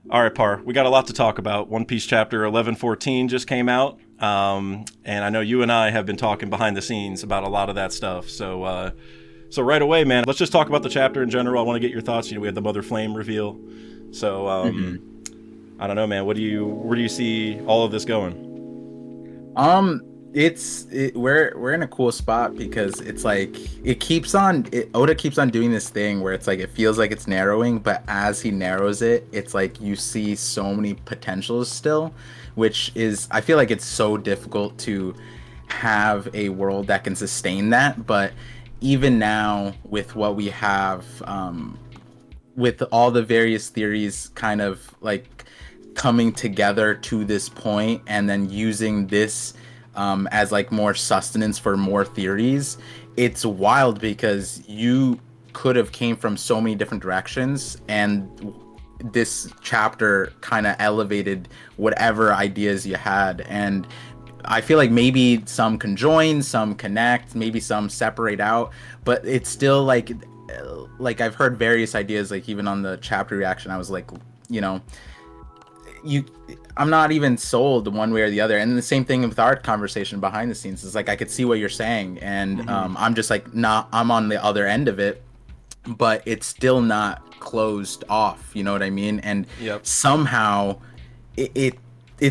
All right, Par, we got a lot to talk about. One Piece chapter 1114 just came out, and I know you and I have been talking behind the scenes about a lot of that stuff. So right away, man, let's just talk about the chapter in general. I want to get your thoughts. We had the Mother Flame reveal. So I don't know, man. Where do you see all of this going? We're in a cool spot because it's like Oda keeps on doing this thing where it's like it feels like it's narrowing, but as he narrows it, it's like you see so many potentials still, which is, I feel like it's so difficult to have a world that can sustain that. But even now with what we have, with all the various theories kind of like coming together to this point and then using this as like more sustenance for more theories, it's wild because you could have came from so many different directions, and this chapter kind of elevated whatever ideas you had. And I feel like maybe some conjoin, some connect, maybe some separate out, but it's still like I've heard various ideas, like even on the chapter reaction I was like, you know, I'm not even sold one way or the other. And the same thing with our conversation behind the scenes. It's like I could see what you're saying, and I'm just like, nah, I'm on the other end of it, but it's still not closed off. You know what I mean? And somehow it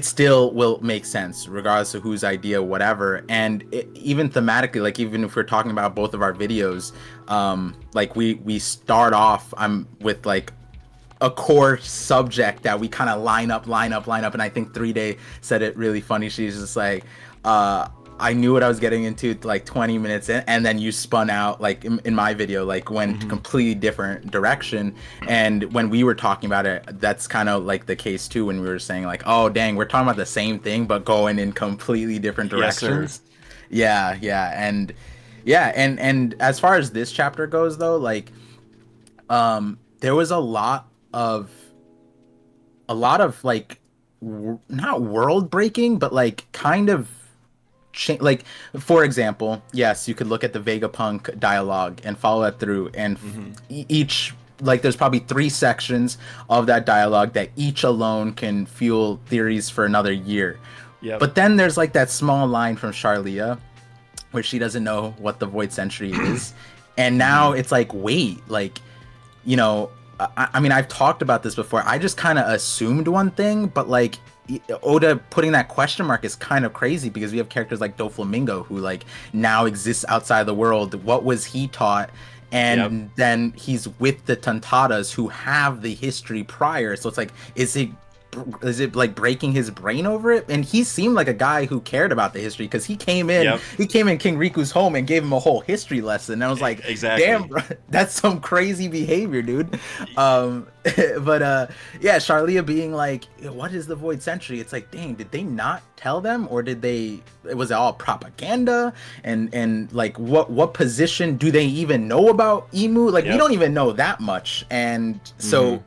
still will make sense regardless of whose idea, whatever. And even thematically, like even if we're talking about both of our videos, like we start off with like a core subject that we kind of line up, and I think 3-Day said it really funny. She's just like, I knew what I was getting into like 20 minutes in, and then you spun out like in my video, like went completely different direction. And when we were talking about it, that's kind of like the case too, when we were saying like, oh dang, we're talking about the same thing but going in completely different directions. Yes, and as far as this chapter goes though, like there was a lot of like not world breaking, but like kind of like, for example, yes, you could look at the Vegapunk dialogue and follow that through, and each, like there's probably 3 sections of that dialogue that each alone can fuel theories for another year. But then there's like that small line from Charlia where she doesn't know what the Void Century is, and now it's like, wait, like, you know, I mean, I've talked about this before. I just kind of assumed one thing, but like Oda putting that question mark is kind of crazy because we have characters like Doflamingo who like now exists outside the world. What was he taught? And then he's with the Tantatas who have the history prior. So it's like, is it like breaking his brain over it? And he seemed like a guy who cared about the history because he came in King Riku's home and gave him a whole history lesson. And I was like, damn, bro, that's some crazy behavior, dude. But Charlia being like, what is the Void Century? It's like, dang, did they not tell them, or was it all propaganda? And like, what position do they even know about Imu? Like, we don't even know that much. And so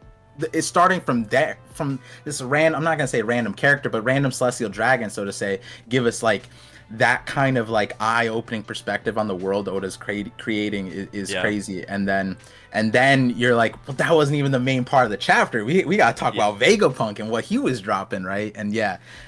it's starting from there, from this I'm not gonna say random character, but random celestial dragon, so to say, give us like that kind of like eye-opening perspective on the world Oda's creating is crazy. And then you're like, well, that wasn't even the main part of the chapter. We gotta talk about Vegapunk and what he was dropping, right? And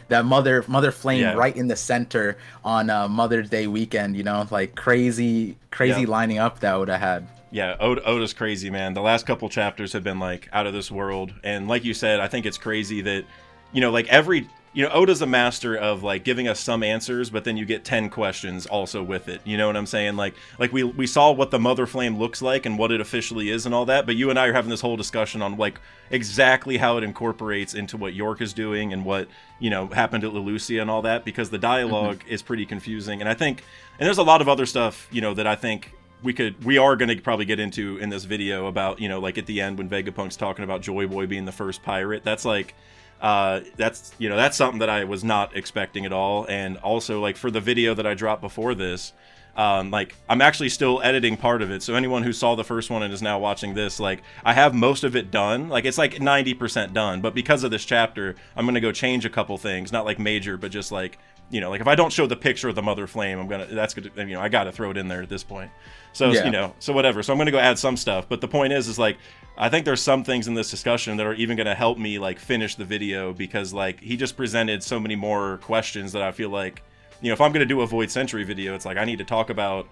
that mother flame right in the center on Mother's Day weekend, you know, like crazy lining up that Oda had. Yeah, Oda's crazy, man. The last couple chapters have been like out of this world, and like you said, I think it's crazy that, you know, like Oda's a master of like giving us some answers, but then you get 10 questions also with it. You know what I'm saying? Like we saw what the Mother Flame looks like and what it officially is and all that, but you and I are having this whole discussion on like exactly how it incorporates into what York is doing and what, you know, happened at Leloucia and all that, because the dialogue is pretty confusing. And I think, and there's a lot of other stuff, you know, that I think we are going to probably get into in this video about, you know, like at the end when Vegapunk's talking about Joyboy being the first pirate. That's like, that's something that I was not expecting at all. And also, like, for the video that I dropped before this, like, I'm actually still editing part of it. So anyone who saw the first one and is now watching this, like, I have most of it done. Like, it's like 90% done. But because of this chapter, I'm going to go change a couple things. Not like major, but just like, you know, like if I don't show the picture of the Mother Flame, I got to throw it in there at this point. So, you know, so whatever. So I'm going to go add some stuff. But the point is like, I think there's some things in this discussion that are even going to help me like finish the video, because like he just presented so many more questions that I feel like, you know, if I'm going to do a Void Century video, it's like I need to talk about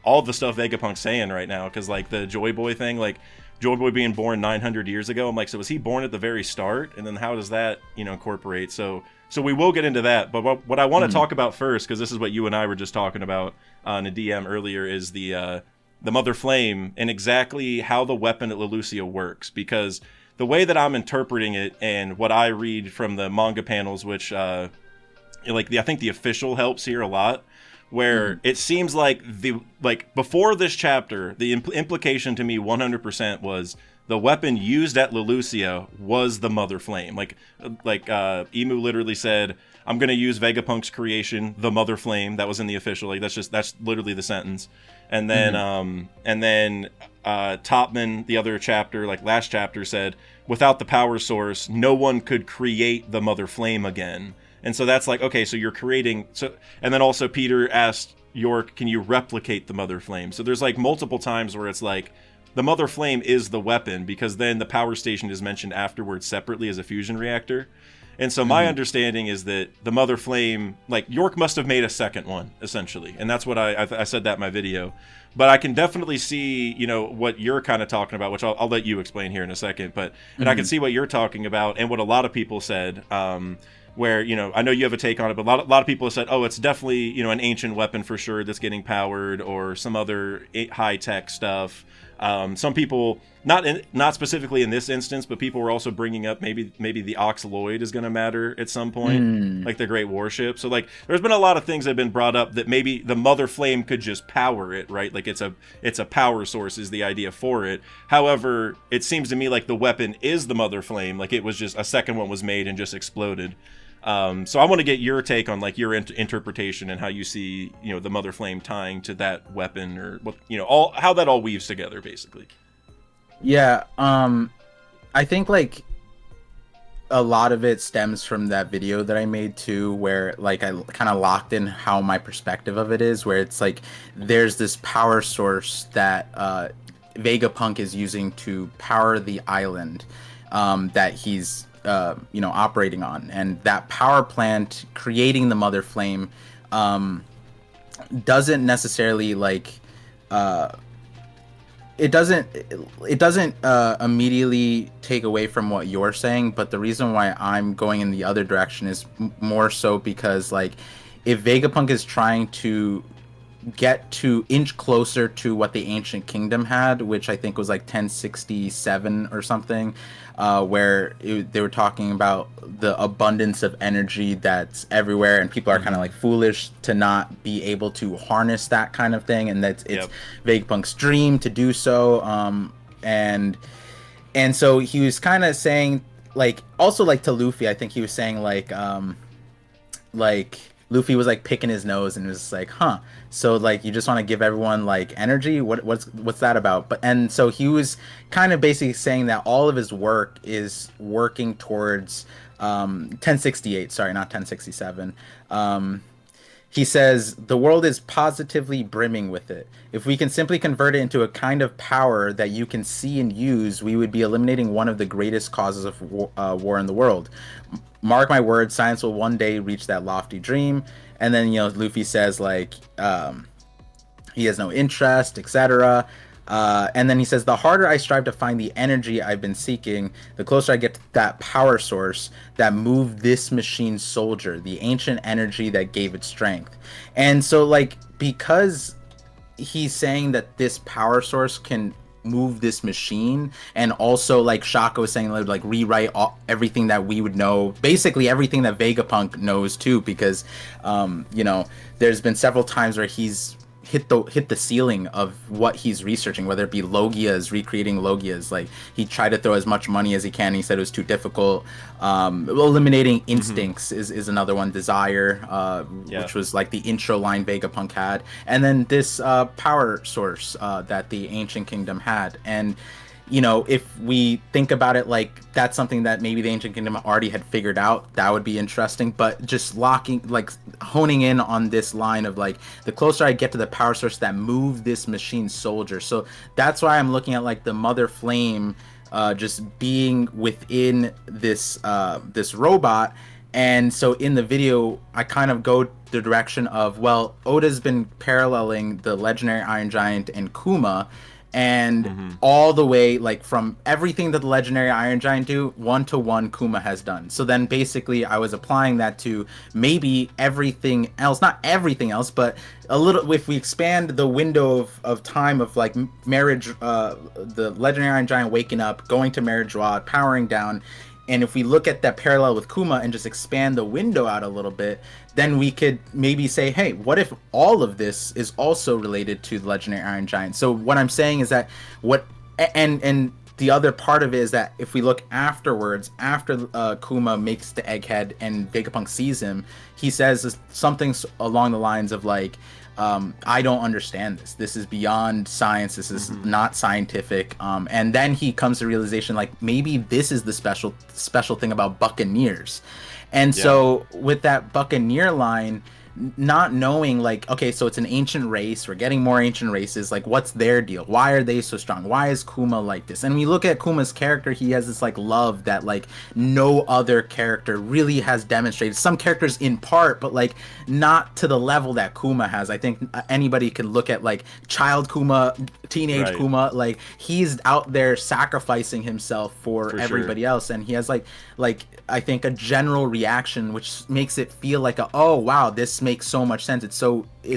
all the stuff Vegapunk's saying right now, because like the Joyboy thing, like Joyboy being born 900 years ago, I'm like, so was he born at the very start, and then how does that, you know, incorporate? So we will get into that, but what I want to talk about first, because this is what you and I were just talking about in a DM earlier, is the Mother Flame and exactly how the weapon at Leloucia works, because the way that I'm interpreting it and what I read from the manga panels, which I think the official helps here a lot, where it seems like before this chapter, the implication to me 100% was the weapon used at Leloucia was the Mother Flame. Like Imu literally said, "I'm going to use Vegapunk's creation, the Mother Flame." That was in the official. Like that's literally the sentence. And then Topman, the other chapter, like last chapter, said, "Without the power source, no one could create the Mother Flame again." And so that's like, okay, so you're creating, so, and then also Peter asked York, "Can you replicate the Mother Flame?" So there's like multiple times where it's like the Mother Flame is the weapon, because then the power station is mentioned afterwards separately as a fusion reactor. And so my understanding is that the Mother Flame, like York must have made a second one essentially, and that's what I said that in my video. But I can definitely see, you know, what you're kind of talking about, which I'll let you explain here in a second. But and I can see what you're talking about and what a lot of people said. Where, you know, I know you have a take on it, but a lot of people have said, oh, it's definitely, you know, an ancient weapon for sure that's getting powered, or some other high-tech stuff. Some people, not specifically in this instance, but people were also bringing up maybe the Oxloid is going to matter at some point, like the Great Warship. So, like, there's been a lot of things that have been brought up that maybe the Mother Flame could just power it, right? Like, it's a power source is the idea for it. However, it seems to me like the weapon is the Mother Flame. Like, it was just a second one was made and just exploded. So I want to get your take on like your interpretation and how you see, you know, the Mother Flame tying to that weapon, or what, you know, how that all weaves together basically. Yeah, I think like a lot of it stems from that video that I made too, where like I kind of locked in how my perspective of it is, where it's like there's this power source that Vegapunk is using to power the island that he's operating on, and that power plant creating the Mother Flame doesn't necessarily like it doesn't immediately take away from what you're saying, but the reason why I'm going in the other direction is more so because like if Vegapunk is trying to get to inch closer to what the ancient kingdom had, which I think was like 1067 or something, where they were talking about the abundance of energy that's everywhere, and people are kind of like foolish to not be able to harness that kind of thing, and that's it's Vegapunk's dream to do so, and so he was kind of saying like, also like to Luffy, I think he was saying like Luffy was like picking his nose and was like, huh, so like you just want to give everyone like energy, what's that about? But and so he was kind of basically saying that all of his work is working towards 1068, sorry, not 1067. He says the world is positively brimming with it. If we can simply convert it into a kind of power that you can see and use, we would be eliminating one of the greatest causes of war in the world. Mark my words, science will one day reach that lofty dream. And then, you know, Luffy says like he has no interest, etc. And then he says, the harder I strive to find the energy I've been seeking, the closer I get to that power source that moved this machine soldier, the ancient energy that gave it strength. And so like, because he's saying that this power source can move this machine, and also like Shaka was saying, like rewrite everything that we would know, basically everything that Vegapunk knows too, because you know, there's been several times where he's hit the ceiling of what he's researching, whether it be Logias, recreating Logias. Like he tried to throw as much money as he can, he said it was too difficult. Eliminating instincts is another one, desire, which was like the intro line Vegapunk had, and then this power source that the ancient kingdom had. And you know, if we think about it, like that's something that maybe the ancient kingdom already had figured out, that would be interesting. But just honing in on this line of like, the closer I get to the power source that moved this machine soldier. So that's why I'm looking at like the Mother Flame just being within this robot. And so in the video, I kind of go the direction of, well, Oda's been paralleling the legendary Iron Giant and Kuma, and all the way, like, from everything that the legendary Iron Giant do, 1-to-1 Kuma has done. So then basically I was applying that to maybe everything else, not everything else, but a little, if we expand the window of time of, like, marriage, the legendary Iron Giant waking up, going to marriage rod, powering down, and if we look at that parallel with Kuma and just expand the window out a little bit, then we could maybe say, hey, what if all of this is also related to the legendary Iron Giant? So what I'm saying is that and the other part of it is that if we look afterwards, after Kuma makes the Egghead and Vegapunk sees him, he says something along the lines of, like, I don't understand this. This is beyond science. This is not scientific. And then he comes to realization, like, maybe this is the special thing about Buccaneers. And so with that Buccaneer line, not knowing, like, okay, so it's an ancient race, we're getting more ancient races, like, what's their deal? Why are they so strong? Why is Kuma like this? And we look at Kuma's character, he has this, like, love that, like, no other character really has demonstrated. Some characters in part, but, like, not to the level that Kuma has. I think anybody can look at, like, child Kuma, teenage Kuma, like, he's out there sacrificing himself for everybody else, and he has, like I think a general reaction which makes it feel like oh wow, this makes so much sense. It's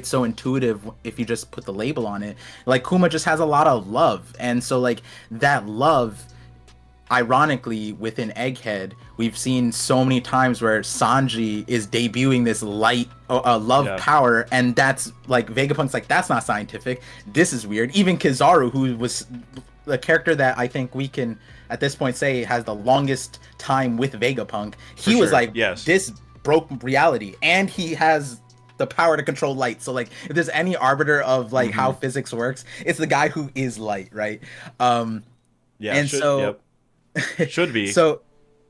so intuitive if you just put the label on it. Like, Kuma just has a lot of love, and so, like, that love, ironically, within Egghead, we've seen so many times where Sanji is debuting this light love power, and that's like, Vegapunk's like, that's not scientific, this is weird. Even Kizaru, who was the character that I think we can at this point say has the longest time with Vegapunk, he was like, this broke reality, and he has the power to control light. So, like, if there's any arbiter of, like, how physics works, it's the guy who is light, right? Should be. So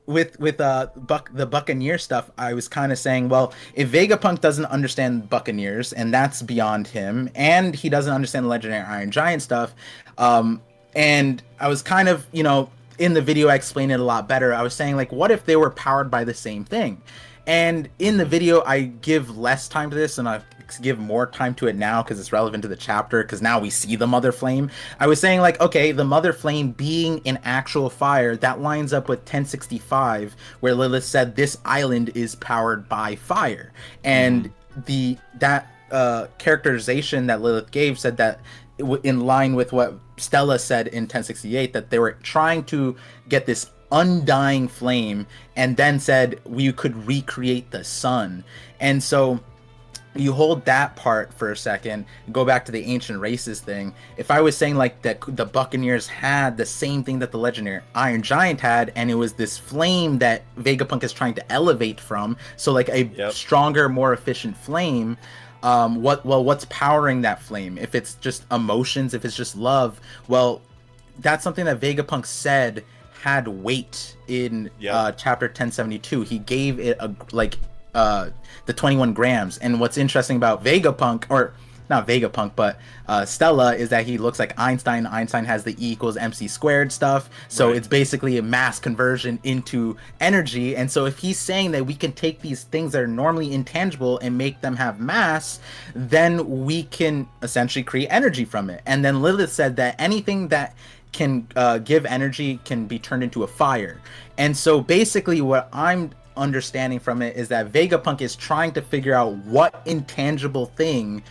with the Buccaneer stuff, I was kind of saying, well, if Vegapunk doesn't understand Buccaneers, and that's beyond him, and he doesn't understand the legendary Iron Giant stuff, and I was kind of, in the video I explained it a lot better. I was saying, like, what if they were powered by the same thing? And in the video, I give less time to this, and I give more time to it now because it's relevant to the chapter, because now we see the Mother Flame. I was saying, like, okay, the Mother Flame being an actual fire, that lines up with 1065, where Lilith said this island is powered by fire. And that characterization that Lilith gave said that, in line with what Stella said in 1068, that they were trying to get this undying flame, and then said we could recreate the sun. And so you hold that part for a second, go back to the ancient races thing. If I was saying, like, that the Buccaneers had the same thing that the legendary Iron Giant had, and it was this flame that Vegapunk is trying to elevate from, so, like, a stronger, more efficient flame, what's powering that flame? If it's just emotions, if it's just love, well, that's something that Vegapunk said had weight in chapter 1072. He gave it the 21 grams. And what's interesting about Vegapunk, or not Vegapunk, but Stella, is that he looks like Einstein. Einstein has the E equals MC squared stuff. So it's basically a mass conversion into energy. And so if he's saying that we can take these things that are normally intangible and make them have mass, then we can essentially create energy from it. And then Lilith said that anything that can give energy can be turned into a fire. And so basically what I'm understanding from it is that Vegapunk is trying to figure out what intangible thing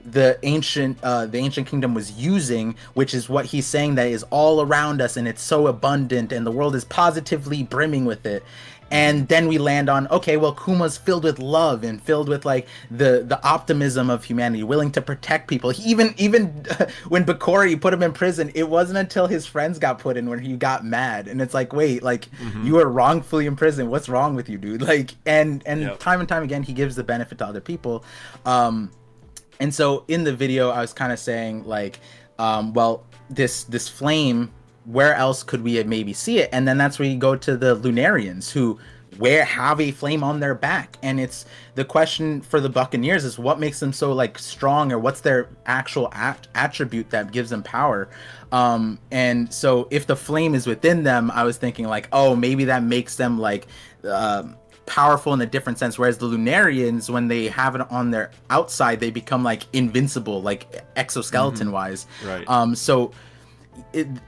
the ancient kingdom was using, which is what he's saying that is all around us, and it's so abundant, and the world is positively brimming with it. And then we land on, okay, well, Kuma's filled with love and filled with, like, the optimism of humanity, willing to protect people. He even when Bakori put him in prison, it wasn't until his friends got put in when he got mad. And it's like, wait, like, you were wrongfully in prison. What's wrong with you, dude? Like, and time and time again, he gives the benefit to other people. And so in the video, I was kind of saying, like, well, this flame, where else could we maybe see it? And then that's where you go to the Lunarians, who have a flame on their back. And it's the question for the Buccaneers is what makes them so like strong, or what's their actual attribute that gives them power. And so if the flame is within them, I was thinking like, oh, maybe that makes them like powerful in a different sense, whereas the Lunarians, when they have it on their outside, they become like invincible, like exoskeleton wise. Right. So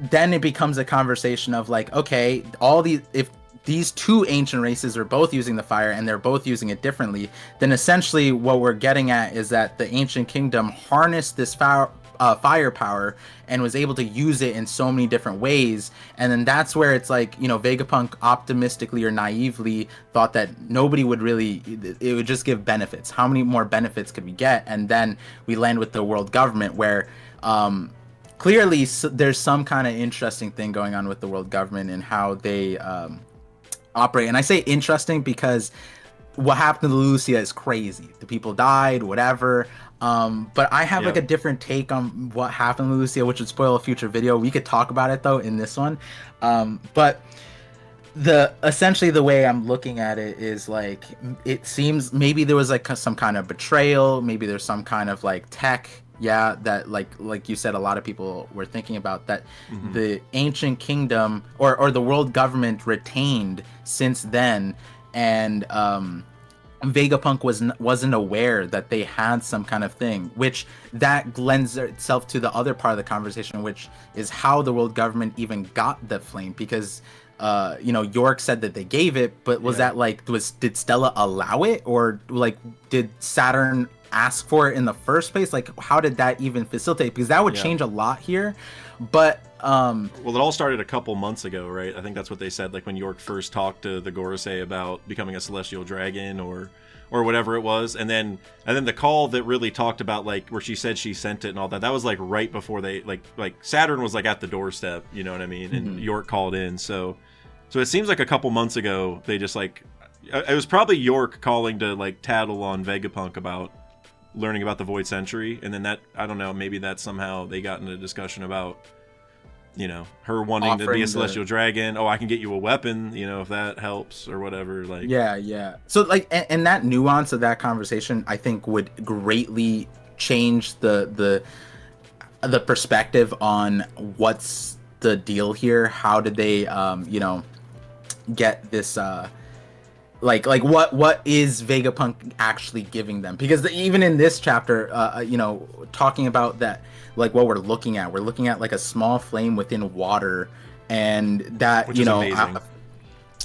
then it becomes a conversation of like, okay, if these two ancient races are both using the fire and they're both using it differently, then essentially what we're getting at is that the ancient kingdom harnessed this firepower and was able to use it in so many different ways. And then that's where it's like, you know, Vegapunk optimistically or naively thought that nobody would really, it would just give benefits. How many more benefits could we get? And then we land with the world government, where clearly there's some kind of interesting thing going on with the world government and how they operate. And I say interesting because what happened to Lucia is crazy. The people died, whatever. But I have like a different take on what happened to Lucia, which would spoil a future video. We could talk about it though in this one. But essentially the way I'm looking at it is like, it seems maybe there was like some kind of betrayal. Maybe there's some kind of like tech. Yeah, that like you said, a lot of people were thinking about that the ancient kingdom or the world government retained since then, and Vegapunk wasn't aware that they had some kind of thing, which that lends itself to the other part of the conversation, which is how the world government even got the flame, because you know, York said that they gave it, but was that like, did Stella allow it, or like did Saturn ask for it in the first place? Like, how did that even facilitate? Because that would change a lot here. But well, it all started a couple months ago, right? I think that's what they said, like when York first talked to the Gorosei about becoming a celestial dragon or whatever it was, and then the call that really talked about like where she said she sent it and all that, that was like right before they like Saturn was like at the doorstep, you know what I mean? And York called in, so it seems like a couple months ago they just like, it was probably York calling to like tattle on Vegapunk about learning about the Void Century, and then that, I don't know, maybe that somehow they got into a discussion about, you know, her wanting to be a celestial dragon. Oh, I can get you a weapon, you know, if that helps or whatever. Like, yeah. So like, and that nuance of that conversation, I think, would greatly change the perspective on what's the deal here. How did they, you know, get this? Like what is Vegapunk actually giving them? Because even in this chapter, you know, talking about that, like what we're looking at like a small flame within water, and that, which you know,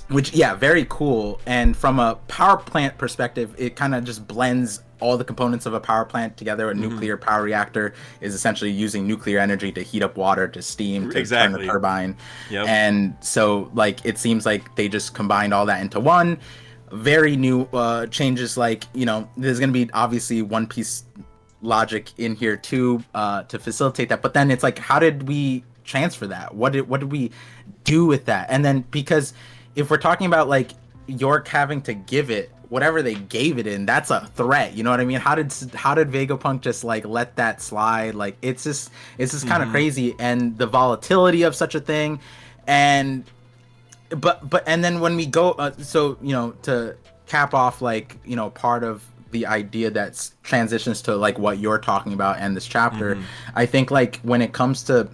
which very cool. And from a power plant perspective, it kind of just blends all the components of a power plant together. A nuclear power reactor is essentially using nuclear energy to heat up water to steam to turn the turbine. And so like it seems like they just combined all that into one. Very new changes, like, you know, there's going to be obviously One Piece logic in here too, to facilitate that. But then it's like, how did we transfer that? What did we do with that? And then, because if we're talking about like York having to give it whatever they gave it in, that's a threat, you know what I mean? How did Vegapunk just like let that slide? Like, it's just kind of crazy, and the volatility of such a thing. And but and then when we go, so, you know, to cap off, like, you know, part of the idea that transitions to like what you're talking about and this chapter, I think like when it comes to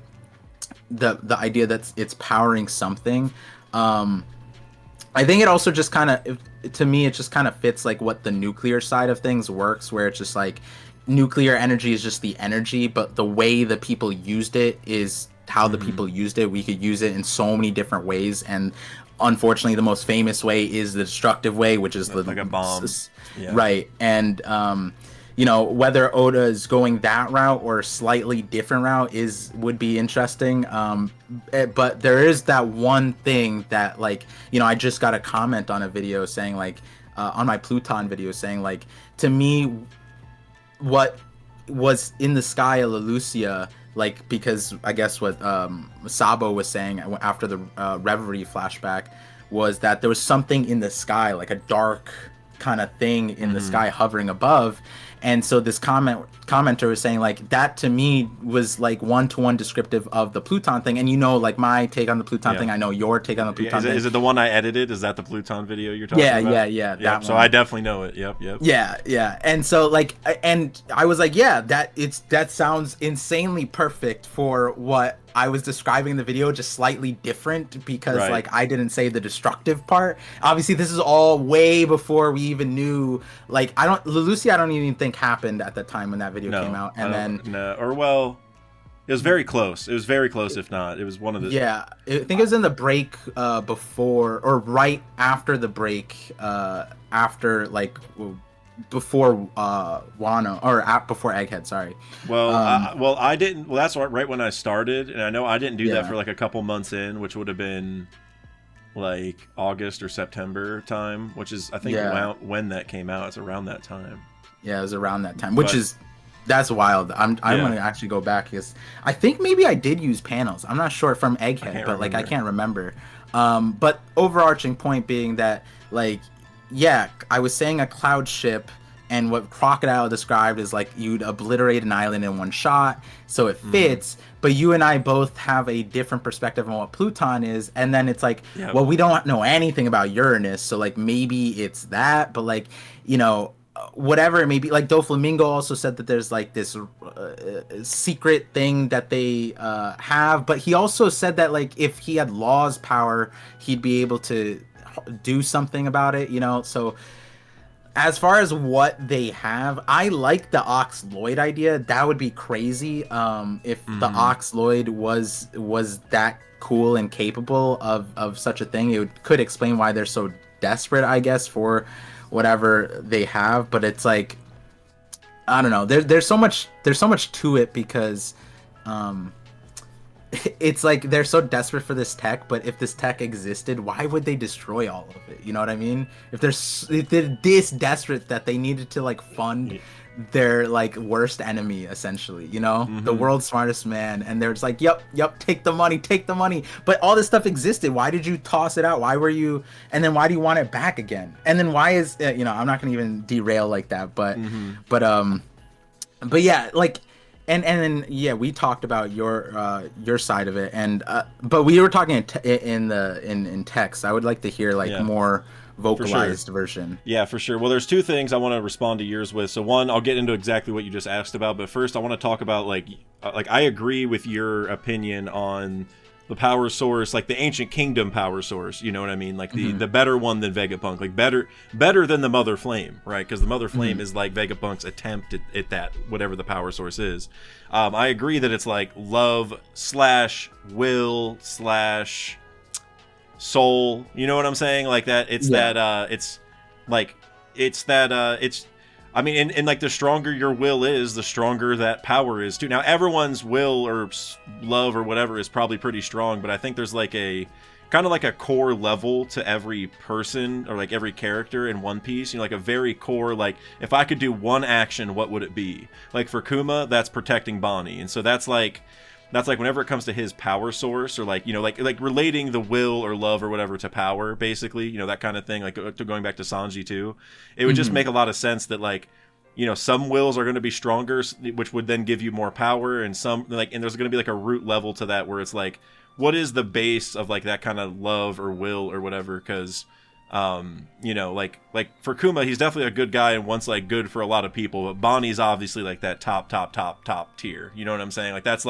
the idea that it's powering something, I think it also just kind of, to me, it just kind of fits like what the nuclear side of things works, where it's just like nuclear energy is just the energy, but the way the people used it is how the people used it. We could use it in so many different ways, and unfortunately the most famous way is the destructive way, which is like a bomb, right? And you know, whether Oda is going that route or a slightly different route would be interesting. But there is that one thing that, like, you know, I just got a comment on a video saying like, on my Pluton video, saying like, to me, what was in the sky of Lucia, like, because I guess what Sabo was saying after the Reverie flashback was that there was something in the sky, like a dark kind of thing in the sky hovering above. And so this commenter was saying like that to me was like one-to-one descriptive of the Pluton thing. And like my take on the Pluton thing, I know your take on the Pluton thing. Is it the one I edited? Is that the Pluton video you're talking about? Yeah. Yep, That so one. I definitely know it. Yep. Yeah. And so like, and I was like, yeah, that sounds insanely perfect for what I was describing in the video, just slightly different because like I didn't say the destructive part. Obviously, this is all way before we even knew. Like Leloucia, I don't even think happened at the time when that video came out. And then it was very close. It was very close, if not. It was one of the... Yeah, I think it was in the break before, or right after the break, after, like, before Wano, or before Egghead, sorry. Well, I didn't... Well, that's right when I started, and I know I didn't do that for, like, a couple months in, which would have been, like, August or September time, which is, I think, when that came out. It's around that time. Yeah, it was around that time, which is... That's wild. I'm gonna actually go back because I think maybe I did use panels. I'm not sure from Egghead, but like I can't remember. But overarching point being that like, yeah, I was saying a cloud ship, and what Crocodile described is like you'd obliterate an island in one shot, so it fits. But you and I both have a different perspective on what Pluton is, and then it's like, well, we don't know anything about Uranus, so like maybe it's that, but like whatever it may be. Like Doflamingo also said that there's like this secret thing that they have, but he also said that like if he had Law's power, he'd be able to do something about it, so as far as what they have, I like the Ox Lloyd idea. That would be crazy if the Ox Lloyd was that cool and capable of such a thing. It could explain why they're so desperate, I guess, for whatever they have. But it's like, I don't know, there's so much to it because it's like they're so desperate for this tech, but if this tech existed, why would they destroy all of it? You know what I mean? If they're this desperate that they needed to like fund their like worst enemy, essentially, the world's smartest man, and they're just like, yep, take the money. But all this stuff existed. Why did you toss it out? Why were you? And then why do you want it back again? And then why is I'm not gonna even derail like that, but yeah, like. And then we talked about your side of it, and but we were talking in text. I would like to hear like more vocalized version. Yeah, for sure. Well, there's two things I want to respond to yours with. So one, I'll get into exactly what you just asked about, but first I want to talk about like I agree with your opinion on the power source, like the ancient kingdom power source, you know what I mean? Like the better one than Vegapunk, like better than the Mother Flame, right? Because the Mother Flame is like Vegapunk's attempt at that, whatever the power source is. I agree that it's like love / will / soul, you know what I'm saying? Like that, it's I mean, and like the stronger your will is, the stronger that power is too. Now, everyone's will or love or whatever is probably pretty strong, but I think there's like a kind of like a core level to every person or like every character in One Piece. Like a very core, like if I could do one action, what would it be? Like for Kuma, that's protecting Bonnie, and so that's like whenever it comes to his power source or like like relating the will or love or whatever to power, basically, that kind of thing, like going back to Sanji too, it would just make a lot of sense that like some wills are going to be stronger, which would then give you more power, and some and there's going to be like a root level to that where it's like, what is the base of like that kind of love or will or whatever? Because like for Kuma, he's definitely a good guy and wants like good for a lot of people, but Bonnie's obviously like that top tier, you know what I'm saying? Like that's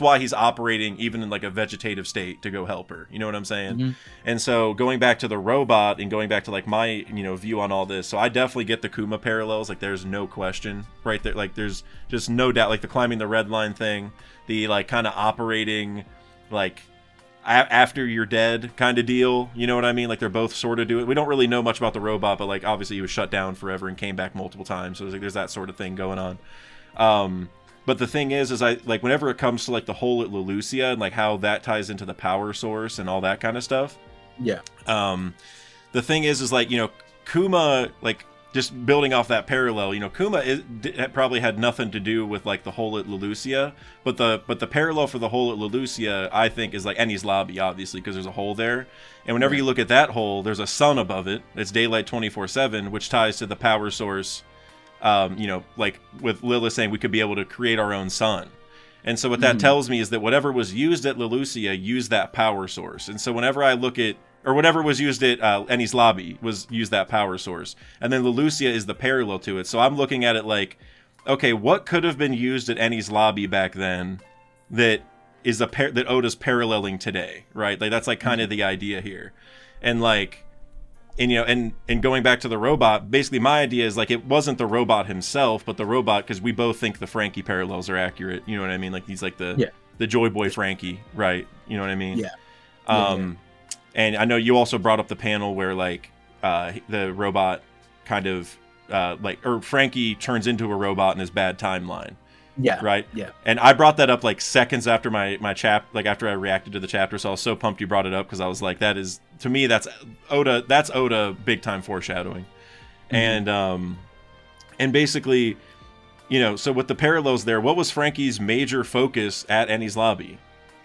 why he's operating even in like a vegetative state to go help her, you know what I'm saying? And so going back to the robot and going back to like my view on all this, so I definitely get the Kuma parallels, like there's no question right there, like there's just no doubt, like the climbing the red line thing, the like kind of operating like after you're dead kind of deal, you know what I mean? Like they're both sort of do it. We don't really know much about the robot, but like obviously he was shut down forever and came back multiple times, so there's that sort of thing going on. But the thing is I like whenever it comes to like the hole at Leloucia and like how that ties into the power source and all that kind of stuff, the thing is like Kuma, like just building off that parallel, Kuma probably had nothing to do with like the hole at Leloucia, but the parallel for the hole at Leloucia, I think, is like Enies Lobby, obviously, because there's a hole there, and whenever you look at that hole, there's a sun above it. It's daylight 24/7, which ties to the power source you know, like with Lilith saying we could be able to create our own sun. And so what that tells me is that whatever was used at Lelucia used that power source. And so whenever I look at, or whatever was used at Enies Lobby was used that power source. And then Lelucia is the parallel to it. So I'm looking at it like, okay, what could have been used at Enies Lobby back then that is that Oda's paralleling today, right? Like that's like kind of the idea here. And like, and you know, and going back to the robot, basically my idea is like it wasn't the robot himself, but the robot, because we both think the Franky parallels are accurate. You know what I mean? Like he's like the Joyboy Franky, right? You know what I mean? Yeah. And I know you also brought up the panel where like the robot kind of or Franky turns into a robot in his bad timeline. Yeah. Right. Yeah. And I brought that up like seconds after my like after I reacted to the chapter, so I was so pumped you brought it up because I was like, that is, to me, that's Oda big time foreshadowing. And basically, you know, so with the parallels there, what was Franky's major focus at Enies Lobby?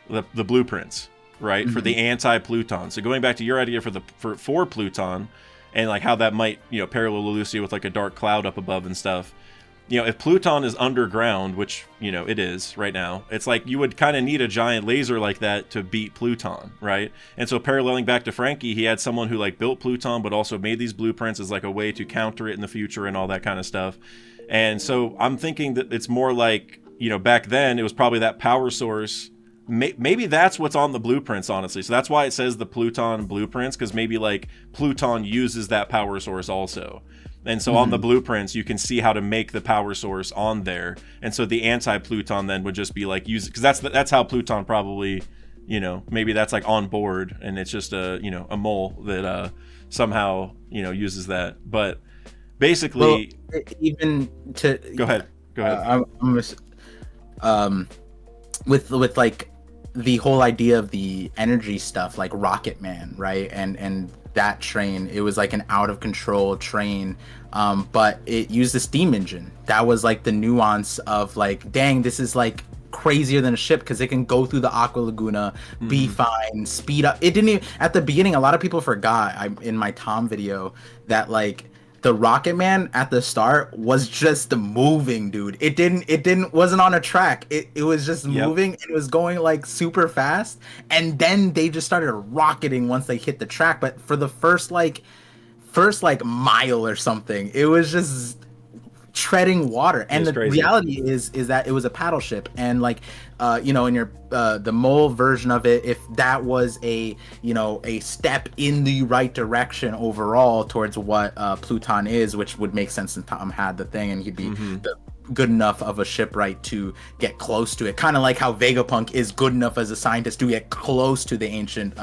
The blueprints, right? For the anti-Pluton. So going back to your idea for Pluton and like how that might, you know, parallel Lelucia with like a dark cloud up above and stuff. You know, if Pluton is underground, which, you know, it is right now, it's like you would kind of need a giant laser like that to beat Pluton, right? And so paralleling back to Franky, he had someone who like built Pluton, but also made these blueprints as like a way to counter it in the future and all that kind of stuff. And so I'm thinking that it's more like, you know, back then it was probably that power source. Maybe that's what's on the blueprints, honestly. So that's why it says the Pluton blueprints, because maybe like Pluton uses that power source also. And so on the blueprints, you can see how to make the power source on there. And so the anti-Pluton then would just be like use it, because that's how Pluton probably, you know, maybe that's like on board and it's just a, you know, a mole that somehow, you know, uses that. But basically, well, even to go ahead. With like the whole idea of the energy stuff, like Rocket Man, right? And that train, it was like an out of control train, but it used a steam engine. That was like the nuance of like, dang, this is like crazier than a ship because it can go through the Aqua Laguna, be fine, speed up. It didn't even, at the beginning, a lot of people forgot in my Tom video that like the Rocket Man at the start was just moving, dude. It wasn't on a track. It was just moving. And it was going like super fast. And then they just started rocketing once they hit the track. But for the first mile or something, it was just treading water. And the reality is that it was a paddle ship. And like, you know, in your the mole version of it, if that was a, you know, a step in the right direction overall towards what Pluton is, which would make sense since Tom had the thing and he'd be good enough of a shipwright to get close to it, kind of like how Vegapunk is good enough as a scientist to get close to the ancient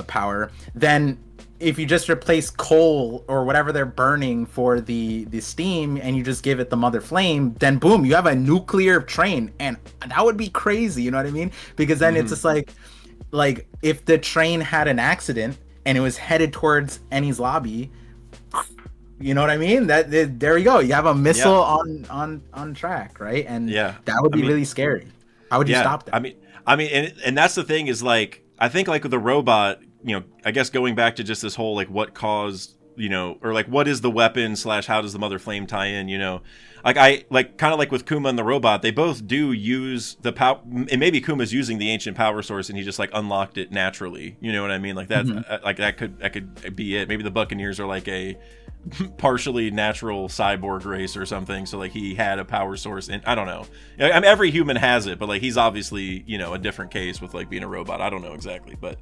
power. Then if you just replace coal or whatever they're burning for the steam and you just give it the mother flame, then boom, you have a nuclear train. And that would be crazy, you know what I mean? Because then it's just like if the train had an accident and it was headed towards Enies Lobby, you know what I mean? That there you go. You have a missile on track, right? And that would be really scary. How would you stop that? I mean, and that's the thing is like, I think like with the robot, you know, I guess going back to just this whole like what caused, you know, or like what is the weapon / how does the mother flame tie in, you know, like I like kind of like with Kuma and the robot, they both do use the power, and maybe Kuma's using the ancient power source and he just like unlocked it naturally, you know what I mean? Like that, like that could be it. Maybe the Buccaneers are like a partially natural cyborg race or something, so like he had a power source, and I don't know, I mean every human has it, but like he's obviously, you know, a different case with like being a robot. I don't know exactly, but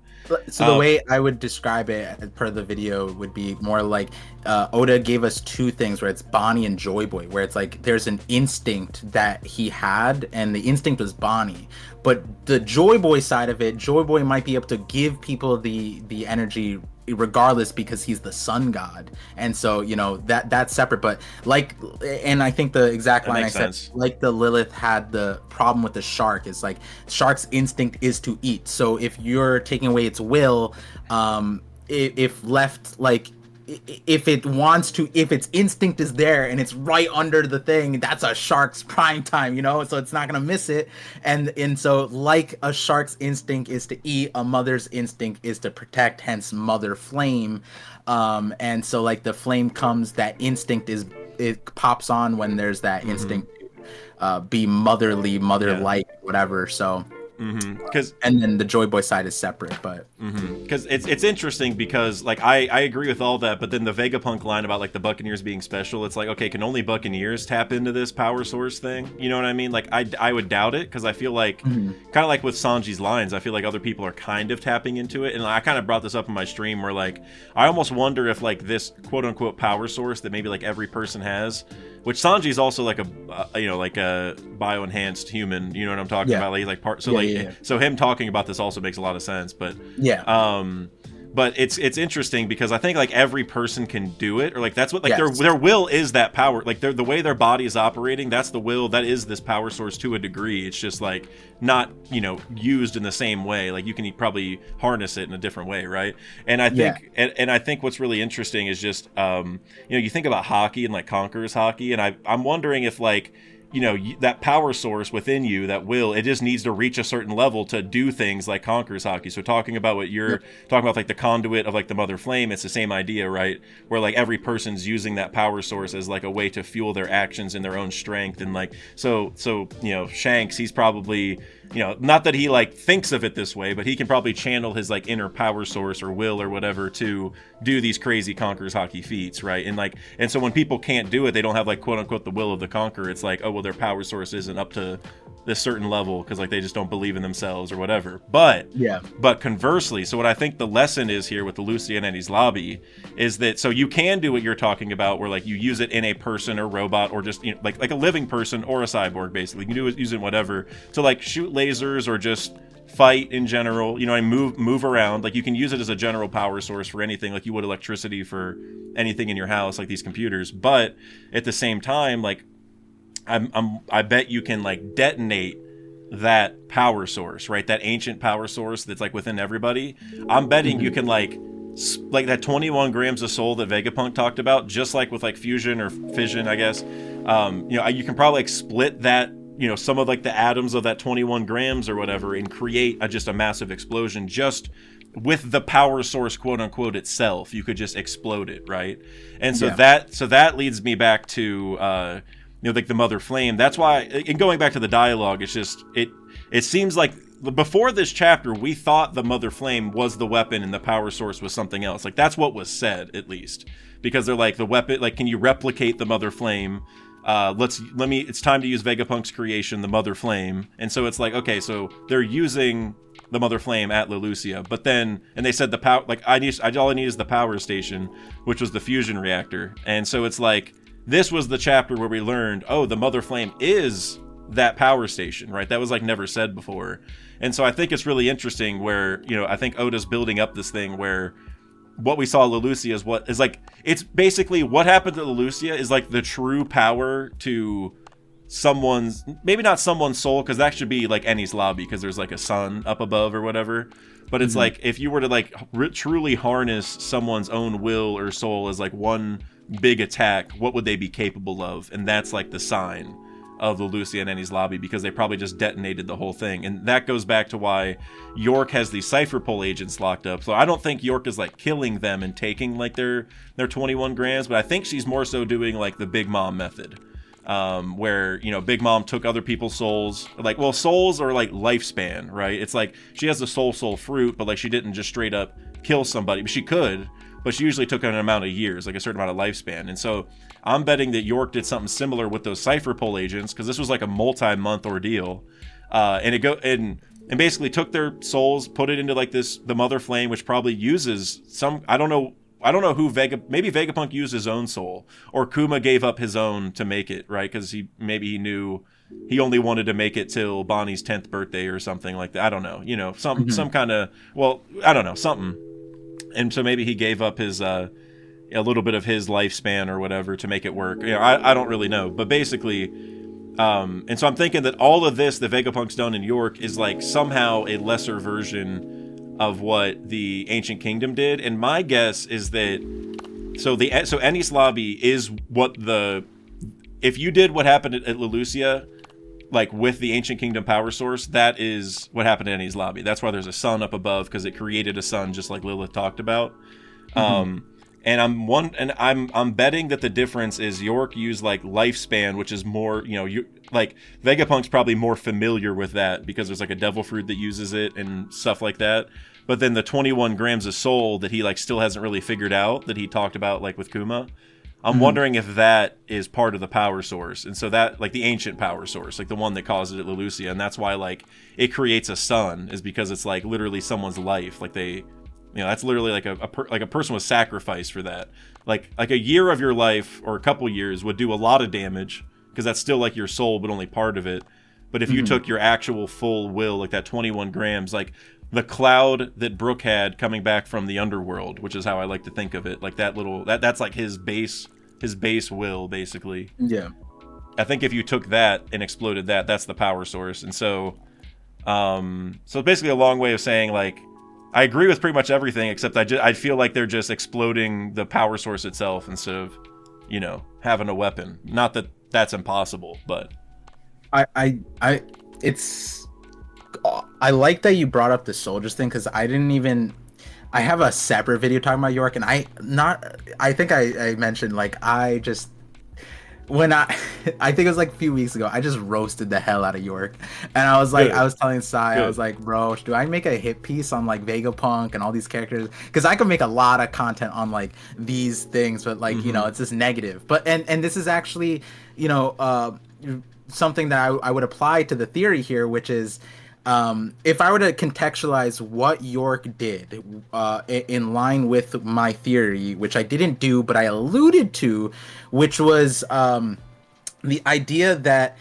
so the way I would describe it per the video would be more like Oda gave us two things where it's Bonnie and Joyboy, where it's like there's an instinct that he had and the instinct was Bonnie, but the Joyboy side of it, Joyboy might be able to give people the energy regardless because he's the sun god, and so, you know, that's separate. But like, and I think the exact line I said, like the Lilith had the problem with the shark, is like shark's instinct is to eat, so if you're taking away its will, if left, like if it wants to, if its instinct is there and it's right under the thing, that's a shark's prime time, you know, so it's not gonna miss it. And so like a shark's instinct is to eat, a mother's instinct is to protect, hence mother flame. And so like the flame comes, that instinct is it pops on when there's that instinct to be motherly, mother-like, whatever. So. And then the Joyboy side is separate, but because it's interesting because like I agree with all that, but then the Vegapunk line about like the Buccaneers being special, it's like, okay, can only Buccaneers tap into this power source thing? You know what I mean? Like I would doubt it, because I feel like kind of like with Sanji's lines, I feel like other people are kind of tapping into it, and I kind of brought this up in my stream where like I almost wonder if like this quote unquote power source that maybe like every person has, which Sanji's also like a you know, like a bio-enhanced human, you know what I'm talking about? Like he's like part, so so him talking about this also makes a lot of sense, but but it's interesting because I think like every person can do it, or like that's what like their will is that power, like the way their body is operating, that's the will, that is this power source to a degree. It's just like not, you know, used in the same way. Like you can probably harness it in a different way, right? And I think and I think what's really interesting is just you know, you think about hockey and like Conqueror's hockey, and I'm wondering if like, you know, that power source within you, that will, it just needs to reach a certain level to do things like Conqueror's hockey. So talking about what you're talking about, like the conduit of like the Mother Flame, it's the same idea, right? Where like every person's using that power source as like a way to fuel their actions and their own strength. And like, so, you know, Shanks, he's probably, you know, not that he like thinks of it this way, but he can probably channel his like inner power source or will or whatever to do these crazy Conqueror's hockey feats, right? And like, and so when people can't do it, they don't have like quote unquote the will of the conqueror. It's like, oh well, their power source isn't up to this certain level because like they just don't believe in themselves or whatever. But but conversely, so what I think the lesson is here with the Lucy and Eddie's lobby is that, so you can do what you're talking about, where like you use it in a person or robot or just, you know, like a living person or a cyborg, basically. You can do it using whatever to like shoot lasers or just fight in general, you know, and move around. Like you can use it as a general power source for anything, like you would electricity for anything in your house, like these computers. But at the same time, like I bet you can like detonate that power source, right? That ancient power source that's like within everybody. I'm betting you can like that 21 grams of soul that Vegapunk talked about, just like with like fusion or fission, I guess. You know, you can probably like split that, you know, some of like the atoms of that 21 grams or whatever and create just a massive explosion just with the power source, quote unquote, itself. You could just explode it, right? And so that leads me back to you know, like the Mother Flame. That's why, and going back to the dialogue, it's just it seems like before this chapter we thought the Mother Flame was the weapon and the power source was something else. Like that's what was said, at least, because they're like, the weapon, like, can you replicate the Mother Flame? It's time to use Vegapunk's creation, the Mother Flame. And so it's like, okay, so they're using the Mother Flame at Leloucia, but then, and they said the power, like all I need is the power station, which was the fusion reactor. And so it's like, this was the chapter where we learned, oh, the Mother Flame is that power station, right? That was like never said before. And so I think it's really interesting where, you know, I think Oda's building up this thing where what we saw Leloucia is what is like, it's basically what happened to Leloucia is like the true power to someone's, maybe not someone's soul, because that should be like Eni's lobby, because there's like a sun up above or whatever. But it's like, if you were to like truly harness someone's own will or soul as like one big attack, what would they be capable of? And that's like the sign of the Lucy and Eni's lobby, because they probably just detonated the whole thing. And that goes back to why York has these Cypher Pole agents locked up. So I don't think York is like killing them and taking like their 21 grams, but I think she's more so doing like the Big Mom method, where, you know, Big Mom took other people's souls, like, well, souls are like lifespan, right? It's like she has the soul fruit, but like she didn't just straight up kill somebody, but she could, but she usually took an amount of years, like a certain amount of lifespan. And so I'm betting that York did something similar with those Cypher Pole agents, because this was like a multi-month ordeal, and basically took their souls, put it into like the Mother Flame, which probably uses some, I don't know who maybe Vegapunk used his own soul, or Kuma gave up his own to make it, right? Because he knew he only wanted to make it till Bonnie's 10th birthday or something like that. I don't know, you know, some kind of, well, I don't know, something. And so maybe he gave up his a little bit of his lifespan or whatever to make it work. You know, I don't really know, but basically, and so I'm thinking that all of this that Vegapunk's done in York is like somehow a lesser version of what the Ancient Kingdom did. And my guess is that so Eni's lobby is what if you did what happened at Leloucia, like with the Ancient Kingdom power source, that is what happened to Eni's lobby. That's why there's a sun up above, because it created a sun, just like Lilith talked about. And I'm betting that the difference is York used like lifespan, which is more, like Vegapunk's probably more familiar with that because there's like a devil fruit that uses it and stuff like that. But then the 21 grams of soul that he like still hasn't really figured out, that he talked about like with Kuma, I'm wondering if that is part of the power source. And so that, like the ancient power source, like the one that caused it at Lelucia, and that's why like it creates a sun, is because it's like literally someone's life. Like that's literally like a person was sacrificed for that. Like a year of your life or a couple years would do a lot of damage because that's still like your soul, but only part of it. But if you took your actual full will, like that 21 grams, like the cloud that Brook had coming back from the underworld, which is how I like to think of it, like that's like his base will, basically. Yeah. I think if you took that and exploded that's the power source. And so basically a long way of saying, like, I agree with pretty much everything, except I feel like they're just exploding the power source itself instead of, having a weapon. Not that that's impossible, but I like that you brought up the soldiers thing, because I have a separate video talking about York, and I think I mentioned, like, I think it was like a few weeks ago, I just roasted the hell out of York, and I was like, I was telling Sai, I was like, bro, do I make a hit piece on like Vegapunk and all these characters? Because I could make a lot of content on like these things, but like it's just negative. But and this is actually something that I would apply to the theory here, which is, if I were to contextualize what York did in line with my theory, which I didn't do, but I alluded to, which was the idea that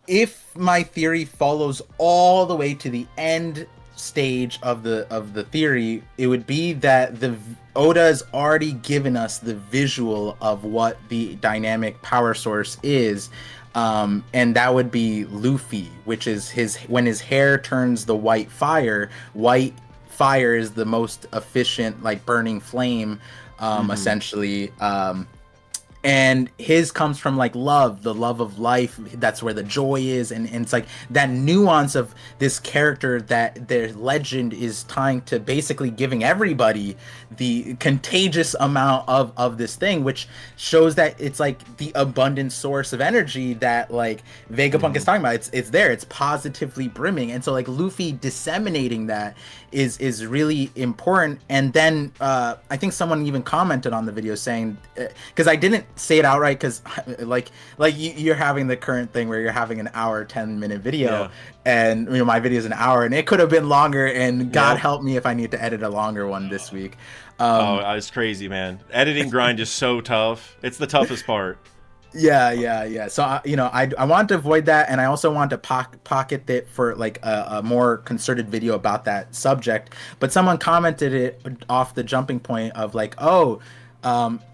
if my theory follows all the way to the end stage of the theory, it would be that Oda has already given us the visual of what the dynamic power source is. And that would be Luffy, which is when his hair turns the white fire is the most efficient, like, burning flame, essentially. And his comes from like love, the love of life. That's where the joy is, and it's like that nuance of this character that their legend is tying to basically giving everybody the contagious amount of this thing, which shows that it's like the abundant source of energy that like Vegapunk is talking about. It's there, it's positively brimming, and so like Luffy disseminating that is really important. And then I think someone even commented on the video saying, because I didn't say it outright, because like you're having the current thing where you're having an hour 10-minute video, and my video is an hour, and it could have been longer, and God help me if I need to edit a longer one this week. It's crazy, man. Editing grind is so tough. It's the toughest part. Yeah. So I want to avoid that, and I also want to pocket it for like a more concerted video about that subject. But someone commented it off the jumping point of like,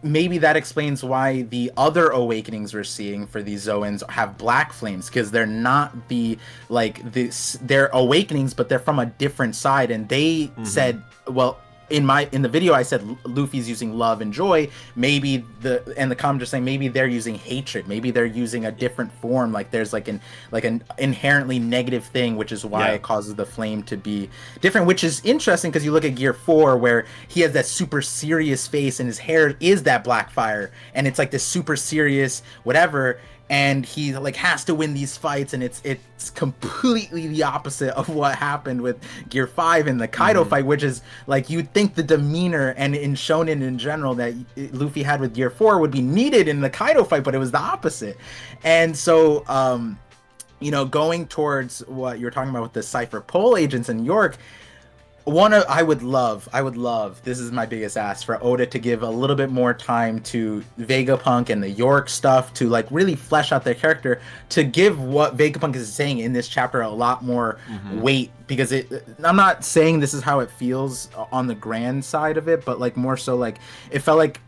maybe that explains why the other awakenings we're seeing for these Zoans have black flames, because they're not they're awakenings, but they're from a different side. And they said, well, in the video I said Luffy's using love and joy. Maybe the comment just saying maybe they're using hatred. Maybe they're using a different form. Like there's like an inherently negative thing, which is why it causes the flame to be different. Which is interesting, because you look at Gear 4, where he has that super serious face, and his hair is that black fire, and it's like this super serious whatever. And he like has to win these fights, and it's completely the opposite of what happened with Gear 5 in the Kaido fight, which is like you'd think the demeanor and in Shonen in general that Luffy had with Gear 4 would be needed in the Kaido fight, but it was the opposite. And so going towards what you're talking about with the Cypher Pole agents and York, I would love, this is my biggest ask, for Oda to give a little bit more time to Vegapunk and the York stuff to like really flesh out their character, to give what Vegapunk is saying in this chapter a lot more weight, because I'm not saying this is how it feels on the grand side of it, but like more so like it felt like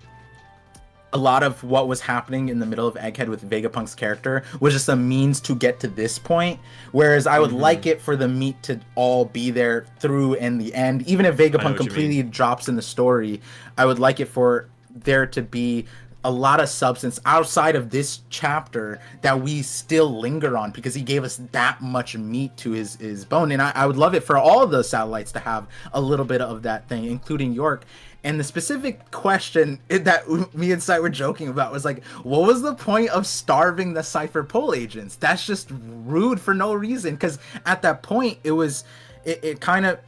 a lot of what was happening in the middle of Egghead with Vegapunk's character was just a means to get to this point, whereas I would like it for the meat to all be there through in the end. Even if Vegapunk completely drops in the story, I would like it for there to be a lot of substance outside of this chapter that we still linger on, because he gave us that much meat to his bone. And I would love it for all of the satellites to have a little bit of that thing, including York. And the specific question that me and Sai were joking about was like, what was the point of starving the Cypher Pole agents? That's just rude for no reason. Because at that point,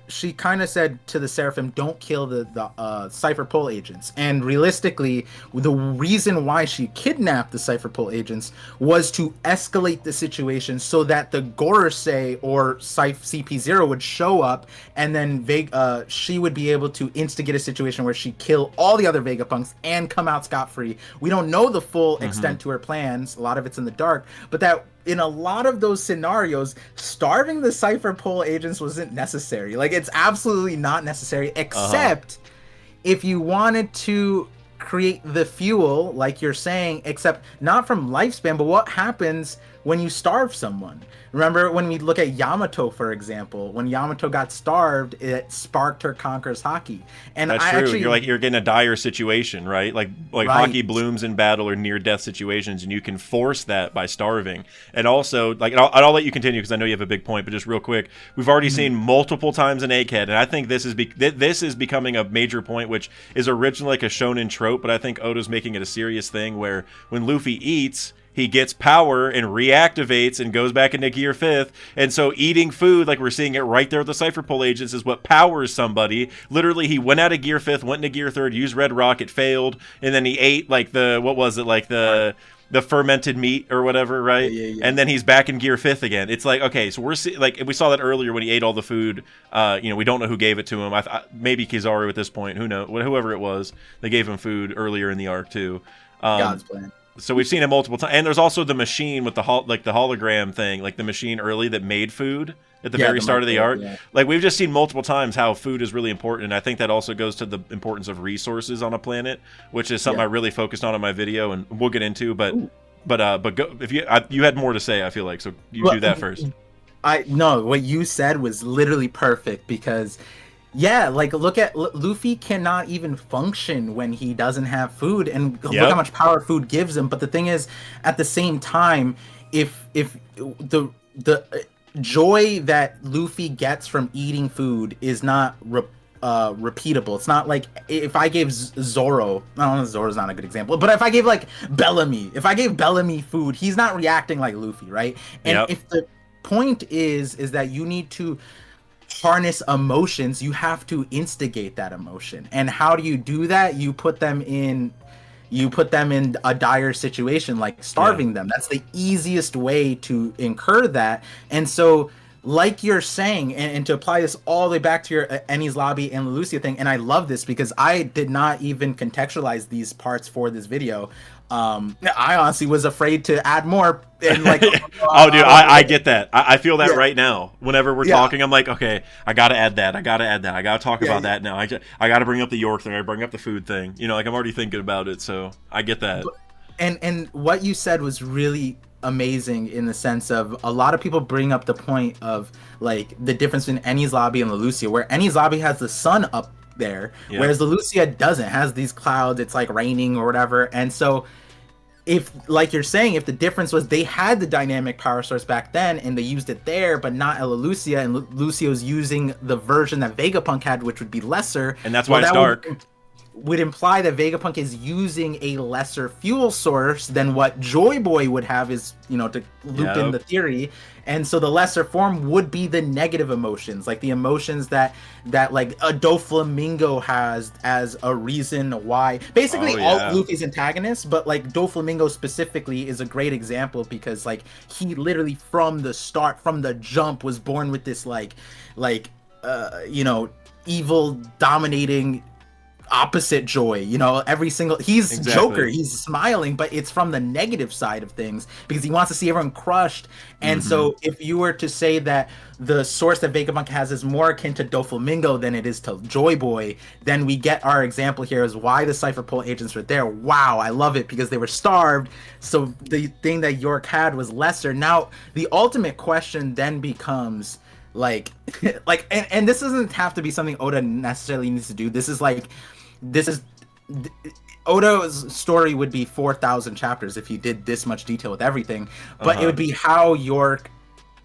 she kind of said to the Seraphim, don't kill the Cypher Pole agents. And realistically, the reason why she kidnapped the Cypher Pole agents was to escalate the situation so that the Gorosei or CP0 would show up, and then she would be able to instigate a situation where she kill all the other Vegapunks and come out scot-free. We don't know the full extent to her plans. A lot of it's in the dark, but that in a lot of those scenarios, starving the Cypher Pole agents wasn't necessary. Like, it's absolutely not necessary, except if you wanted to create the fuel, like you're saying, except not from lifespan, but what happens when you starve someone? Remember when we look at Yamato, for example, when Yamato got starved, it sparked her Conqueror's Haki. And that's true. You're getting a dire situation, right? Like right. Haki blooms in battle or near death situations, and you can force that by starving. And also, like, I'll let you continue because I know you have a big point, but just real quick, we've already seen multiple times in Egghead, and I think this is becoming a major point, which is originally like a shonen trope, but I think Oda's making it a serious thing where when Luffy eats, he gets power and reactivates and goes back into Gear 5th. And so eating food, like we're seeing it right there with the Cypher Pole agents, is what powers somebody. Literally, he went out of Gear 5th, went into Gear 3rd, used Red Rock, it failed. And then he ate, like, the fermented meat or whatever, right? Yeah. And then he's back in Gear 5th again. It's like, okay, so we saw that earlier when he ate all the food. We don't know who gave it to him. Maybe Kizaru at this point. Who knows? Whoever it was, they gave him food earlier in the arc, too. God's plan. So we've seen it multiple times, and there's also the machine with the hologram thing, like the machine early that made food at the very start of the arc. Yeah. Like, we've just seen multiple times how food is really important, and I think that also goes to the importance of resources on a planet, which is something I really focused on in my video, and we'll get into. But go, if you had more to say, I feel like, so do that first. No, what you said was literally perfect because. Yeah, like, look at Luffy cannot even function when he doesn't have food, and look how much power food gives him. But the thing is, at the same time, if the joy that Luffy gets from eating food is not repeatable, it's not like if I gave Zoro, no, Zoro's not a good example, but if I gave like Bellamy food, he's not reacting like Luffy, right? And if the point is that you need to harness emotions, you have to instigate that emotion. And how do you do that? You put them in a dire situation, like starving them. That's the easiest way to incur that. And so, like you're saying, and to apply this all the way back to your Enies Lobby and Leloucia thing, and I love this because I did not even contextualize these parts for this video. I honestly was afraid to add more. And like, oh, dude, I get that. I feel that right now. Whenever we're talking, I'm like, okay, I gotta add that. I gotta talk about that now. I gotta bring up the York thing. I bring up the food thing. Like, I'm already thinking about it, so I get that. And what you said was really amazing in the sense of a lot of people bring up the point of like the difference between Enies Lobby and Leloucia, where Enies Lobby has the sun up there, whereas Leloucia doesn't, has these clouds, it's like raining or whatever. And so if, like you're saying, if the difference was they had the dynamic power source back then and they used it there but not at Leloucia, and Lucio's using the version that Vegapunk had, which would be lesser, and that's why it's dark, would imply that Vegapunk is using a lesser fuel source than what Joyboy would have, is, to loop in the theory. And so the lesser form would be the negative emotions, like the emotions that like a Doflamingo has as a reason why. Basically all Luffy's antagonists, but like Doflamingo specifically is a great example because like he literally from the start, from the jump, was born with this evil dominating opposite joy. Every single, he's Joker, he's smiling, but it's from the negative side of things because he wants to see everyone crushed. And so if you were to say that the source that Vegapunk has is more akin to Doflamingo than it is to Joyboy, then we get our example here is why the Cypher Pole agents were there. Wow, I love it because they were starved, so the thing that York had was lesser. Now the ultimate question then becomes and this doesn't have to be something Oda necessarily needs to do. Oda's story would be 4,000 chapters if he did this much detail with everything, but it would be how York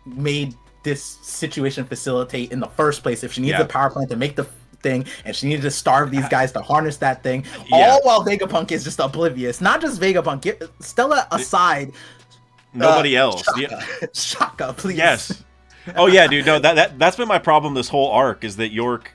made this situation facilitate in the first place. If she needs a power plant to make the thing, and she needed to starve these guys to harness that thing. Yeah. All while Vegapunk is just oblivious. Not just Vegapunk. Stella aside. Nobody else. Shaka, please. Yes. Oh yeah, dude. No, that's been my problem this whole arc is that York.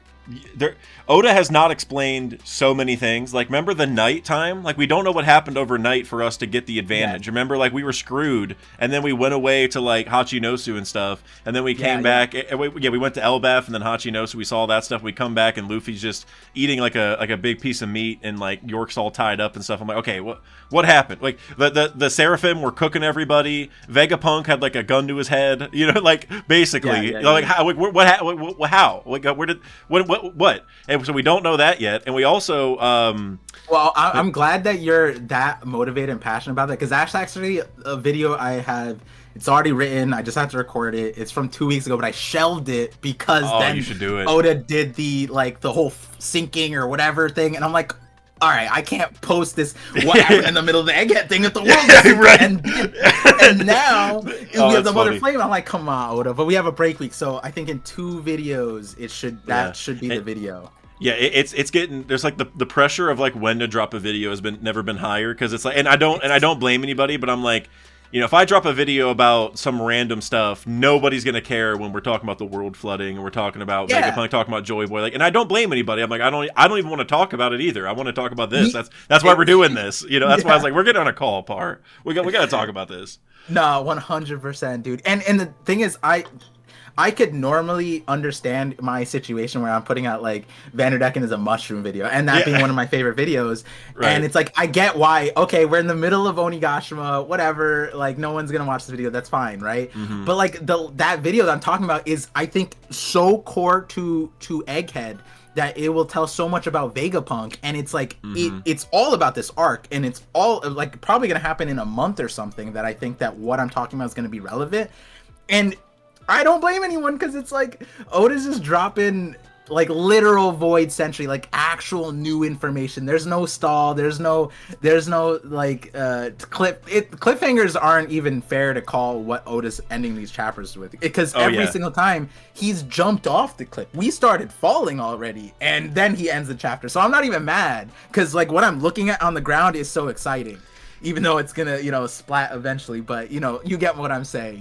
Oda has not explained so many things. Like, remember the night time? Like, we don't know what happened overnight for us to get the advantage. Yeah. Remember, like, we were screwed, and then we went away to, like, Hachinosu and stuff, and then we came back. We went to Elbaf, and then Hachinosu, we saw that stuff. We come back, and Luffy's just eating, like a big piece of meat, and, like, York's all tied up and stuff. I'm like, okay, what happened? Like, the Seraphim were cooking everybody. Vegapunk had, like, a gun to his head. You know, like, basically. Like, how? Like, how? Like, where did... What? And so we don't know that yet, and we also well, I'm glad that you're that motivated and passionate about that, because that's actually a video I have. It's already written. I just have to record it. It's from 2 weeks ago, but I shelved it because then you should do it. Oda did the whole sinking or whatever thing, and I'm like, all right, I can't post this in the middle of the Egghead thing at the world. Right. And now we have the Mother Flame. I'm like, come on, Oda. But we have a break week, so I think in 2 videos should be the video. Yeah, it's getting, there's like the pressure of like when to drop a video has never been higher, because it's like, and I don't blame anybody, but I'm like, you know, if I drop a video about some random stuff, nobody's gonna care when we're talking about the world flooding and we're talking about Vegapunk, talking about Joyboy, like, and I don't blame anybody. I'm like, I don't even want to talk about it either. I want to talk about this. That's why we're doing this. You know, that's why I was like, we're getting on a call, Par. We got to talk about this. No, 100%, dude. And the thing is, I could normally understand my situation where I'm putting out like Vanderdecken is a mushroom video, and that being one of my favorite videos. Right. And it's like, I get why, okay, we're in the middle of Onigashima, whatever, like no one's gonna watch this video, that's fine, right? Mm-hmm. But like that video that I'm talking about is, I think, so core to Egghead that it will tell so much about Vegapunk, and it's like it's all about this arc, and it's all like probably gonna happen in a month or something, that I think that what I'm talking about is gonna be relevant. And I don't blame anyone, because it's like Oda's just dropping like literal Void Century, like actual new information. There's no stall. There's no like cliffhangers aren't even fair to call what Oda's ending these chapters with, because every single time he's jumped off the cliff. We started falling already, and then he ends the chapter. So I'm not even mad, because like what I'm looking at on the ground is so exciting. Even though it's gonna, you know, splat eventually, but you know, you get what I'm saying.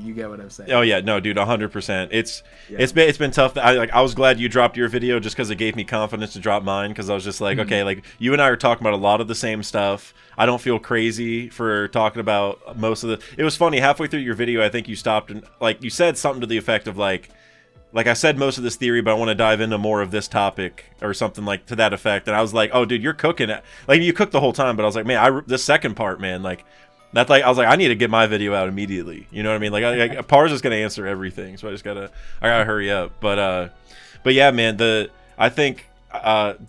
Oh yeah, no, dude, 100%. It's been tough. I was glad you dropped your video, just because it gave me confidence to drop mine, because I was just like, okay, like you and I are talking about a lot of the same stuff. I don't feel crazy for talking about most of the. It was funny, halfway through your video, I think you stopped and like you said something to the effect of like I said most of this theory, but I want to dive into more of this topic, or something like to that effect. And I was like, oh, dude, you're cooking it. Like, you cooked the whole time, but I was like, man, this second part, man, like, that's like, I was like, I need to get my video out immediately. You know what I mean? Like Par's just going to answer everything. So I gotta hurry up. But yeah, man, I think,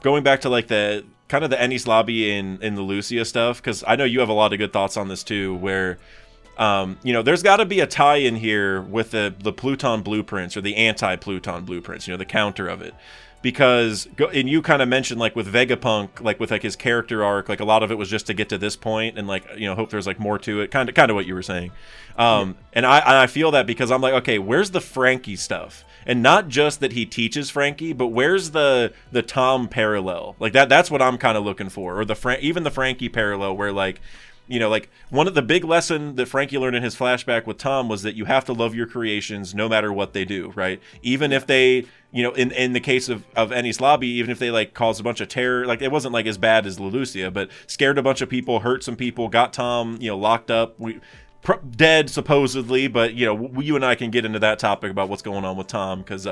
going back to like the kind of the Ennis lobby in the Lucia stuff, because I know you have a lot of good thoughts on this too, where, you know, there's got to be a tie in here with the Pluton blueprints, or the anti-Pluton blueprints, you know, the counter of it. Because, and you kind of mentioned, like, with Vegapunk, like, with, like, his character arc, like, a lot of it was just to get to this point, and, like, you know, hope there's, like, more to it. Kind of what you were saying. And I feel that, because I'm like, okay, where's the Franky stuff? And not just that he teaches Franky, but where's the Tom parallel? Like, that's what I'm kind of looking for. Or even the Franky parallel, where, like, you know, like, one of the big lesson that Franky learned in his flashback with Tom was that you have to love your creations no matter what they do, right? Even if they, you know, in the case of Ennis Lobby, even if they, like, caused a bunch of terror, like, it wasn't, like, as bad as Lelucia, but scared a bunch of people, hurt some people, got Tom, you know, locked up, dead, supposedly, but, you know, you and I can get into that topic about what's going on with Tom, because,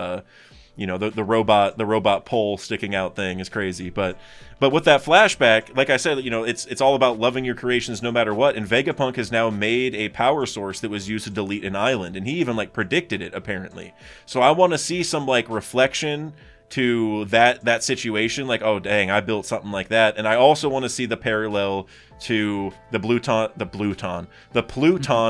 you know, the robot pole sticking out thing is crazy, but with that flashback, like I said, you know, it's all about loving your creations no matter what. And Vegapunk has now made a power source that was used to delete an island, and he even like predicted it apparently. So I want to see some like reflection to that situation, like, oh dang, I built something like that. And I also want to see the parallel to the Pluton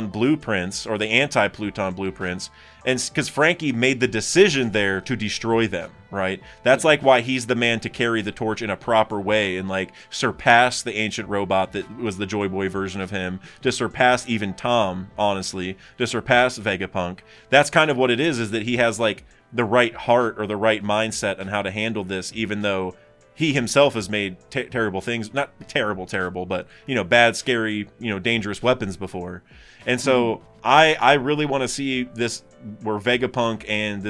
blueprints, or the anti-Pluton blueprints, and because Franky made the decision there to destroy them, right? That's like why he's the man to carry the torch in a proper way, and like surpass the ancient robot that was the Joyboy version of him, to surpass even Tom, honestly, to surpass Vegapunk. That's kind of what it is that he has like the right heart or the right mindset on how to handle this, even though he himself has made terrible things, not terrible, but, you know, bad, scary, you know, dangerous weapons before. And so I really want to see this where Vegapunk and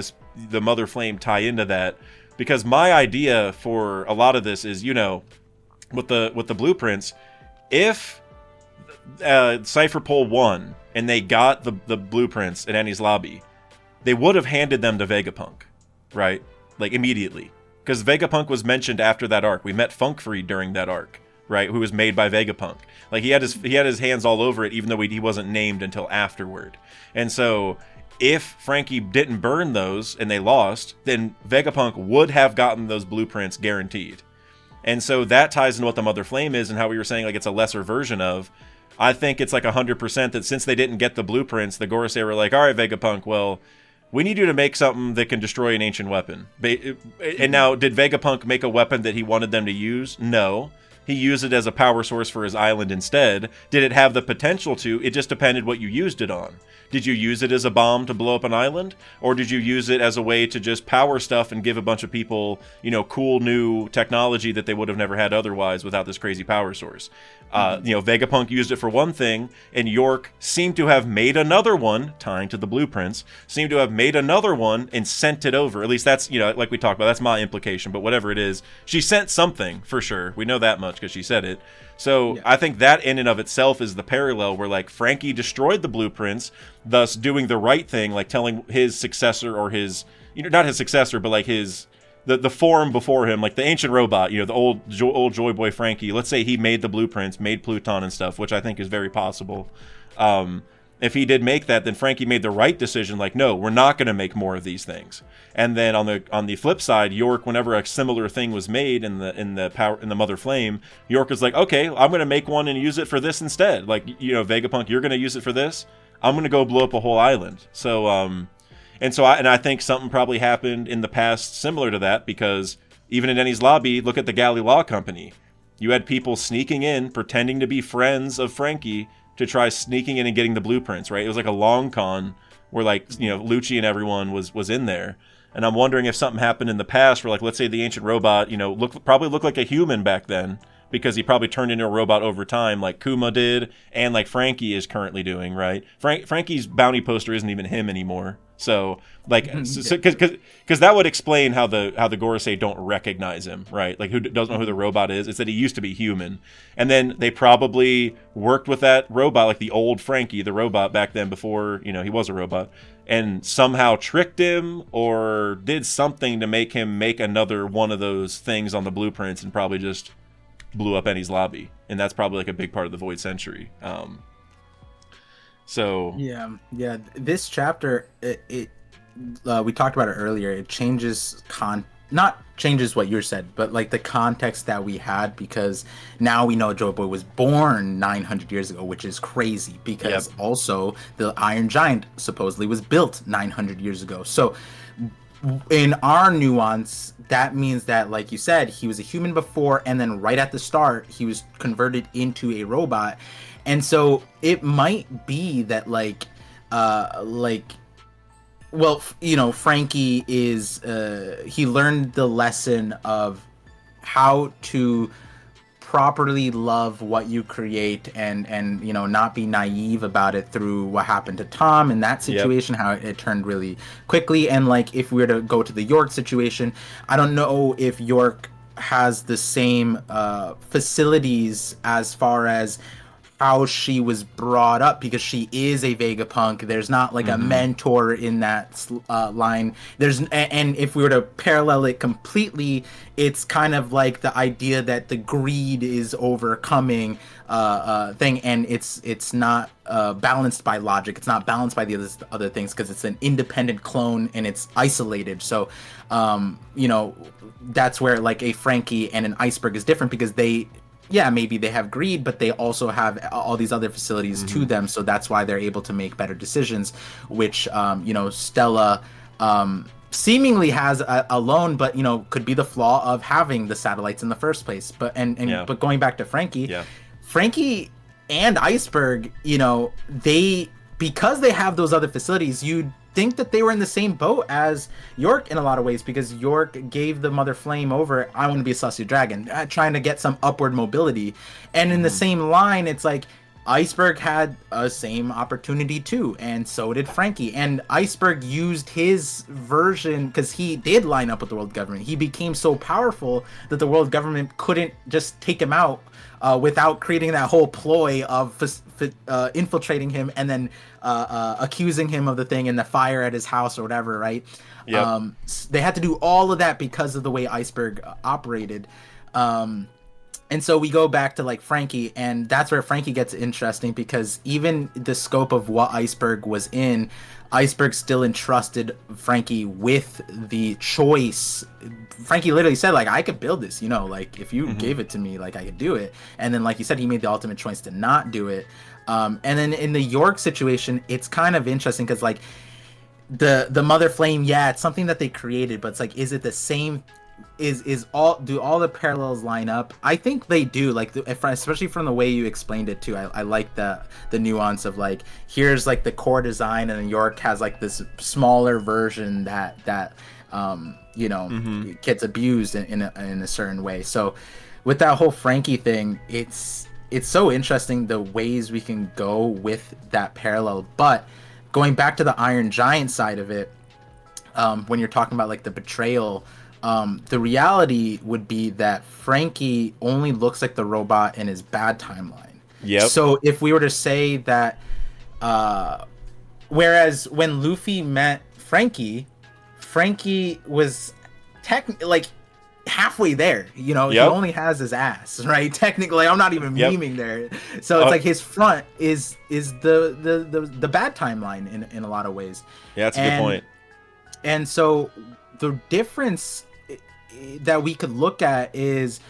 the Mother Flame tie into that, because my idea for a lot of this is, you know, with the blueprints, if Cypher Pole won and they got the blueprints in Enies Lobby, they would have handed them to Vegapunk, right? Like immediately. Because Vegapunk was mentioned after that arc. We met Funkfried during that arc, right? Who was made by Vegapunk. Like he had his hands all over it, even though he wasn't named until afterward. And so, if Franky didn't burn those and they lost, then Vegapunk would have gotten those blueprints guaranteed. And so that ties into what the Mother Flame is and how we were saying like it's a lesser version of. I think it's like 100% that since they didn't get the blueprints, the Gorosei were like, all right, Vegapunk, well, we need you to make something that can destroy an ancient weapon. And now, did Vegapunk make a weapon that he wanted them to use? No. He used it as a power source for his island instead. Did it have the potential to? It just depended what you used it on. Did you use it as a bomb to blow up an island? Or did you use it as a way to just power stuff and give a bunch of people, you know, cool new technology that they would have never had otherwise without this crazy power source? You know, Vegapunk used it for one thing, and York seemed to have made another one, tying to the blueprints, seemed to have made another one and sent it over. At least that's, you know, like we talked about, that's my implication, but whatever it is, she sent something, for sure. We know that much because she said it. So I think that in and of itself is the parallel where, like, Franky destroyed the blueprints, thus doing the right thing, like telling his successor or his, you know, not his successor, but like his, the form before him, like the ancient robot, you know, the old Joyboy Franky. Let's say he made the blueprints, made Pluton and stuff, which I think is very possible. If he did make that, then Franky made the right decision. Like, no, we're not going to make more of these things. And then on the flip side, York, whenever a similar thing was made in the Mother Flame, York was like, okay, I'm going to make one and use it for this instead. Like, you know, Vegapunk, you're going to use it for this. I'm going to go blow up a whole island. So, I think something probably happened in the past similar to that, because even in Enies Lobby, look at the Galley Law Company. You had people sneaking in, pretending to be friends of Franky, to try sneaking in and getting the blueprints, right? It was like a long con where, like, you know, Lucci and everyone was in there. And I'm wondering if something happened in the past where, like, let's say the ancient robot, you know, probably looked like a human back then, because he probably turned into a robot over time, like Kuma did, and like Franky is currently doing, right? Franky's bounty poster isn't even him anymore. So, like, because that would explain how the Gorosei don't recognize him, right? Like, who doesn't know who the robot is? It's that he used to be human, and then they probably worked with that robot, like the old Franky, the robot back then before, you know, he was a robot, and somehow tricked him or did something to make him make another one of those things on the blueprints, and probably just blew up Enies Lobby, and that's probably like a big part of the Void Century. So yeah, this chapter, it we talked about it earlier. It changes not changes what you said, but like the context that we had, because now we know Joyboy was born 900 years ago, which is crazy, because also the Iron Giant supposedly was built 900 years ago. So in our nuance, that means that, like you said, he was a human before, and then right at the start, he was converted into a robot. And so it might be that, well, you know, Franky is, he learned the lesson of how to properly love what you create, and you know, not be naive about it through what happened to Tom in that situation, how it turned really quickly. And like, if we were to go to the York situation, I don't know if York has the same facilities as far as how she was brought up, because she is a Vegapunk. There's not like a mentor in that line. And if we were to parallel it completely, it's kind of like the idea that the greed is overcoming thing, and it's not balanced by logic. It's not balanced by the other things, because it's an independent clone and it's isolated. So you know, that's where like a Franky and an Iceberg is different, because maybe they have greed, but they also have all these other facilities to them. So that's why they're able to make better decisions, which, you know, Stella seemingly has alone, but, you know, could be the flaw of having the satellites in the first place. But but going back to Franky, Franky and Iceberg, you know, because they have those other facilities, you'd think that they were in the same boat as York in a lot of ways, because York gave the Mother Flame over, I want to be a celestial dragon, trying to get some upward mobility. And in the same line, it's like Iceberg had a same opportunity too, and so did Franky. And Iceberg used his version because he did line up with the world government. He became so powerful that the world government couldn't just take him out without creating that whole ploy of infiltrating him and then accusing him of the thing in the fire at his house or whatever, right? Yep. They had to do all of that because of the way Iceberg operated. And so we go back to like Franky, and that's where Franky gets interesting, because even the scope of what Iceberg was in, Iceberg still entrusted Franky with the choice. Franky literally said, like, I could build this, you know, like if you gave it to me, like I could do it. And then, like you said, he made the ultimate choice to not do it. And then in the York situation, it's kind of interesting because like the Mother Flame, yeah, it's something that they created, but it's like, is it the same? Do all the parallels line up? I think they do, like especially from the way you explained it too. I like the nuance of like, here's like the core design, and then York has like this smaller version that you know, gets abused in a certain way. So with that whole Franky thing, it's so interesting the ways we can go with that parallel. But going back to the Iron Giant side of it, when you're talking about like the betrayal, the reality would be that Franky only looks like the robot in his bad timeline. Yep. So if we were to say that, whereas when Luffy met Franky was like halfway there, you know. He only has his ass, right? Technically, I'm not even memeing there. So it's like his front is the bad timeline in a lot of ways. Yeah, that's a good point. And so the difference that we could look at is,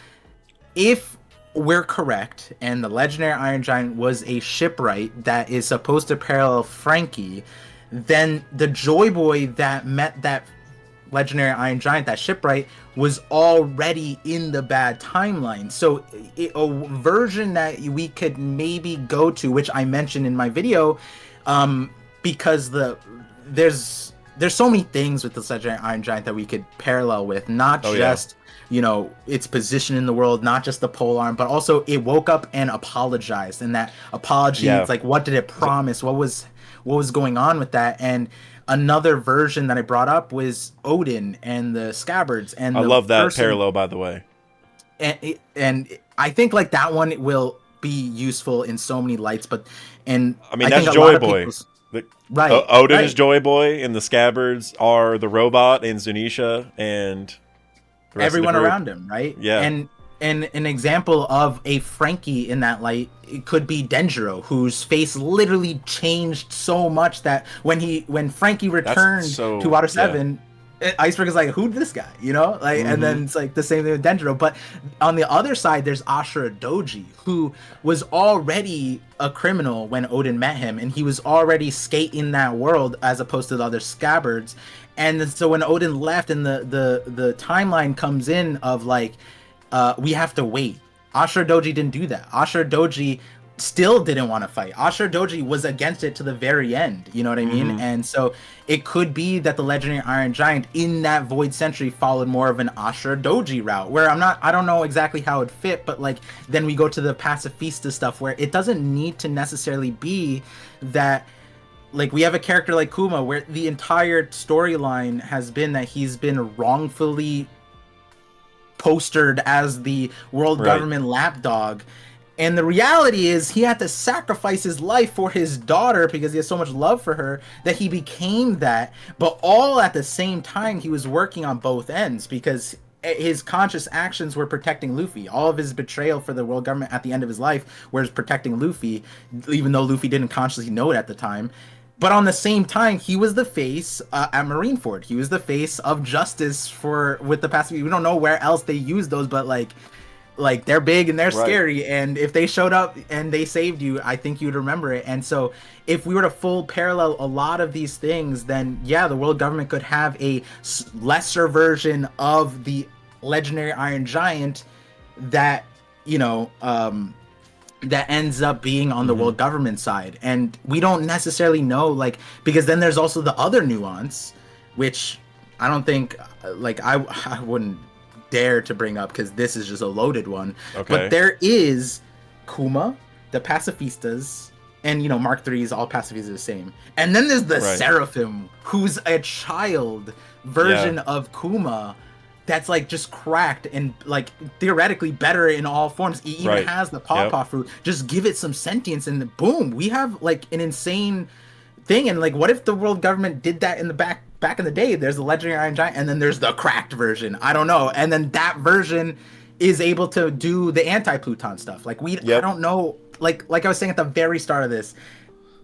if we're correct and the legendary Iron Giant was a shipwright that is supposed to parallel Franky, then the Joyboy that met that legendary Iron Giant, that shipwright, was already in the bad timeline. So a version that we could maybe go to, which I mentioned in my video, because there's so many things with the legendary Iron Giant that we could parallel with, not just you know, its position in the world, not just the pole arm, but also it woke up and apologized, and that apology, it's like, what did it promise? What was going on with that? And another version that I brought up was Odin and the scabbards, and I love that parallel, by the way. And I think like that one will be useful in so many lights, but I mean, that's Joyboy. Right. Odin is Joyboy, and the scabbards are the robot and Zunisha and everyone around him, right? Yeah. And an example of a Franky in that light, it could be Denjiro, whose face literally changed so much that when Franky returned to Water 7, Iceberg is like, who's this guy? You know? Like, and then it's like the same thing with Denjiro. But on the other side, there's Ashura Doji, who was already a criminal when Odin met him, and he was already skating that world as opposed to the other scabbards. And so when Odin left and the timeline comes in of like, we have to wait. Ashura Doji didn't do that. Ashura Doji still didn't want to fight. Ashura Doji was against it to the very end. You know what I mean? And so it could be that the legendary Iron Giant in that Void Century followed more of an Ashura Doji route, where I don't know exactly how it fit, but like then we go to the pacifista stuff where it doesn't need to necessarily be that. Like, we have a character like Kuma where the entire storyline has been that he's been wrongfully postered as the world government lapdog. And the reality is he had to sacrifice his life for his daughter because he has so much love for her that he became that. But all at the same time, he was working on both ends because his conscious actions were protecting Luffy. All of his betrayal for the world government at the end of his life was protecting Luffy, even though Luffy didn't consciously know it at the time. But on the same time, he was the face at Marineford. He was the face of justice with the Pacific. We don't know where else they use those, but like they're big and they're scary. And if they showed up and they saved you, I think you'd remember it. And so if we were to full parallel a lot of these things, then yeah, the world government could have a lesser version of the legendary Iron Giant that, you know, that ends up being on the world government side, and we don't necessarily know, like, because then there's also the other nuance, which I don't think, like, I wouldn't dare to bring up because this is just a loaded one. Okay. But there is Kuma, the pacifistas, and Mark III is all pacifistas the same, and then there's the Seraphim, who's a child version of Kuma. That's like just cracked and like theoretically better in all forms. He even has the pawpaw fruit. Just give it some sentience and boom, we have like an insane thing. And like, what if the world government did that in the back in the day? There's the legendary Iron Giant, and then there's the cracked version. I don't know. And then that version is able to do the anti-Pluton stuff. Like I don't know. Like I was saying at the very start of this,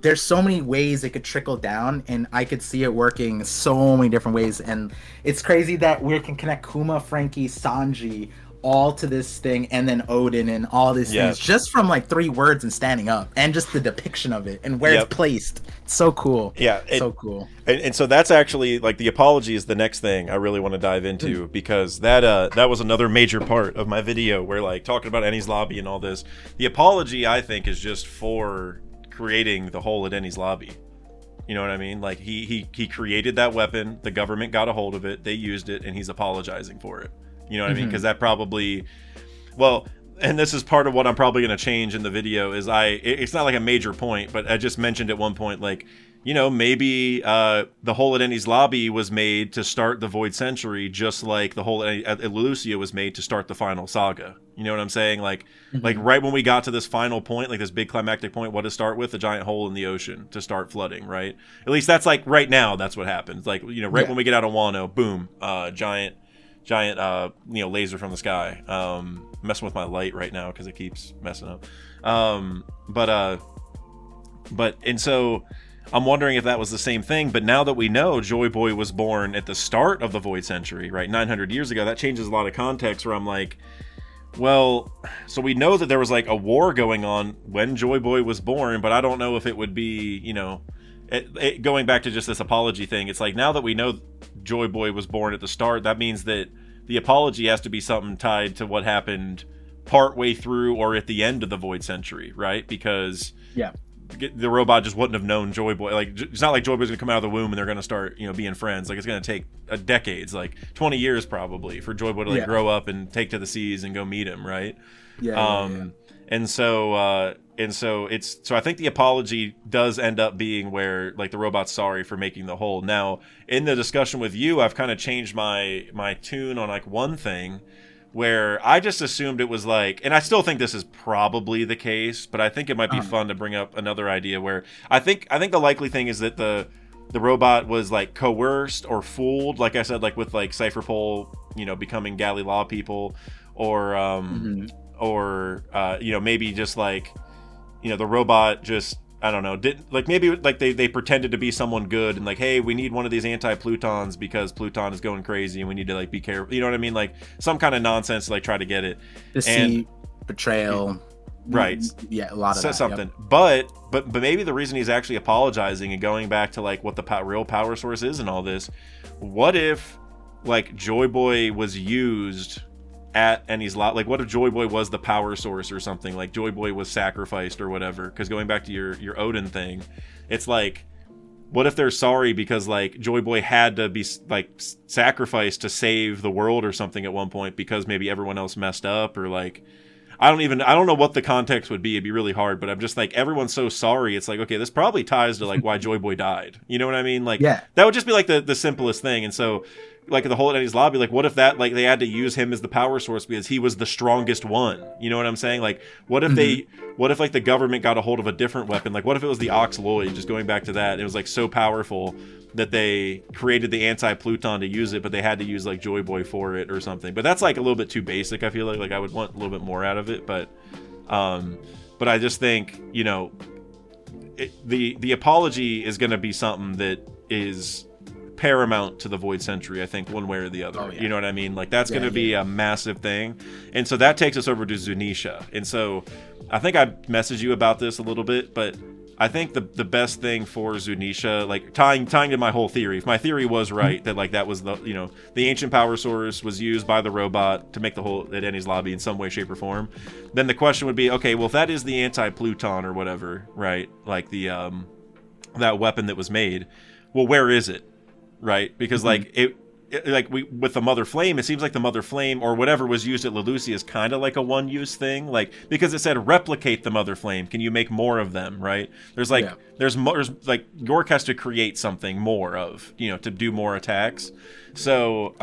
there's so many ways it could trickle down, and I could see it working so many different ways. And it's crazy that we can connect Kuma, Franky, Sanji all to this thing, and then Odin and all these things just from like 3 words and standing up, and just the depiction of it and where it's placed. It's so cool. So cool. And so that's actually like the apology is the next thing I really want to dive into, because that was another major part of my video where like talking about Enies Lobby and all this. The apology, I think, is just for creating the hole at Enies Lobby. You know what I mean? Like he created that weapon, the government got a hold of it, they used it, and he's apologizing for it. You know what I mean? Because that probably, well, and this is part of what I'm probably going to change in the video, is it's not like a major point, but I just mentioned at one point, like, maybe the hole at Enies Lobby was made to start the Void Century, just like the hole at Lucia was made to start the final saga. You know what I'm saying? Like, like right when we got to this final point, like this big climactic point, what to start with? A giant hole in the ocean to start flooding, right? At least that's like right now, that's what happens. Like, right when we get out of Wano, boom, giant laser from the sky. Messing with my light right now because it keeps messing up. And so I'm wondering if that was the same thing. But now that we know Joyboy was born at the start of the Void Century, right, 900 years ago, that changes a lot of context where I'm like, well, so we know that there was like a war going on when Joyboy was born, but I don't know if it would be, going back to just this apology thing. It's like, now that we know Joyboy was born at the start, that means that the apology has to be something tied to what happened partway through or at the end of the Void Century, right? Because the robot just wouldn't have known Joyboy. Like, it's not like Joyboy's gonna come out of the womb and they're gonna start, being friends. Like, it's gonna take decades, like 20 years probably, for Joyboy to like grow up and take to the seas and go meet him, right? And so I think the apology does end up being where like the robot's sorry for making the hole. Now, in the discussion with you, I've kind of changed my tune on like one thing where I just assumed it was like, and I still think this is probably the case, but I think it might be fun to bring up another idea where I think the likely thing is that the robot was like coerced or fooled, like I said, like with like Cypherpole, becoming Galley Law people, or maybe just like, the robot just, I don't know, didn't, like, maybe like they pretended to be someone good and like, hey, we need one of these anti-Plutons because Pluton is going crazy and we need to like be careful. You know what I mean? Like some kind of nonsense to like try to get it. Deceit, betrayal. Right. Yeah, a lot of that. Something. Yep. But maybe the reason he's actually apologizing and going back to like what the real power source is and all this, what if like Joyboy was used at Enies Lobby? Like, what if Joyboy was the power source or something? Like Joyboy was sacrificed or whatever. Because going back to your Odin thing, it's like, what if they're sorry because like Joyboy had to be like sacrificed to save the world or something at one point because maybe everyone else messed up, or like, I don't know what the context would be. It'd be really hard, but I'm just like, everyone's so sorry. It's like, okay, this probably ties to like why Joyboy died. You know what I mean? Like, that would just be like the simplest thing. And so, like the whole at Enies Lobby, like what if that, like they had to use him as the power source because he was the strongest one? You know what I'm saying? Like, what if like the government got a hold of a different weapon? Like, what if it was the Ox Lloyd? Just going back to that, it was like so powerful that they created the anti-Pluton to use it, but they had to use like Joyboy for it or something. But that's like a little bit too basic. I feel like I would want a little bit more out of it. But I just think, the apology is going to be something that is paramount to the Void Century, I think, one way or the other. You know what I mean? Like, that's going to be a massive thing. And so that takes us over to Zunisha. And so I think I messaged you about this a little bit, but I think the best thing for Zunisha, like tying to my whole theory, if my theory was right, that like that was the, you know, the ancient power source was used by the robot to make the whole at Enies Lobby in some way, shape, or form, then the question would be, okay, well if that is the anti-Pluton or whatever, right? Like the that weapon that was made, well where is it, right? Because like like we with the Mother Flame, it seems like the Mother Flame or whatever was used at Lelucia is kind of like a one-use thing, like because it said replicate the Mother Flame. Can you make more of them? Right? There's like there's like York has to create something more of, you know, to do more attacks. So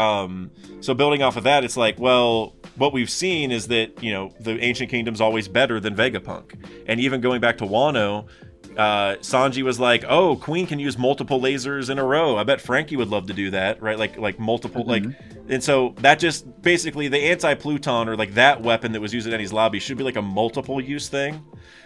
so building off of that, it's like, well, what we've seen is that, you know, the Ancient Kingdom's always better than Vegapunk, and even going back to Wano. Sanji was like, "Oh, Queen can use multiple lasers in a row. I bet Franky would love to do that, right? Like multiple, like." And so that just basically the anti-Pluton or like that weapon that was used in Enies Lobby should be like a multiple use thing,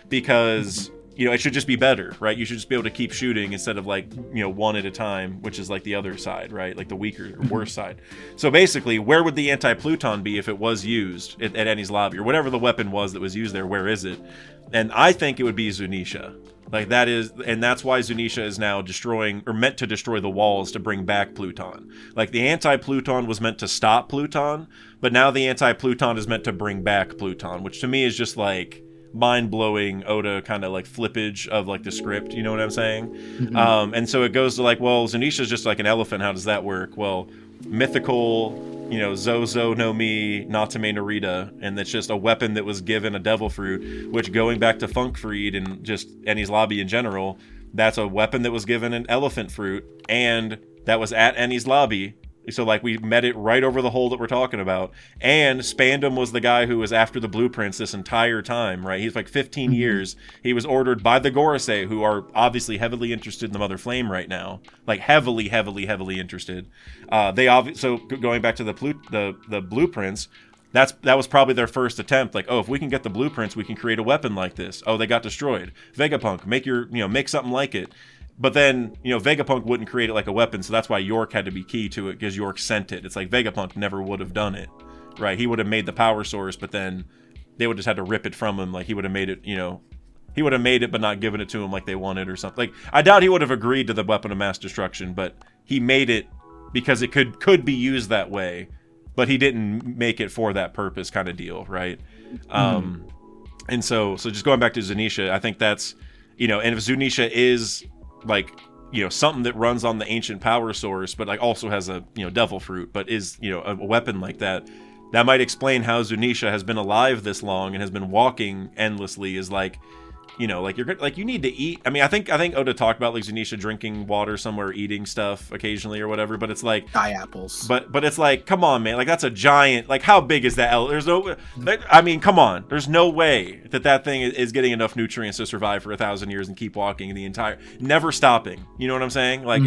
because you know it should just be better, right? You should just be able to keep shooting instead of like, you know, one at a time, which is like the other side, right? Like the weaker or worse side. So basically, where would the anti-Pluton be if it was used at Enies Lobby or whatever the weapon was that was used there? Where is it? And I think it would be Zunisha. Like that is, and that's why Zunisha is now destroying, or meant to destroy the walls to bring back Pluton. Like the anti-Pluton was meant to stop Pluton, but now the anti-Pluton is meant to bring back Pluton, which to me is just like mind-blowing Oda kind of like flippage of like the script, you know what I'm saying? And so it goes to like, well, Zunisha's just like an elephant, how does that work? Well, mythical, you know, Zozo no Mi Natame Narita, and that's just a weapon that was given a devil fruit, which going back to Funk Freed and just Enies Lobby in general, that's a weapon that was given an elephant fruit, and that was at Enies Lobby. So like we met it right over the hole that we're talking about, and Spandam was the guy who was after the blueprints this entire time, right? He's like 15 years. He was ordered by the Gorosei, who are obviously heavily interested in the Mother Flame right now, like heavily interested. So going back to the blueprints, that was probably their first attempt. Like, oh, if we can get the blueprints, we can create a weapon like this. Oh, they got destroyed. Vegapunk, make something like it. But then, you know, Vegapunk wouldn't create it like a weapon, so that's why York had to be key to it, because York sent it. It's like Vegapunk never would have done it, right? He would have made the power source, but then they would just had to rip it from him. Like, he would have made it, you know, he would have made it but not given it to him like they wanted or something. Like, I doubt he would have agreed to the weapon of mass destruction, but he made it because it could be used that way, but he didn't make it for that purpose kind of deal, right? And so just going back to Zunisha, I think that's, you know, and if Zunisha is like, you know, something that runs on the ancient power source, but like also has a, you know, devil fruit, but is, you know, a weapon like that, that might explain how Zunisha has been alive this long and has been walking endlessly, is like, you know, like you're like, you need to eat. I mean, I think Oda talked about like Zunisha drinking water somewhere, eating stuff occasionally or whatever, but it's like apples. But it's like, come on, man, like that's a giant. Like, how big is that? There's no. I mean, come on. There's no way that thing is getting enough nutrients to survive for 1,000 years and keep walking the entire, never stopping. You know what I'm saying? Like,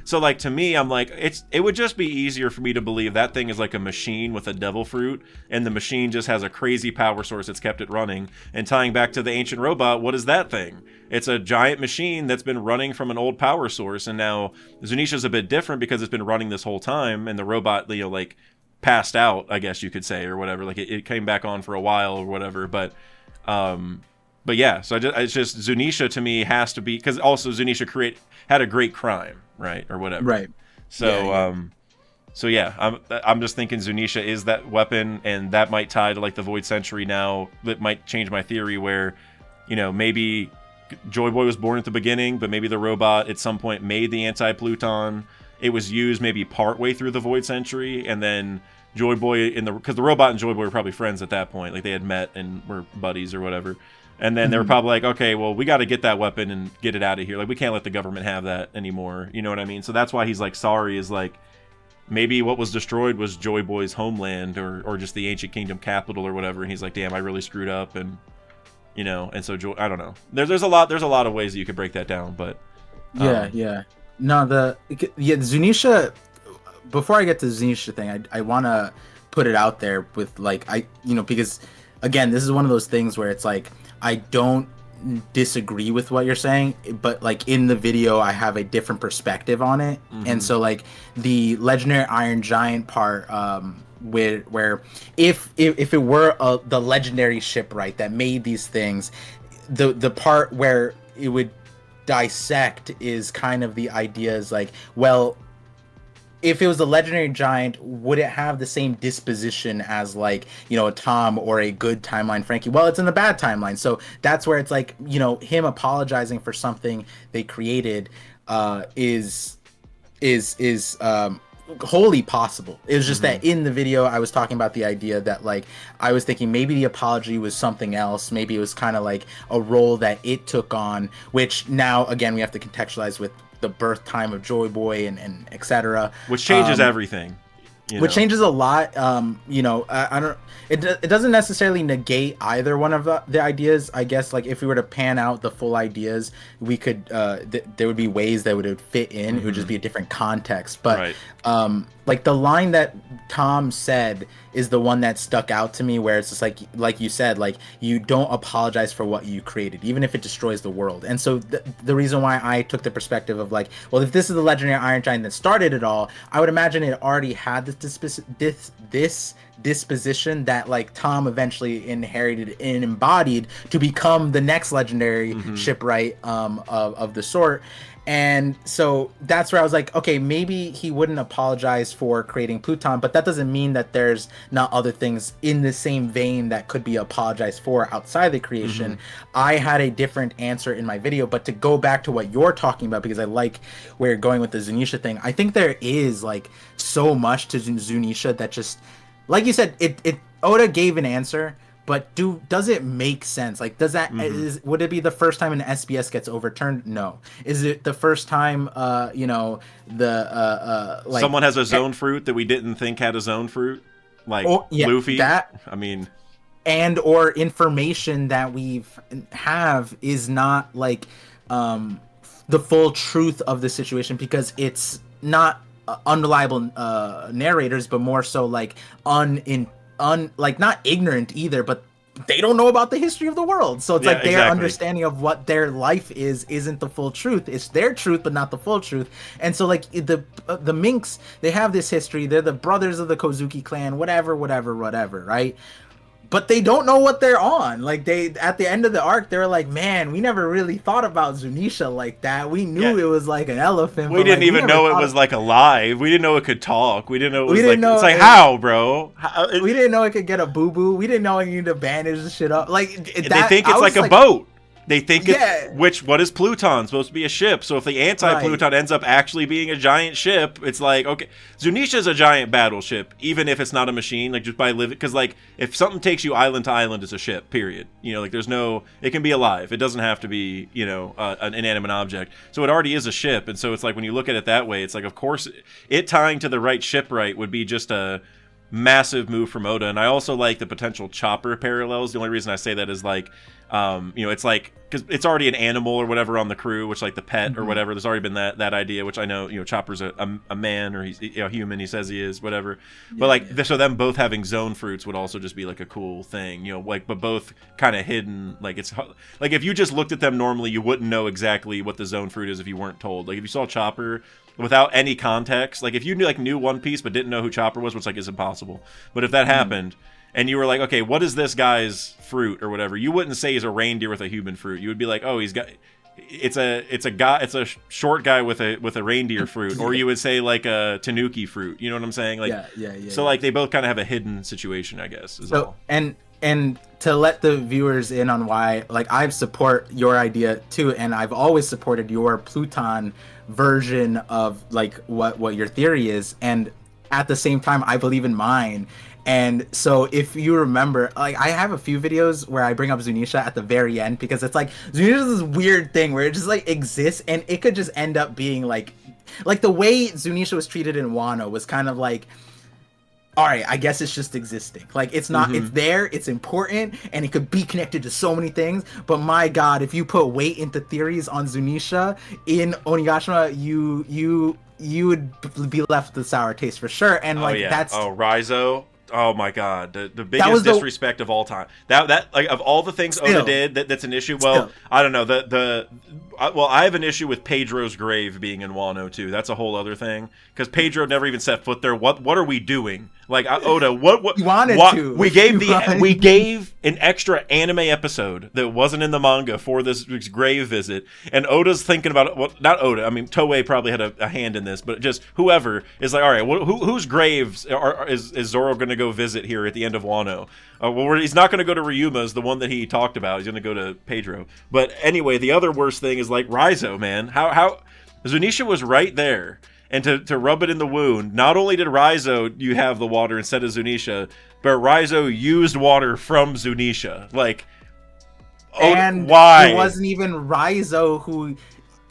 so like to me, I'm like, it would just be easier for me to believe that thing is like a machine with a devil fruit, and the machine just has a crazy power source that's kept it running. And tying back to the ancient robot, what is that thing? It's a giant machine that's been running from an old power source, and now Zunisha's a bit different because it's been running this whole time, and the robot, you know, like passed out, I guess you could say, or whatever. Like it came back on for a while or whatever, but yeah. So it's just Zunisha to me has to be, because also Zunisha had a great crime, right, or whatever, right? So So yeah, I'm just thinking Zunisha is that weapon, and that might tie to like the Void Century now. That might change my theory where, you know, maybe Joyboy was born at the beginning, but maybe the robot at some point made the anti-Pluton. It was used maybe partway through the Void Century, and then Joyboy because the robot and Joyboy were probably friends at that point, like they had met and were buddies or whatever. And then they were probably like, okay, well, we got to get that weapon and get it out of here. Like, we can't let the government have that anymore. You know what I mean? So that's why he's like, sorry, is like, maybe what was destroyed was Joyboy's homeland or just the ancient kingdom capital or whatever. And he's like, damn, I really screwed up. And, you know, and so I don't know. There's a lot of ways that you could break that down, but. Yeah. No, Zunisha, before I get to the Zunisha thing, I want to put it out there with like, because again, this is one of those things where it's like, I don't disagree with what you're saying, but like in the video I have a different perspective on it. And so like the legendary Iron Giant part, where if it were the legendary shipwright that made these things, the part where dissect is kind of the ideas like, well, if it was a legendary giant, would it have the same disposition as like, you know, a Tom or a good timeline Franky? Well, it's in the bad timeline. So that's where it's like, you know, him apologizing for something they created is wholly possible. It was just that in the video I was talking about the idea that like I was thinking maybe the apology was something else. Maybe it was kind of like a role that it took on, which now again we have to contextualize with the birth time of Joyboy and etc. Which changes everything. Which changes a lot. You know, I don't. It doesn't necessarily negate either one of the ideas. I guess like if we were to pan out the full ideas, we could. There would be ways that would fit in. It would just be a different context. But like the line that Tom said is the one that stuck out to me, where it's just like you said, like you don't apologize for what you created, even if it destroys the world. And so the reason why I took the perspective of like, well, if this is the legendary Iron Giant that started it all, I would imagine it already had this disposition that like Tom eventually inherited and embodied to become the next legendary shipwright of the sort. And so that's where I was like, okay, maybe he wouldn't apologize for creating Pluton, but that doesn't mean that there's not other things in the same vein that could be apologized for outside the creation. I had a different answer in my video, but to go back to what you're talking about, because I like where you're going with the Zunisha thing, I think there is like so much to Zunisha that just, like you said, it Oda gave an answer, but does it make sense? Like, does that would it be the first time an SBS gets overturned? No. Is it the first time you know, the like someone has a zone fruit that we didn't think had a zone fruit, like Luffy? That, I mean, and or information that we have is not like the full truth of the situation, because it's not unreliable narrators, but more so like like not ignorant either, but they don't know about the history of the world. So it's like their understanding of what their life isn't the full truth. It's their truth, but not the full truth. And so like the Minks, they have this history. They're the brothers of the Kozuki clan, whatever, right? But they don't know what they're on. Like they, at the end of the arc, they were like, man, we never really thought about Zunisha like that. We knew it was like an elephant. We didn't even know it was like alive. We didn't know it could talk. We didn't know it was like, it's like, how, bro? We didn't know it could get a boo-boo. We didn't know it needed to bandage the shit up. Like they think it's like a boat. They think it's, what is Pluton? Supposed to be a ship. So if the anti-Pluton ends up actually being a giant ship, it's like, okay, Zunisha's a giant battleship, even if it's not a machine, like just by living, because like if something takes you island to island, it's a ship, period. You know, like there's no, it can be alive. It doesn't have to be, you know, an inanimate object. So it already is a ship. And so it's like when you look at it that way, it's like, of course, it tying to the right shipwright would be just a massive move from Oda. And I also like the potential Chopper parallels. The only reason I say that is like, you know, it's like, because it's already an animal or whatever on the crew, which like the pet or whatever, there's already been that idea, which I know, you know, Chopper's a man, or he's, you know, human, he says he is, whatever, but like so them both having zone fruits would also just be like a cool thing, you know, like, but both kind of hidden. Like it's like if you just looked at them normally, you wouldn't know exactly what the zone fruit is if you weren't told. Like if you saw Chopper without any context, like if you knew One Piece but didn't know who Chopper was, which like is impossible, but if that happened and you were like, okay, what is this guy's fruit or whatever, you wouldn't say he's a reindeer with a human fruit. You would be like, oh, he's got, it's a short guy with a reindeer fruit, or you would say like a tanuki fruit. You know what I'm saying? Like, so like they both kind of have a hidden situation, I guess. Is all. And to let the viewers in on why, like, I support your idea too, and I've always supported your Pluton version of like what your theory is, and at the same time I believe in mine. And so if you remember, like I have a few videos where I bring up Zunisha at the very end, because it's like Zunisha's this weird thing where it just like exists, and it could just end up being like the way Zunisha was treated in Wano was kind of like, all right, I guess it's just existing. Like it's not, it's there, it's important, and it could be connected to so many things. But my God, if you put weight into theories on Zunisha in Onigashima, you would be left with a sour taste for sure. And like that's Raizo. Oh my God, the biggest disrespect of all time. That like of all the things Oda did, that's an issue. Well, I don't know. Well, I have an issue with Pedro's grave being in Wano too. That's a whole other thing, because Pedro never even set foot there. What are we doing? Like Oda, what You wanted to. we gave an extra anime episode that wasn't in the manga for this grave visit, and Oda's thinking about it. Well, not Oda. I mean, Toei probably had a hand in this, but just whoever is like, all right, whose graves is Zoro going to go visit here at the end of Wano? Well, he's not going to go to Ryuma's, the one that he talked about. He's going to go to Pedro. But anyway, the other worst thing is like Raizo, man. How Zunisha was right there. And to rub it in the wound, not only did Raizo you have the water instead of Zunisha, but Raizo used water from Zunisha. Like, and why? It wasn't even Raizo who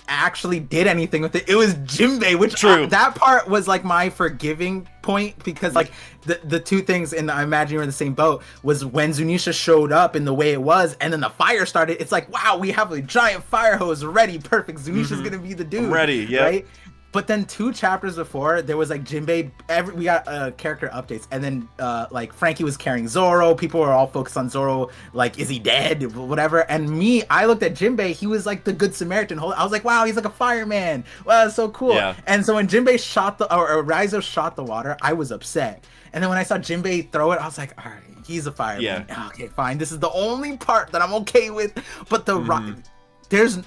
actually did anything with it. It was Jinbei, which that part was like my forgiving point, because like the two things, and I imagine you're in the same boat, was when Zunisha showed up in the way it was, and then the fire started. It's like, wow, we have a giant fire hose ready, perfect. Zunisha's gonna be the dude. I'm ready, yeah. Right? But then 2 chapters before, there was like Jinbei. We got character updates, and then like Franky was carrying Zoro. People were all focused on Zoro. Like, is he dead? Whatever. And me, I looked at Jinbei. He was like the good Samaritan. I was like, wow, he's like a fireman. Wow, that's so cool. Yeah. And so when Jinbei shot or Raizo shot the water, I was upset. And then when I saw Jinbei throw it, I was like, all right, he's a fireman. Yeah. Okay, fine. This is the only part that I'm okay with. But there's.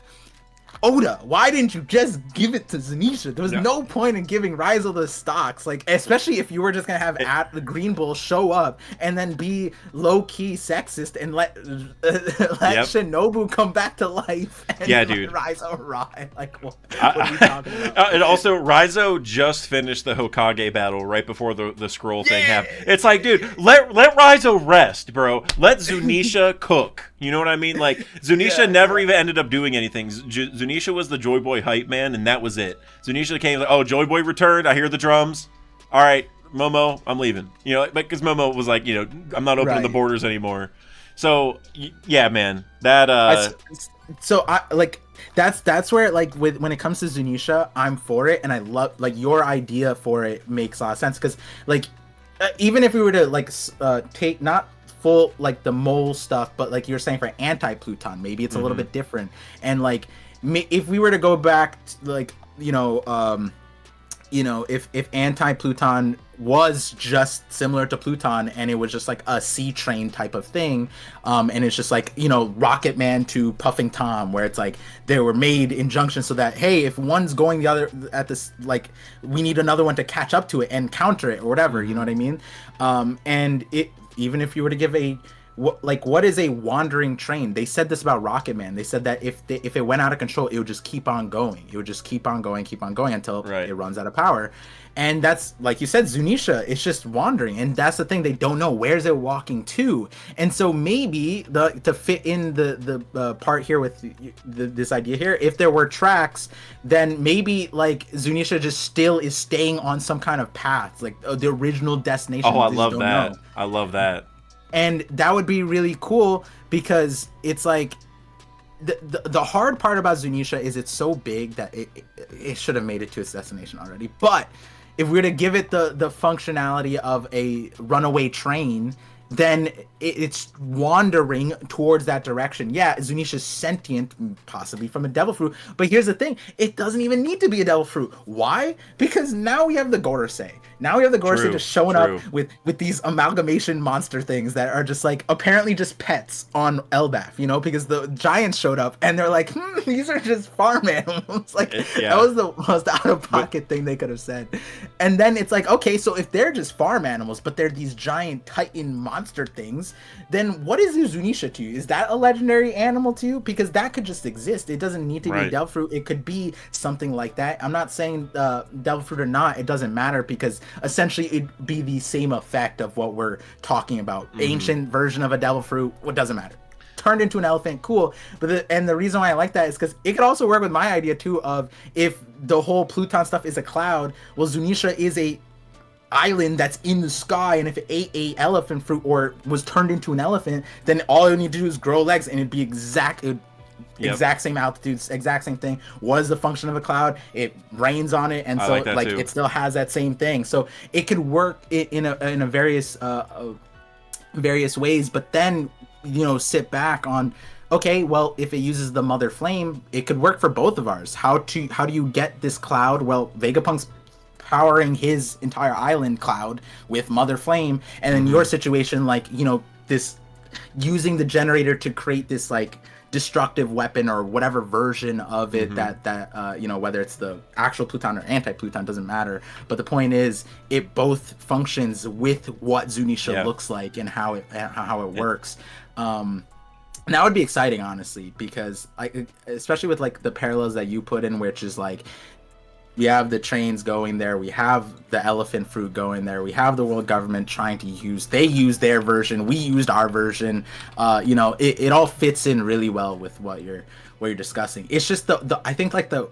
Oda, why didn't you just give it to Zunisha? There was no point in giving Raizo the stocks, like, especially if you were just gonna have the Green Bull show up and then be low-key sexist and let Shinobu come back to life and dude. Raizo ride. Like, what are you talking about? And also, Raizo just finished the Hokage battle right before the scroll thing happened. It's like, dude, let Raizo rest, bro. Let Zunisha cook. You know what I mean? Like, Zunisha never even ended up doing anything. Zunisha was the Joyboy hype man, and that was it. Zunisha came like, oh, Joyboy returned. I hear the drums. All right, Momo, I'm leaving. You know, because Momo was like, you know, I'm not opening the borders anymore. So, yeah, man, that. So I like that's where like when it comes to Zunisha, I'm for it, and I love like your idea for it makes a lot of sense, because like even if we were to like take not full like the mole stuff, but like you're saying for anti-Pluton, maybe it's a little bit different. And like if we were to go back to, like if anti-Pluton was just similar to Pluton, and it was just like a sea train type of thing, and it's just like, you know, Rocket Man to Puffing Tom, where it's like they were made in junction so that, hey, if one's going the other at this, like, we need another one to catch up to it and counter it or whatever, you know what I mean? And it, even if you were to give what is a wandering train? They said this about Rocket Man. They said that if it went out of control, it would just keep on going. It would just keep on going until it runs out of power. And that's, like you said, Zunisha, it's just wandering. And that's the thing, they don't know, where's it walking to? And so maybe to fit in the part here with this idea here, if there were tracks, then maybe like Zunisha just still is staying on some kind of path, like the original destination. Oh, I love that. I love that. And that would be really cool, because it's like the hard part about Zunisha is it's so big that it should have made it to its destination already. But if we were to give it the functionality of a runaway train, then it's wandering towards that direction. Yeah, Zunisha's sentient, possibly from a devil fruit. But here's the thing, it doesn't even need to be a devil fruit. Why? Because now we have the Gorosei. Now we have the Gorosei just showing up with these amalgamation monster things that are just like apparently just pets on Elbaf, you know, because the giants showed up and they're like, these are just farm animals. Like, that was the most out of pocket thing they could have said. And then it's like, okay, so if they're just farm animals, but they're these giant titan monster things, then what is Zunisha to you? Is that a legendary animal to you? Because that could just exist. It doesn't need to be a devil fruit. It could be something like that. I'm not saying devil fruit or not, it doesn't matter, because essentially it'd be the same effect of what we're talking about. Ancient version of a devil fruit, what doesn't matter. Turned into an elephant, cool. But the reason why I like that is because it could also work with my idea too of, if the whole Pluton stuff is a cloud, well, Zunisha is a island that's in the sky, and if it ate a elephant fruit or was turned into an elephant, then all it need to do is grow legs, and it'd be exact same altitudes, exact same thing. What is the function of a cloud? It rains on it, and so like it still has that same thing. So it could work in a various ways. But then, you know, sit back on, okay, well, if it uses the mother flame, it could work for both of ours. How do you get this cloud? Well, Vegapunk's powering his entire island cloud with Mother Flame, and in your situation, like, you know, this using the generator to create this like destructive weapon or whatever version of it that you know, whether it's the actual Pluton or anti-Pluton, doesn't matter, but the point is it both functions with what Zunisha looks like and how it works. And that would be exciting, honestly, because especially with like the parallels that you put in, which is like, we have the trains going there, we have the elephant fruit going there, we have the world government trying to use their version, we used our version. You know, it all fits in really well with what you're discussing. It's just the I think like the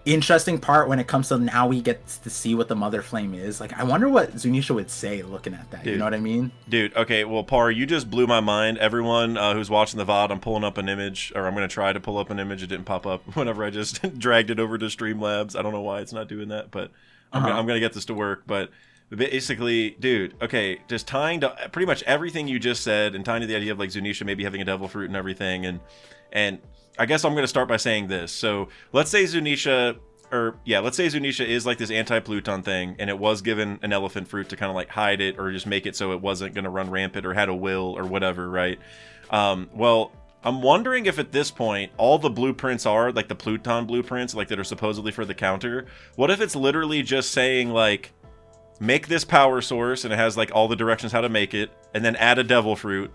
interesting part when it comes to now we get to see what the Mother Flame is. Like, I wonder what Zunisha would say looking at that. Dude, you know what I mean? Dude, okay, well, Par, you just blew my mind. Everyone who's watching the VOD, I'm pulling up an image, or I'm going to try to pull up an image. It didn't pop up whenever I just dragged it over to Streamlabs. I don't know why it's not doing that, but I'm going to get this to work. But basically, dude, okay, just tying to pretty much everything you just said and tying to the idea of like Zunisha maybe having a devil fruit and everything, and I guess I'm going to start by saying this. So let's say Zunisha is like this anti-Pluton thing, and it was given an elephant fruit to kind of like hide it or just make it so it wasn't going to run rampant or had a will or whatever, right? Well, I'm wondering if at this point all the blueprints are like the Pluton blueprints, like that are supposedly for the counter. What if it's literally just saying like, make this power source, and it has like all the directions how to make it, and then add a devil fruit,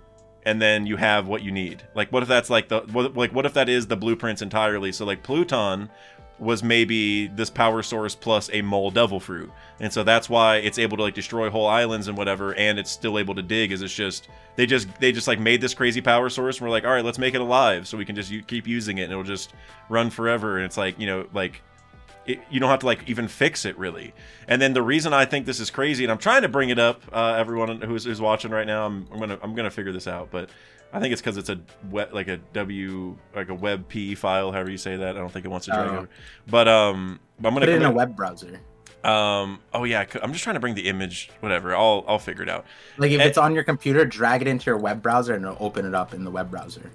and then you have what you need. Like, what if that's like what if that is the blueprints entirely? So like Pluton was maybe this power source plus a mole devil fruit, and so that's why it's able to like destroy whole islands and whatever, and it's still able to dig. Is it's just they just like made this crazy power source, and we're like, all right, let's make it alive so we can just keep using it, and it'll just run forever. And it's like, you know, like you don't have to like even fix it really. And then the reason I think this is crazy, and I'm trying to bring it up, everyone who's watching right now, I'm gonna figure this out, but I think it's because it's a WebP file, however you say that. I don't think it wants to drag over. But I'm gonna put it in a web browser. Oh yeah, I'm just trying to bring the image. Whatever, I'll figure it out. Like if it's on your computer, drag it into your web browser and it'll open it up in the web browser.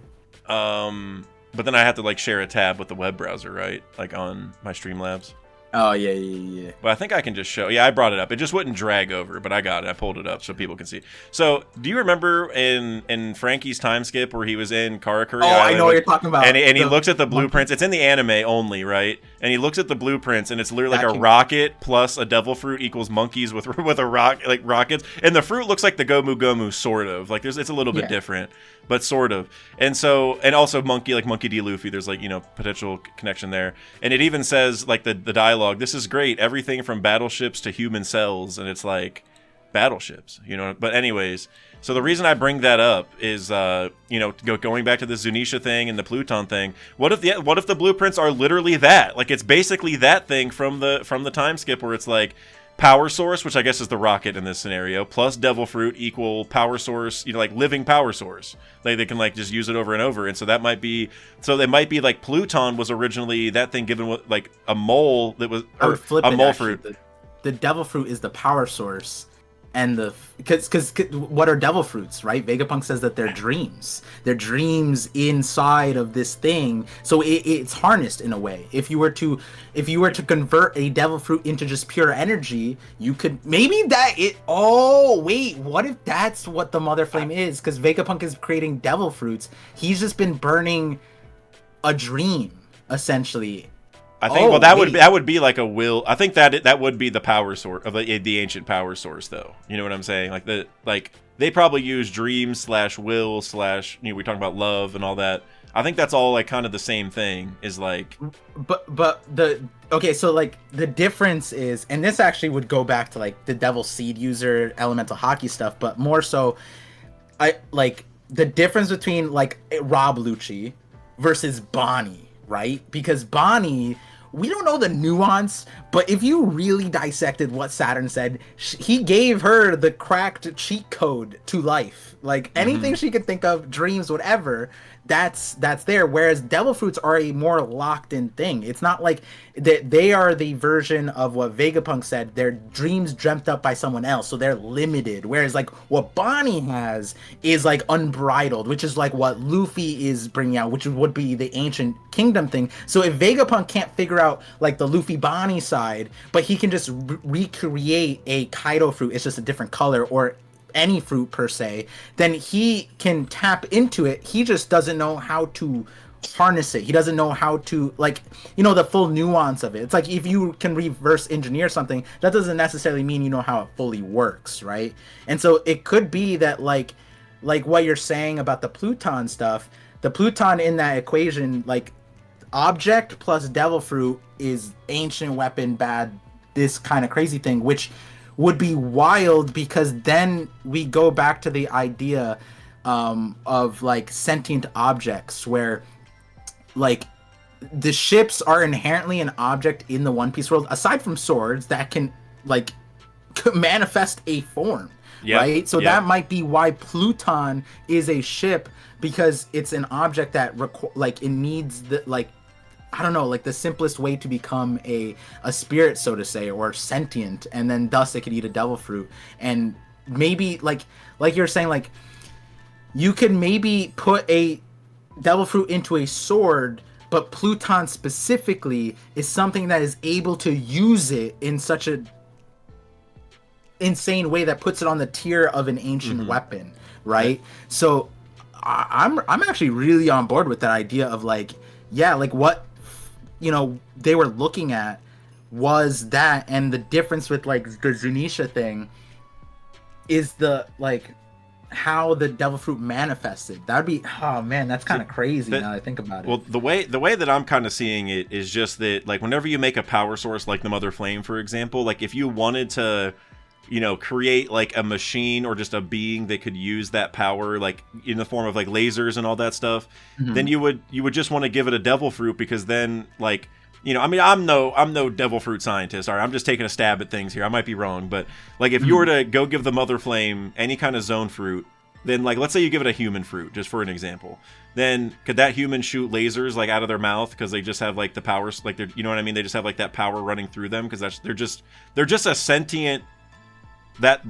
But then I have to like share a tab with the web browser, right? Like on my Streamlabs. Oh, yeah. But I think I can just show. Yeah, I brought it up. It just wouldn't drag over, but I got it. I pulled it up so people can see. So, do you remember in Franky's time skip where he was in Karakuri Island? I know what you're talking about. And he looks at the blueprints. It's in the anime only, right? And he looks at the blueprints, and it's literally like a rocket plus a devil fruit equals monkeys with a like rockets. And the fruit looks like the Gomu Gomu, sort of. Like it's a little bit different, but sort of. And so, and also Monkey D. Luffy. There's like, you know, potential connection there. And it even says like the dialogue. This is great. Everything from battleships to human cells, and it's like battleships, you know. But anyways, so the reason I bring that up is, you know, going back to the Zunisha thing and the Pluton thing. What if the blueprints are literally that? Like it's basically that thing from the time skip where it's like power source, which I guess is the rocket in this scenario, plus devil fruit equal power source, you know, like living power source. They can like just use it over and over. And so that might be, it might be like Pluton was originally that thing given like a mole that was, or a mole fruit. The devil fruit is the power source. And because what are devil fruits, right? Vegapunk says that they're dreams. They're dreams inside of this thing. So it's harnessed in a way. If you were to convert a devil fruit into just pure energy, you could maybe what if that's what the Mother Flame is? Because Vegapunk is creating devil fruits. He's just been burning a dream, essentially. I think that would be like a will. I think that would be the power source of the ancient power source, though. You know what I'm saying? Like they probably use dream / will / you know, we talking about love and all that. I think that's all like kind of the same thing. Is like, so like the difference is, and this actually would go back to like the Devil Seed user elemental hockey stuff, but more so, I like the difference between like Rob Lucci versus Bonnie, right? Because Bonnie, we don't know the nuance, but if you really dissected what Saturn said, he gave her the cracked cheat code to life. Like anything she could think of, dreams, whatever, that's there, whereas devil fruits are a more locked in thing. It's not like they are the version of what Vegapunk said, their dreams dreamt up by someone else, so they're limited, whereas like what Bonnie has is like unbridled, which is like what Luffy is bringing out, which would be the ancient kingdom thing. So if Vegapunk can't figure out like the Luffy Bonnie side, but he can just recreate a Kaido fruit, it's just a different color, or any fruit per se, then he can tap into it. He just doesn't know how to harness it. He doesn't know how to, like, you know, the full nuance of it. It's like if you can reverse engineer something, that doesn't necessarily mean you know how it fully works, right? And so it could be that like what you're saying about the Pluton stuff, the Pluton in that equation, like object plus devil fruit is ancient weapon bad, this kind of crazy thing, which would be wild, because then we go back to the idea of like sentient objects, where like the ships are inherently an object in the One Piece world, aside from swords that can like manifest a form. Yep. Right? So that might be why Pluton is a ship, because it's an object that like it needs the, like, I don't know, like the simplest way to become a spirit, so to say, or sentient, and then thus it could eat a devil fruit. And maybe like you're saying, like you could maybe put a devil fruit into a sword, but Pluton specifically is something that is able to use it in such a insane way that puts it on the tier of an ancient weapon, right? So I'm actually really on board with that idea of like, yeah, like what, you know, they were looking at was that, and the difference with like the Zunisha thing is the like how the devil fruit manifested. That'd be, oh man, that's kind of crazy now that I think about it. Well, the way that I'm kind of seeing it is just that, like, whenever you make a power source like the Mother Flame, for example, like if you wanted to, you know, create like a machine or just a being that could use that power, like in the form of like lasers and all that stuff, then you would just want to give it a devil fruit, because then, like, you know, I mean, I'm no devil fruit scientist. All right, I'm just taking a stab at things here. I might be wrong, but like if you were to go give the Mother Flame any kind of zone fruit, then like let's say you give it a human fruit, just for an example, then could that human shoot lasers like out of their mouth because they just have like the powers, like they're, you know what I mean? They just have like that power running through them because they're just a sentient, that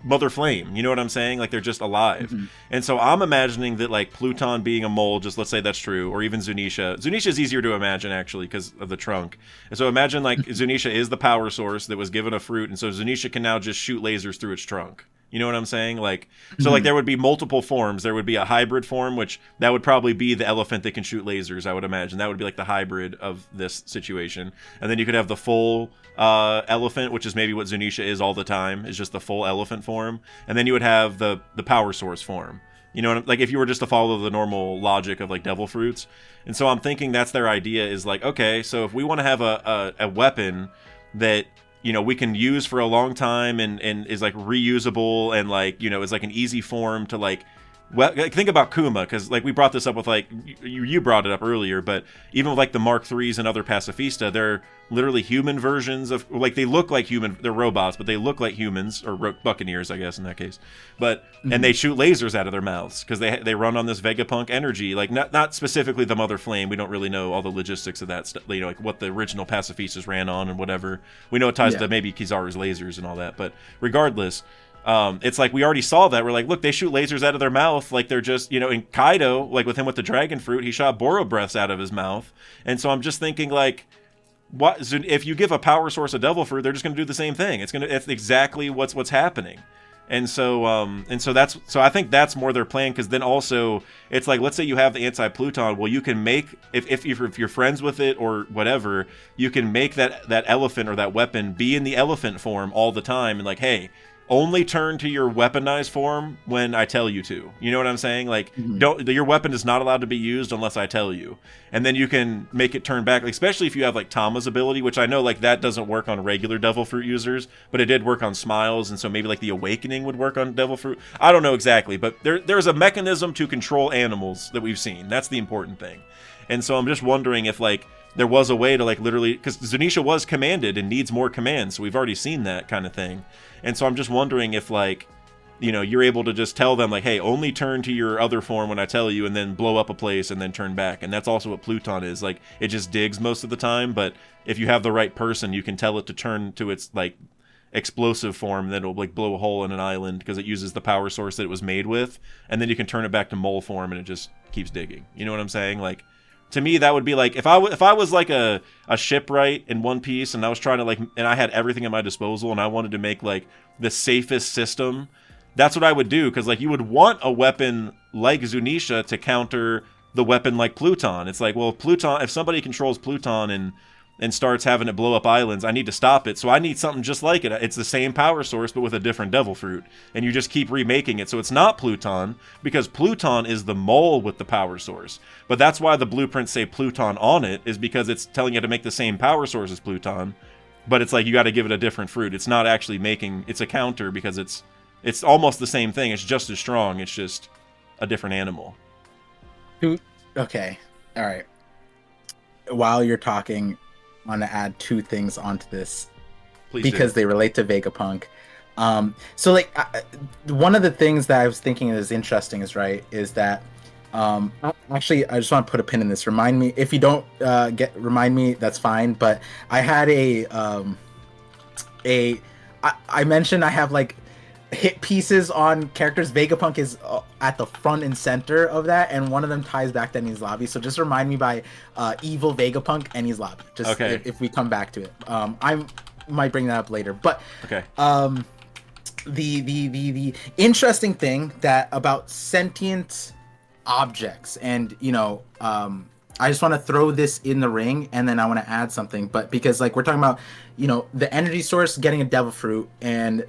Mother Flame, you know what I'm saying? Like they're just alive. And so I'm imagining that like Pluton being a mole, just let's say that's true, or even Zunisha. Zunisha is easier to imagine actually because of the trunk. And so imagine like Zunisha is the power source that was given a fruit, and so Zunisha can now just shoot lasers through its trunk. You know what I'm saying? Like, so like there would be multiple forms. There would be a hybrid form, which that would probably be the elephant that can shoot lasers, I would imagine. That would be like the hybrid of this situation. And then you could have the full elephant, which is maybe what Zunisha is all the time, is just the full elephant form. And then you would have the power source form. You know, like if you were just to follow the normal logic of like devil fruits. And so I'm thinking that's their idea, is like, okay, so if we want to have a weapon that, you know, we can use for a long time and is like reusable and like, you know, is like an easy form to like, well, think about Kuma, because like we brought this up with like, you brought it up earlier, but even with like the Mark IIIs and other Pacifista, they're literally human versions of, like they look like human, they're robots, but they look like humans, or Buccaneers, I guess in that case. But, and they shoot lasers out of their mouths because they run on this Vegapunk energy, like not specifically the Mother Flame. We don't really know all the logistics of that stuff, you know, like what the original Pacifistas ran on and whatever. We know it ties to maybe Kizaru's lasers and all that, but regardless, it's like we already saw that. We're like, look, they shoot lasers out of their mouth, like they're just, you know, in Kaido, like with him with the dragon fruit, he shot Boro breaths out of his mouth. And so I'm just thinking like, what if you give a power source a devil fruit, they're just going to do the same thing. It's exactly what's happening. And so I think that's more their plan, because then also it's like, let's say you have the anti-Pluton, well, you can make, if you're friends with it or whatever, you can make that elephant or that weapon be in the elephant form all the time, and like, hey, only turn to your weaponized form when I tell you to. You know what I'm saying? Like, your weapon is not allowed to be used unless I tell you. And then you can make it turn back, like, especially if you have like Tama's ability, which I know like that doesn't work on regular Devil Fruit users, but it did work on Smiles, and so maybe like the Awakening would work on Devil Fruit. I don't know exactly, but there's a mechanism to control animals that we've seen. That's the important thing. And so I'm just wondering if like there was a way to like literally, because Zunisha was commanded and needs more commands, so we've already seen that kind of thing. And so I'm just wondering if like you're able to just tell them like, hey, only turn to your other form when I tell you, and then blow up a place and then turn back. And that's also what Pluton is. Like, it just digs most of the time, but if you have the right person, you can tell it to turn to its like explosive form, then it'll like blow a hole in an island because it uses the power source that it was made with, and then you can turn it back to mole form and it just keeps digging. You know what I'm saying? Like, to me, that would be like if I was like a shipwright in One Piece, and I was trying to like, and I had everything at my disposal, and I wanted to make like the safest system. That's what I would do, because like you would want a weapon like Zunisha to counter the weapon like Pluton. It's like, well, if somebody controls Pluton and starts having it blow up islands, I need to stop it. So I need something just like it. It's the same power source, but with a different devil fruit. And you just keep remaking it. So it's not Pluton, because Pluton is the mole with the power source. But that's why the blueprints say Pluton on it, is because it's telling you to make the same power source as Pluton. But it's like, you got to give it a different fruit. It's not actually it's a counter, because it's almost the same thing. It's just as strong. It's just a different animal. Okay. All right. While you're talking, I want to add two things onto this. Please because do. they relate to Vegapunk. So like one of the things that I was thinking is interesting is that actually I just want to put a pin in this. Remind me if you don't remind me, that's fine. But I had I mentioned I have like hit pieces on characters. Vegapunk is at the front and center of that, and one of them ties back to Enies Lobby. So just remind me by evil Vegapunk, Enies Lobby. Just okay. if we come back to it, I might bring that up later. But okay. The interesting thing that about sentient objects, and I just want to throw this in the ring, and then I want to add something. But because like we're talking about, the energy source getting a devil fruit, and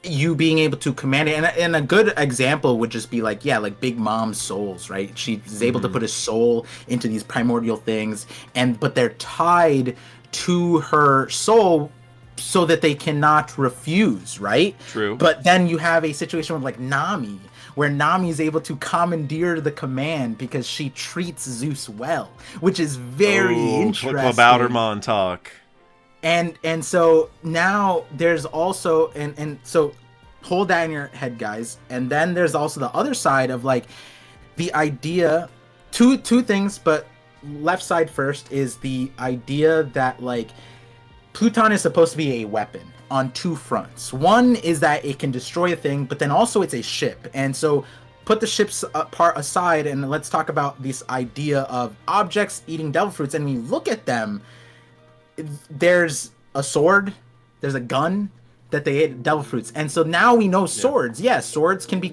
you being able to command it, and a good example would just be like Big Mom's souls, right? She's able to put a soul into these primordial things, but they're tied to her soul so that they cannot refuse, right? True. But then you have a situation with like Nami, where Nami is able to commandeer the command because she treats Zeus well, which is very interesting. Bowdermon talk. And so now there's also and so hold that in your head, guys. And then there's also the other side of like the idea, two things, but left side first is the idea that like Pluton is supposed to be a weapon on two fronts. One is that it can destroy a thing, but then also it's a ship. And so put the ship's part aside, and let's talk about this idea of objects eating devil fruits. And when you look at them, there's a sword, there's a gun that they ate devil fruits, and so now we know swords. Yes, swords can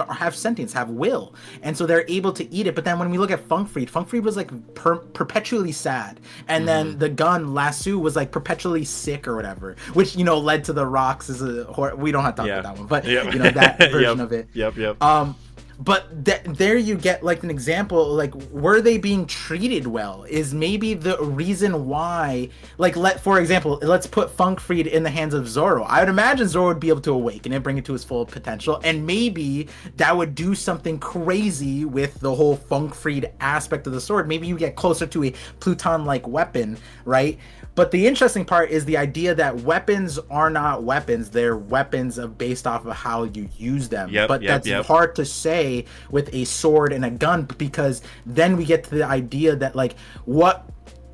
have sentience, have will, and so they're able to eat it. But then when we look at Funkfried was like perpetually sad, and then the gun Lasso was like perpetually sick or whatever, which led to the rocks. We don't have to talk about that one, but that version of it. But there you get like an example, like were they being treated well is maybe the reason why, like for example, let's put Funkfried in the hands of Zoro. I would imagine Zoro would be able to awaken it, bring it to its full potential, and maybe that would do something crazy with the whole Funkfried aspect of the sword. Maybe you get closer to a Pluton-like weapon, right? But the interesting part is the idea that weapons are not weapons. They're weapons based off of how you use them. That's hard to say with a sword and a gun, because then we get to the idea that like what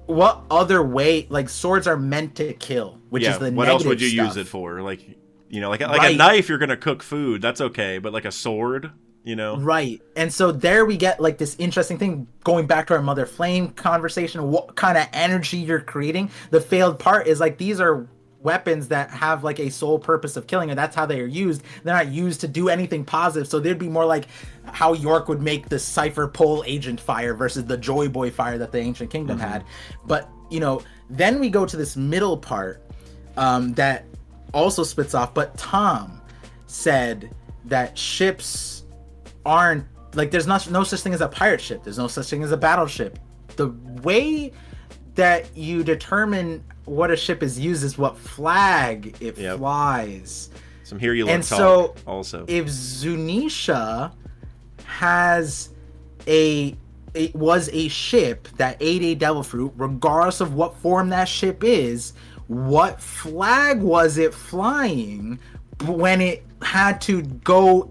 other way, like swords are meant to kill, which is the what else would you use it for? Like a knife, you're gonna cook food, that's okay, but like a sword, Right. And so there we get like this interesting thing, going back to our Mother Flame conversation, what kind of energy you're creating. The failed part is like these are weapons that have like a sole purpose of killing, and that's how they are used. They're not used to do anything positive. So they'd be more like how York would make the Cypher Pole Agent fire versus the Joyboy fire that the Ancient Kingdom had. But then we go to this middle part that also splits off. But Tom said that ships aren't like, there's no such thing as a pirate ship, there's no such thing as a battleship. The way that you determine what a ship is used is what flag it flies. Some Here You Look and talk so also. If Zunisha was a ship that ate a devil fruit, regardless of what form that ship is, what flag was it flying? when it had to go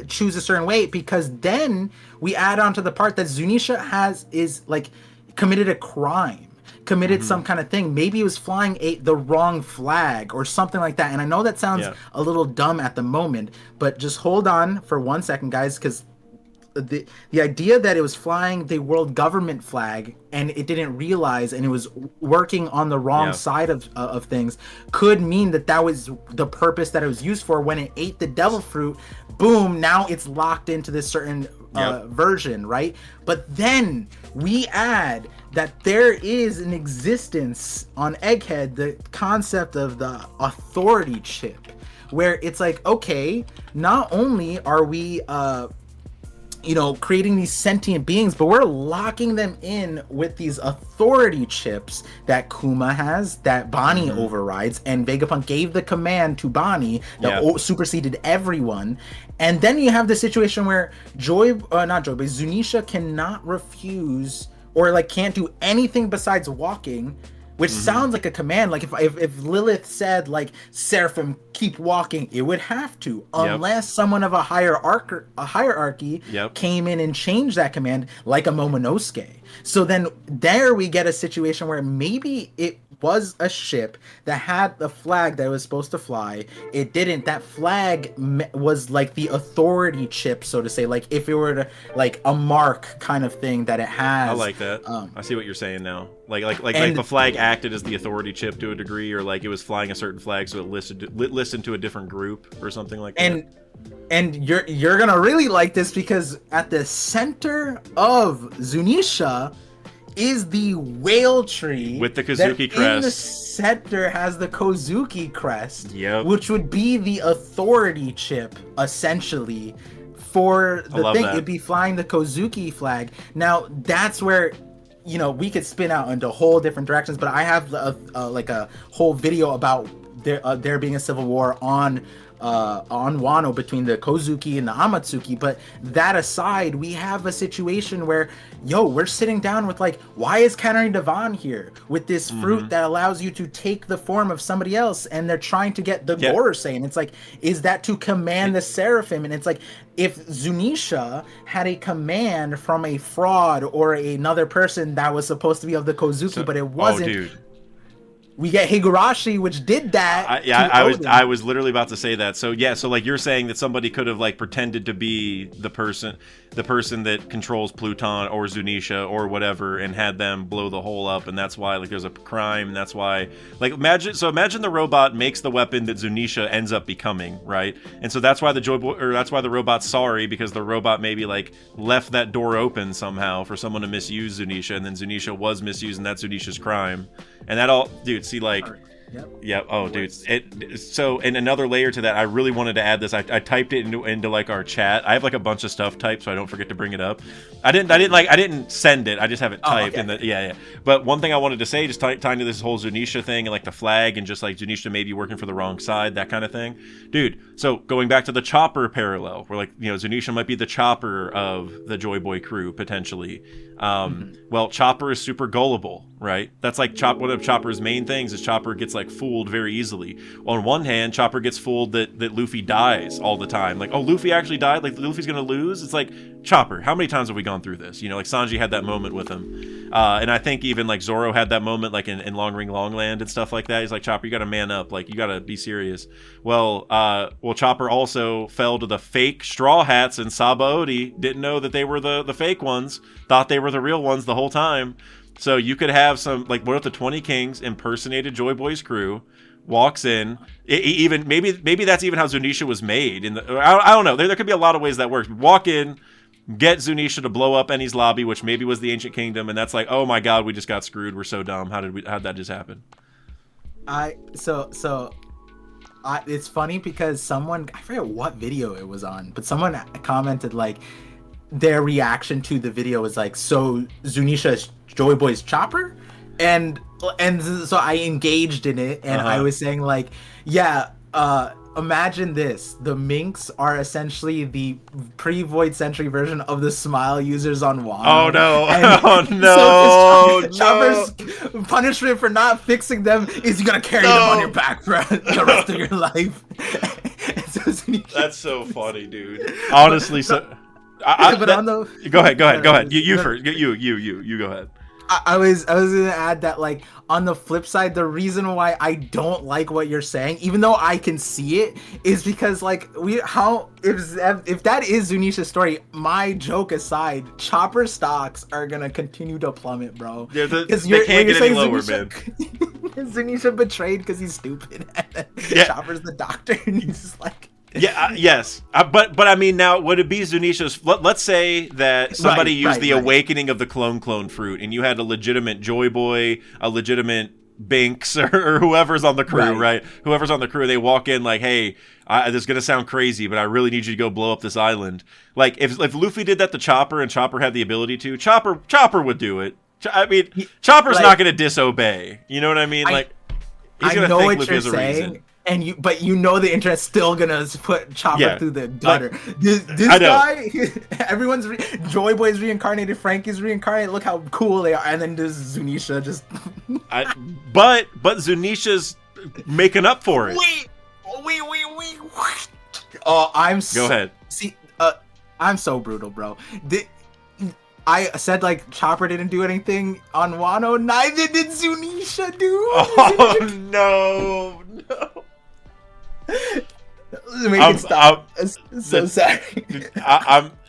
choose a certain way, because then we add on to the part that Zunisha is like committed a crime, committed some kind of thing. Maybe it was flying the wrong flag or something like that. And I know that sounds a little dumb at the moment, but just hold on for 1 second, guys, because the idea that it was flying the world government flag and it didn't realize, and it was working on the wrong side of things, could mean that was the purpose that it was used for. When it ate the devil fruit, boom, now it's locked into this certain version, right? But then we add that there is an existence on Egghead, the concept of the authority chip, where it's like, okay, not only are we creating these sentient beings, but we're locking them in with these authority chips that Kuma has, that Bonnie overrides, and Vegapunk gave the command to Bonnie that superseded everyone. And then you have the situation where Zunisha cannot refuse, or like can't do anything besides walking, which sounds like a command. Like if Lilith said like, Seraphim, keep walking, it would have to, unless someone of a hierarchy came in and changed that command, like a Momonosuke. So then there we get a situation where maybe it was a ship that had the flag that it was supposed to fly. It didn't. That flag was like the authority chip, so to say, like if it were to, like a mark kind of thing that it has. I like that. I see what you're saying now. Like the flag acted as the authority chip to a degree, or like it was flying a certain flag, so it listened to a different group or something like that. And you're gonna really like this, because at the center of Zunisha is the whale tree with the Kozuki crest. In the center has the Kozuki crest, which would be the authority chip essentially for the thing. It'd be flying the Kozuki flag. Now that's where we could spin out into whole different directions, but I have like a whole video about there being a civil war on Wano between the Kozuki and the Amatsuki. But that aside, we have a situation where we're sitting down with like, why is Kanari Devon here with this fruit that allows you to take the form of somebody else, and they're trying to get the Gorosei, and it's like, is that to command the Seraphim? And it's like, if Zunisha had a command from a fraud or another person that was supposed to be of the Kozuki, but it wasn't. We get Higurashi, which did that. I was literally about to say that. So so like you're saying that somebody could have like pretended to be the person that controls Pluton or Zunisha or whatever, and had them blow the hole up, and that's why like there's a crime, and that's why like imagine the robot makes the weapon that Zunisha ends up becoming, right? And so that's why that's why the robot's sorry, because the robot maybe like left that door open somehow for someone to misuse Zunisha, and then Zunisha was misused, and that's Zunisha's crime. And that all, dude, see, like, oh, dude, so, and another layer to that, I really wanted to add this. I typed it into like our chat. I have like a bunch of stuff typed, so I don't forget to bring it up. I didn't send it. I just have it typed in the, But one thing I wanted to say, just tying to this whole Zunisha thing and like the flag, and just like Zunisha maybe working for the wrong side, that kind of thing, dude. So going back to the Chopper parallel, where like, Zunisha might be the Chopper of the Joyboy crew potentially. Well, Chopper is super gullible, right? That's like one of Chopper's main things is Chopper gets like fooled very easily. Well, on one hand, Chopper gets fooled that Luffy dies all the time. Like, oh, Luffy actually died? Like, Luffy's gonna lose? It's like, Chopper, how many times have we gone through this? Like Sanji had that moment with him. And I think even like Zoro had that moment like in Long Ring Long Land and stuff like that. He's like, Chopper, you gotta man up. Like, you gotta be serious. Well, Chopper also fell to the fake Straw Hats, and Sabaody didn't know that they were the fake ones. Thought they were the real ones the whole time. So you could have some, like, what if the 20 Kings impersonated Joyboy's crew, walks in, even maybe that's even how Zunisha was made. I don't know. There could be a lot of ways that works. Walk in, get Zunisha to blow up Eni's lobby, which maybe was the Ancient Kingdom, and that's like, oh my god, we just got screwed. We're so dumb. How'd that just happen? It's funny because someone, I forget what video it was on, but someone commented like, their reaction to the video was like, so Zunisha is Joyboy's Chopper? And so I engaged in it, and I was saying like, imagine this. The Minks are essentially the pre-Void Century version of the Smile users on Wano. Oh no! And so Chopper's punishment for not fixing them is you gotta carry them on your back for the rest of your life. That's so funny, dude. Honestly, so. Go ahead. You first. You go ahead. I was gonna add that, like, on the flip side, the reason why I don't like what you're saying, even though I can see it, is because, like, if that is Zunisha's story, my joke aside, Chopper stocks are gonna continue to plummet, bro. They can't get any lower, man. Zunisha betrayed because he's stupid. Chopper's the doctor, and he's just like. Yes. But I mean, now, would it be Zunisha's... Let's say that somebody used the awakening of the clone fruit, and you had a legitimate Joyboy, a legitimate Binks, or whoever's on the crew, right? Whoever's on the crew, they walk in like, hey, this is going to sound crazy, but I really need you to go blow up this island. Like, if Luffy did that to Chopper, and Chopper had the ability to, Chopper would do it. I mean, Chopper's not going to disobey. You know what I mean? Like, he's going to think Luffy has a reason. But you know the internet's still gonna put Chopper through the gutter. Like, this guy, everyone's Joyboy's reincarnated, Franky's reincarnated. Look how cool they are, and then this Zunisha just. But Zunisha's making up for it. Wait. Oh, Go ahead. See, I'm so brutal, bro. I said, like, Chopper didn't do anything on Wano. Neither did Zunisha, dude. Oh no. Make it stop. So sorry.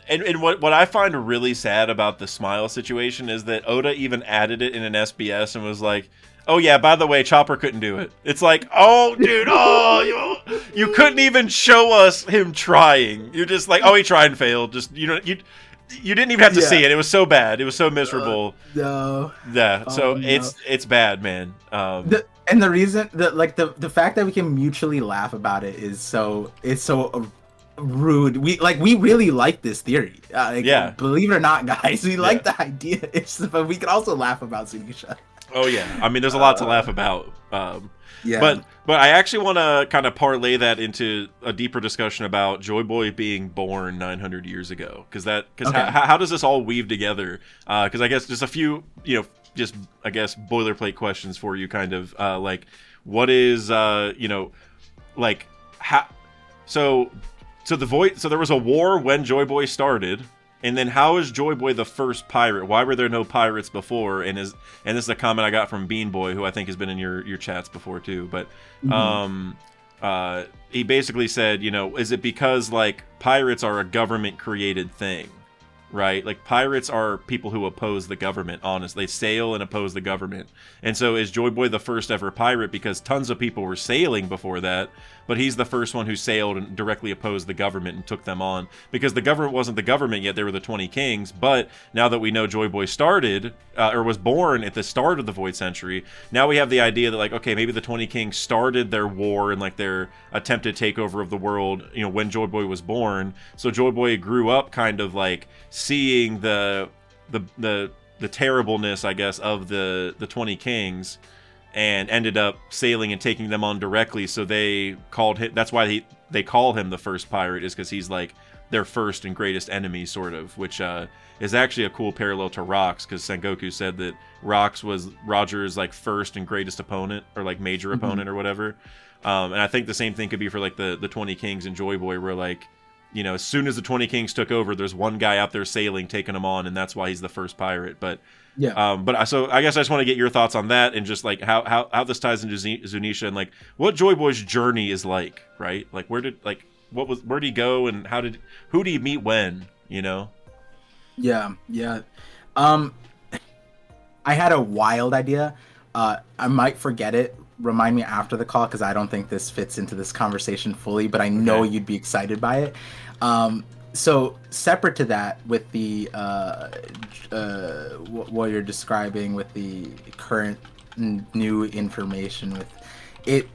And what I find really sad about the Smile situation is that Oda even added it in an SBS and was like, oh yeah, by the way, Chopper couldn't do it. It's like, oh dude, you couldn't even show us him trying. You're just like, oh, he tried and failed. Just you didn't even have to see it. It was so bad. It was so miserable. No. Yeah. So it's bad, man. And the reason that, like, the fact that we can mutually laugh about it is so rude. We really like this theory. Believe it or not, guys, we like the idea. But we can also laugh about Zunisha. Oh yeah. I mean, there's a lot to laugh about. But I actually want to kind of parlay that into a deeper discussion about Joyboy being born 900 years ago, because how does this all weave together? Because I guess just a few boilerplate questions for you, kind of like, what is like how so the Void, so there was a war when Joyboy started. And then how is Joyboy the first pirate? Why were there no pirates before? And this is a comment I got from Bean Boy, who I think has been in your chats before too. But he basically said, is it because, like, pirates are a government created thing, right? Like, pirates are people who oppose the government, honestly. They sail and oppose the government. And so is Joyboy the first ever pirate because tons of people were sailing before that, but he's the first one who sailed and directly opposed the government and took them on. Because the government wasn't the government yet, they were the 20 Kings, but now that we know Joyboy started, or was born at the start of the Void Century, now we have the idea that, like, okay, maybe the 20 Kings started their war and, like, their attempted takeover of the world, when Joyboy was born. So Joyboy grew up kind of, like, seeing the terribleness, I guess, of the 20 Kings, and ended up sailing and taking them on directly. So they called him, that's why they call him the first pirate, is because he's, like, their first and greatest enemy, sort of, which is actually a cool parallel to Rocks, because Sengoku said that Rocks was Roger's, like, first and greatest opponent, or, like, major opponent or whatever. And I think the same thing could be for, like, the 20 Kings and Joyboy, where, like, as soon as the 20 Kings took over, there's one guy out there sailing, taking them on, and that's why he's the first pirate. But so I guess I just want to get your thoughts on that, and just, like, how this ties into Zunisha, and, like, what Joyboy's journey is like, right? Like, where did he go, and who did he meet when? Yeah. I had a wild idea. I might forget it. Remind me after the call, because I don't think this fits into this conversation fully, but I know you'd be excited by it. So separate to that, with the what you're describing with the current new information with it,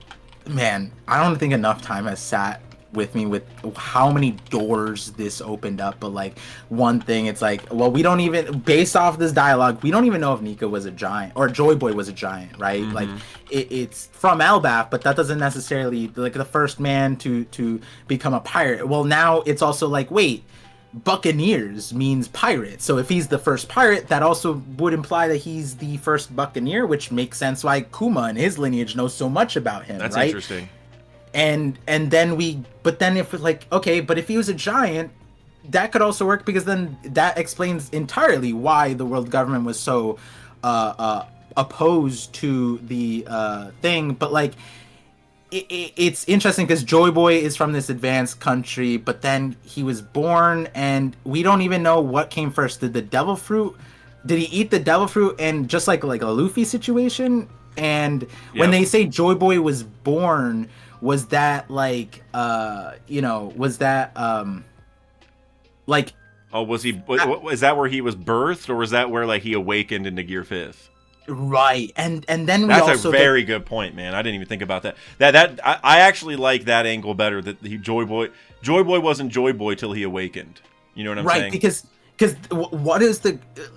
man, I don't think enough time has sat with me with how many doors this opened up. But, like, one thing, it's like, well, we don't even, based off this dialogue, we don't even know if Nika was a giant or Joyboy was a giant, right? Like, it's from Elbaf, but that doesn't necessarily, like, the first man to become a pirate. Well, now it's also like, wait, Buccaneers means pirate, so if he's the first pirate, that also would imply that he's the first Buccaneer, which makes sense why Kuma and his lineage knows so much about him. That's right? Interesting. and then but then if like, okay, but if he was a giant, that could also work, because then that explains entirely why the world government was so opposed to the thing. But like, it's interesting because Joyboy is from this advanced country, but then he was born, and we don't even know what came first. Did he eat the devil fruit, and just like a Luffy situation? And when they say Joyboy was born, was that like like, oh, was he? Is that where he was birthed, or was that where like he awakened into Gear 5th? Right, and then we that's also a very good point, man. I didn't even think about that. I actually like that angle better. That Joyboy wasn't Joyboy till he awakened. You know what I'm saying? Right, because what is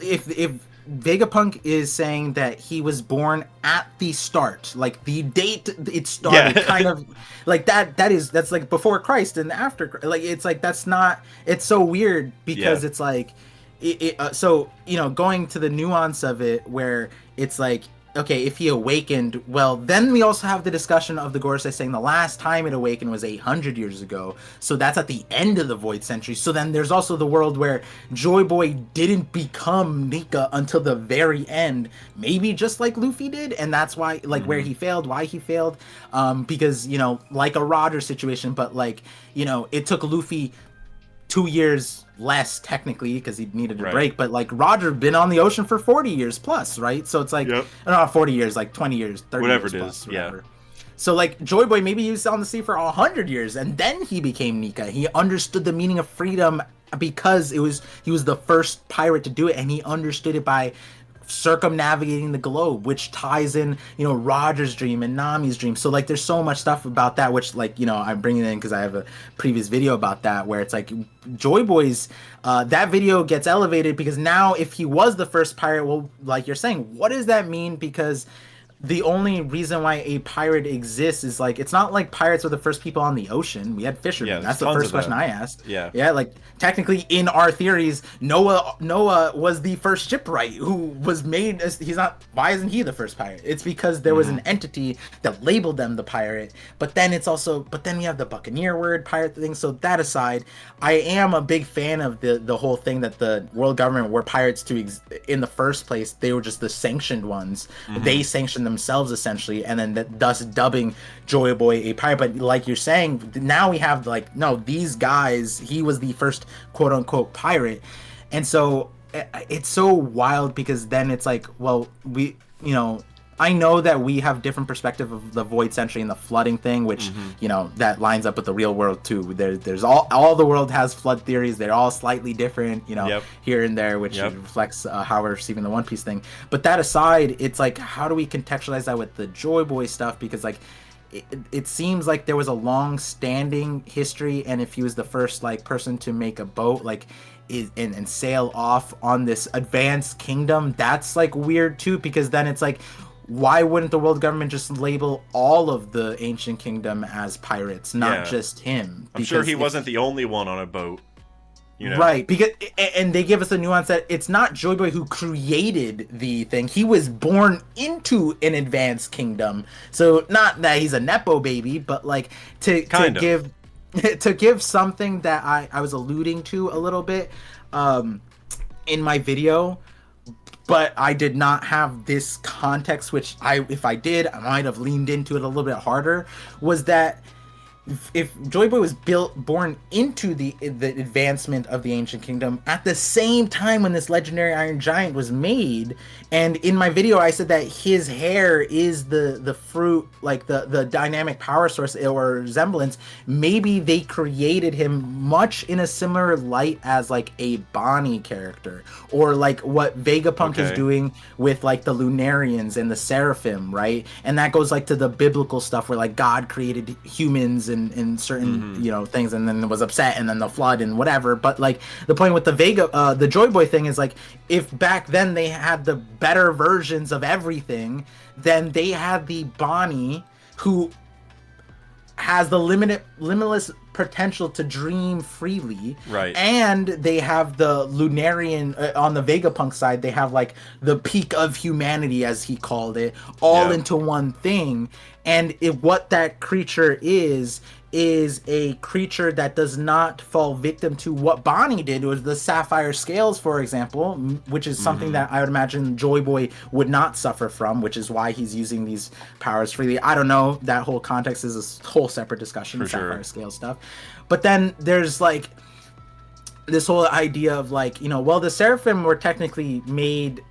if Vegapunk is saying that he was born at the start, like the date it started, kind of like that's like before Christ and after, like it's like it's so weird, because it's like so going to the nuance of it, where it's like, okay, if he awakened, well, then we also have the discussion of the Gorosei saying the last time it awakened was 800 years ago. So that's at the end of the Void Century. So then there's also the world where Joyboy didn't become Nika until the very end. Maybe just like Luffy did. And that's why, like, where he failed, why he failed. Because, like a Roger situation, but like, it took Luffy 2 years less technically because he needed a break, but like Roger been on the ocean for 40 years plus, right? So it's like not 40 years, like 20 years, 30 whatever years it plus, is, whatever. So like Joyboy, maybe he was on the sea for 100 years, and then he became Nika. He understood the meaning of freedom because he was the first pirate to do it, and he understood it by circumnavigating the globe, which ties in Roger's dream and Nami's dream. So like there's so much stuff about that, which like I'm bringing it in because I have a previous video about that, where it's like Joyboy's that video gets elevated because now if he was the first pirate, well, like you're saying, what does that mean? Because the only reason why a pirate exists is like, it's not like pirates were the first people on the ocean. We had fishermen. Yeah, that's the first question I asked. Yeah, like technically in our theories, Noah was the first shipwright who was made. Why isn't he the first pirate? It's because there was an entity that labeled them the pirate. But then we have the Buccaneer word, pirate thing. So that aside, I am a big fan of the whole thing that the world government were pirates in the first place. They were just the sanctioned ones. They sanctioned themselves essentially, and then thus dubbing Joyboy a pirate. But like you're saying, now we have like, no, these guys, he was the first quote unquote pirate. And so it's so wild, because then it's like, well, I know that we have different perspective of the Void Century and the flooding thing, which that lines up with the real world too. There's all the world has flood theories. They're all slightly different, here and there, which reflects how we're receiving the One Piece thing. But that aside, it's like, how do we contextualize that with the Joyboy stuff? Because like it seems like there was a long-standing history, and if he was the first like person to make a boat, like and sail off on this advanced kingdom, that's like weird too, because then it's like, why wouldn't the world government just label all of the ancient kingdom as pirates, not just him? I'm sure he wasn't the only one on a boat. Right, because and they give us a nuance that it's not Joyboy who created the thing. He was born into an advanced kingdom. So not that he's a Nepo baby, but like to give something that I was alluding to a little bit in my video. But I did not have this context, which if I did, I might have leaned into it a little bit harder, was that if Joyboy was born into the advancement of the ancient kingdom at the same time when this legendary Iron Giant was made, and in my video I said that his hair is the fruit, like the dynamic power source or resemblance, maybe they created him much in a similar light as like a Bonnie character, or like what Vegapunk is doing with like the Lunarians and the Seraphim, right? And that goes like to the biblical stuff where like God created humans and certain things, and then was upset, and then the flood and whatever. But like the point with the the Joyboy thing is like, if back then they had the better versions of everything, then they had the Bonnie who has the limitless potential to dream freely. Right. And they have the Lunarian on the Vegapunk side. They have like the peak of humanity, as he called it, all into one thing. And what that creature is a creature that does not fall victim to what Bonnie did, was the sapphire scales, for example, which is something that I would imagine Joyboy would not suffer from, which is why he's using these powers freely. I don't know. That whole context is a whole separate discussion, the sapphire scale stuff. But then there's like this whole idea of like, you know, well, the Seraphim were technically made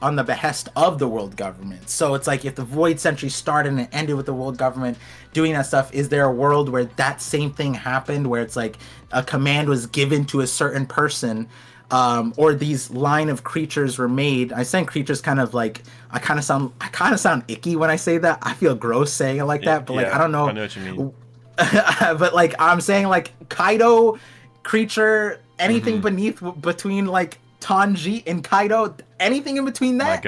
on the behest of the world government. So it's like, if the Void Century started and ended with the world government doing that stuff, is there a world where that same thing happened, where it's like a command was given to a certain person, or these line of creatures were made? I saying creatures kind of like, I kind of sound icky when I say that. I feel gross saying it like that, but like, I don't know. I know what you mean. But like, I'm saying like Kaido creature, anything between like Tanji and Kaido, anything in between that,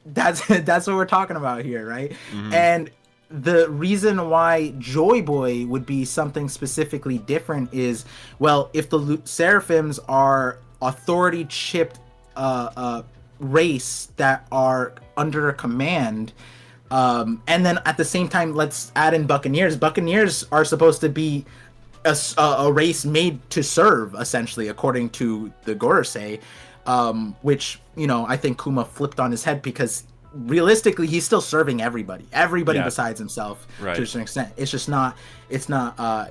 that's what we're talking about here, right? And the reason why Joyboy would be something specifically different is, well, if the Seraphims are authority chipped race that are under a command, and then at the same time, let's add in Buccaneers. Buccaneers are supposed to be a race made to serve, essentially, according to the Gorosei, which, you know, I think Kuma flipped on his head, because realistically he's still serving everybody besides himself, to a certain extent.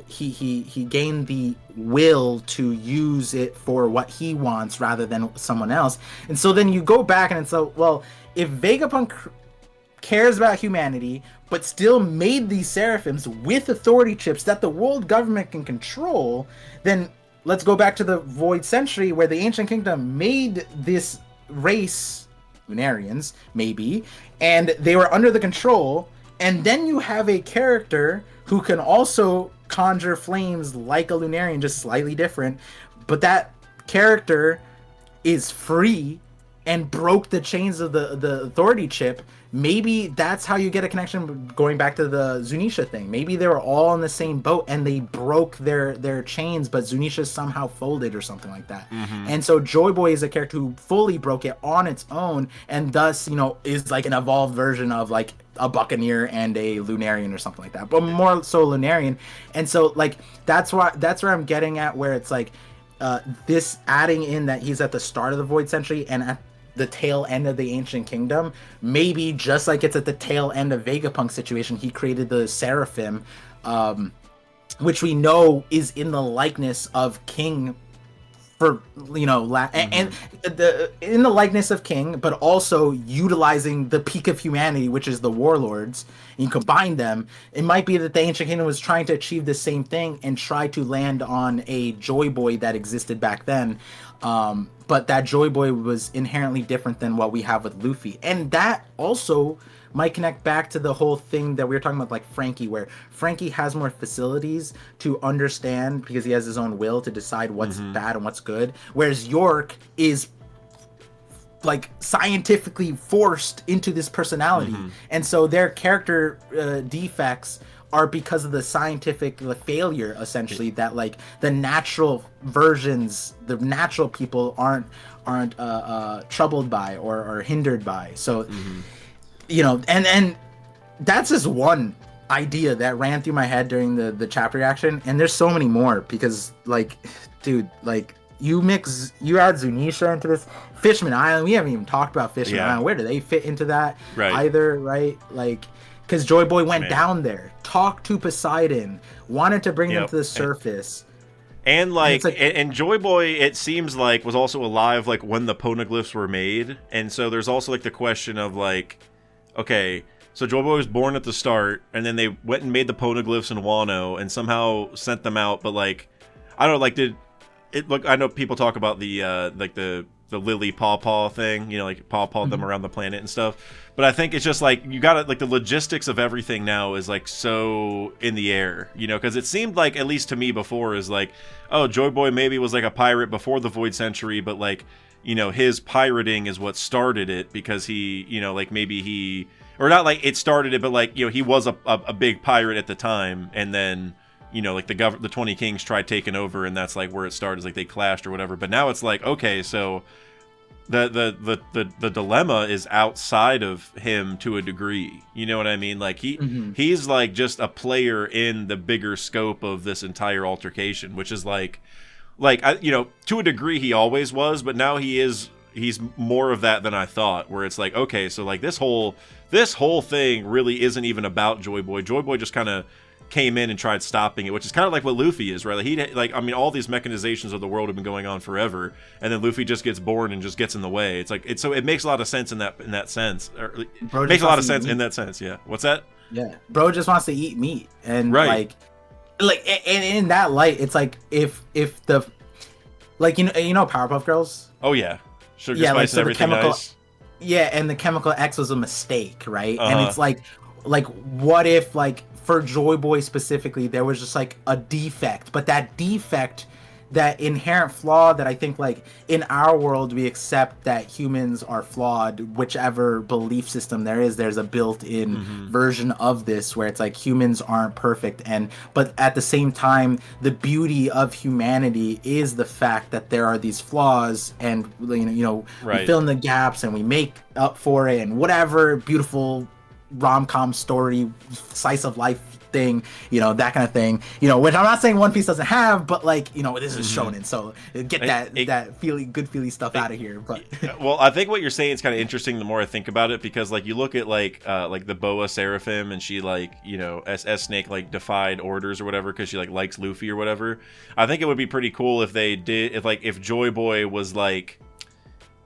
He gained the will to use it for what he wants rather than someone else. And so then you go back and it's like, well, if Vegapunk cares about humanity but still made these Seraphims with authority chips that the world government can control, then let's go back to the Void Century, where the Ancient Kingdom made this race, Lunarians, maybe, and they were under the control, and then you have a character who can also conjure flames like a Lunarian, just slightly different, but that character is free and broke the chains of the authority chip. Maybe that's how you get a connection, going back to the Zunisha thing. Maybe they were all in the same boat and they broke their chains, but Zunisha somehow folded or something like that. And so Joyboy is a character who fully broke it on its own, and thus, you know, is like an evolved version of like a Buccaneer and a Lunarian or something like that, but more so Lunarian. And so like that's where I'm getting at, where it's like this adding in that he's at the start of the Void Century and at the tail end of the Ancient Kingdom, maybe just like it's at the tail end of Vegapunk's situation, he created the Seraphim, which we know is in the likeness of King, for, you know, and in the likeness of King, but also utilizing the peak of humanity, which is the warlords, and you combine them. It might be that the Ancient Kingdom was trying to achieve the same thing and try to land on a Joyboy that existed back then, but that Joyboy was inherently different than what we have with Luffy. And that also might connect back to the whole thing that we were talking about, like Franky, where Franky has more facilities to understand, because he has his own will to decide what's bad and what's good, whereas York is like scientifically forced into this personality. And so their character defects are because of the scientific failure, essentially, that like the natural versions, the natural people aren't troubled by or hindered by. So you know, and that's just one idea that ran through my head during the chapter reaction, and there's so many more, because like, dude, like you add Zunisha into this, Fishman Island, we haven't even talked about Fishman Island. Where do they fit into that either, right? Like, because Joyboy went down there, talked to Poseidon, wanted to bring them to the surface. And and Joyboy, it seems like, was also alive like when the poneglyphs were made, and so there's also like the question of like, okay, so Joyboy was born at the start, and then they went and made the poneglyphs in Wano and somehow sent them out, but like, I don't know, like, did it look? I know people talk about the like the Lily Paw thing, you know, like Paw them around the planet and stuff. But I think it's just like, you got to, like, the logistics of everything now is like so in the air, you know, because it seemed like, at least to me before, is like, oh, Joyboy maybe was like a pirate before the Void Century, but like, you know, his pirating is what started it, because he, you know, like maybe he, or not like it started it, but like, you know, he was a big pirate at the time, and then, you know, like the 20 Kings tried taking over, and that's like where it started, like they clashed or whatever. But now it's like, okay, so the dilemma is outside of him to a degree. You know what I mean? Like he's like just a player in the bigger scope of this entire altercation, which is like you know, to a degree he always was, but now he's more of that than I thought, where it's like, okay, so like this whole thing really isn't even about Joyboy. Joyboy just kind of came in and tried stopping it, which is kind of like what Luffy is, right? Like I mean, all these mechanizations of the world have been going on forever, and then Luffy just gets born and just gets in the way. It's like so it makes a lot of sense in that sense. It makes a lot of sense in that sense. Yeah. What's that? Yeah, bro just wants to eat meat, and right. like and in that light, it's like if the like you know Powerpuff Girls. Oh yeah, sugar, spice, and everything nice. Yeah, and the chemical X was a mistake, right? And it's like what if like for Joyboy specifically, there was just like a defect, but that defect, that inherent flaw that I think like in our world we accept that humans are flawed, whichever belief system there is, there's a built-in version of this where it's like humans aren't perfect, but at the same time the beauty of humanity is the fact that there are these flaws, and we fill in the gaps and we make up for it, and whatever beautiful rom-com story, slice of life thing, that kind of thing, which I'm not saying One Piece doesn't have, but like, this is shonen, so get that good feely stuff out of here. But well, I think what you're saying is kind of interesting the more I think about it, because like you look at like the Boa Seraphim, and she like, as Snake like defied orders or whatever because she like likes Luffy or whatever. I think it would be pretty cool if they did, if Joyboy was like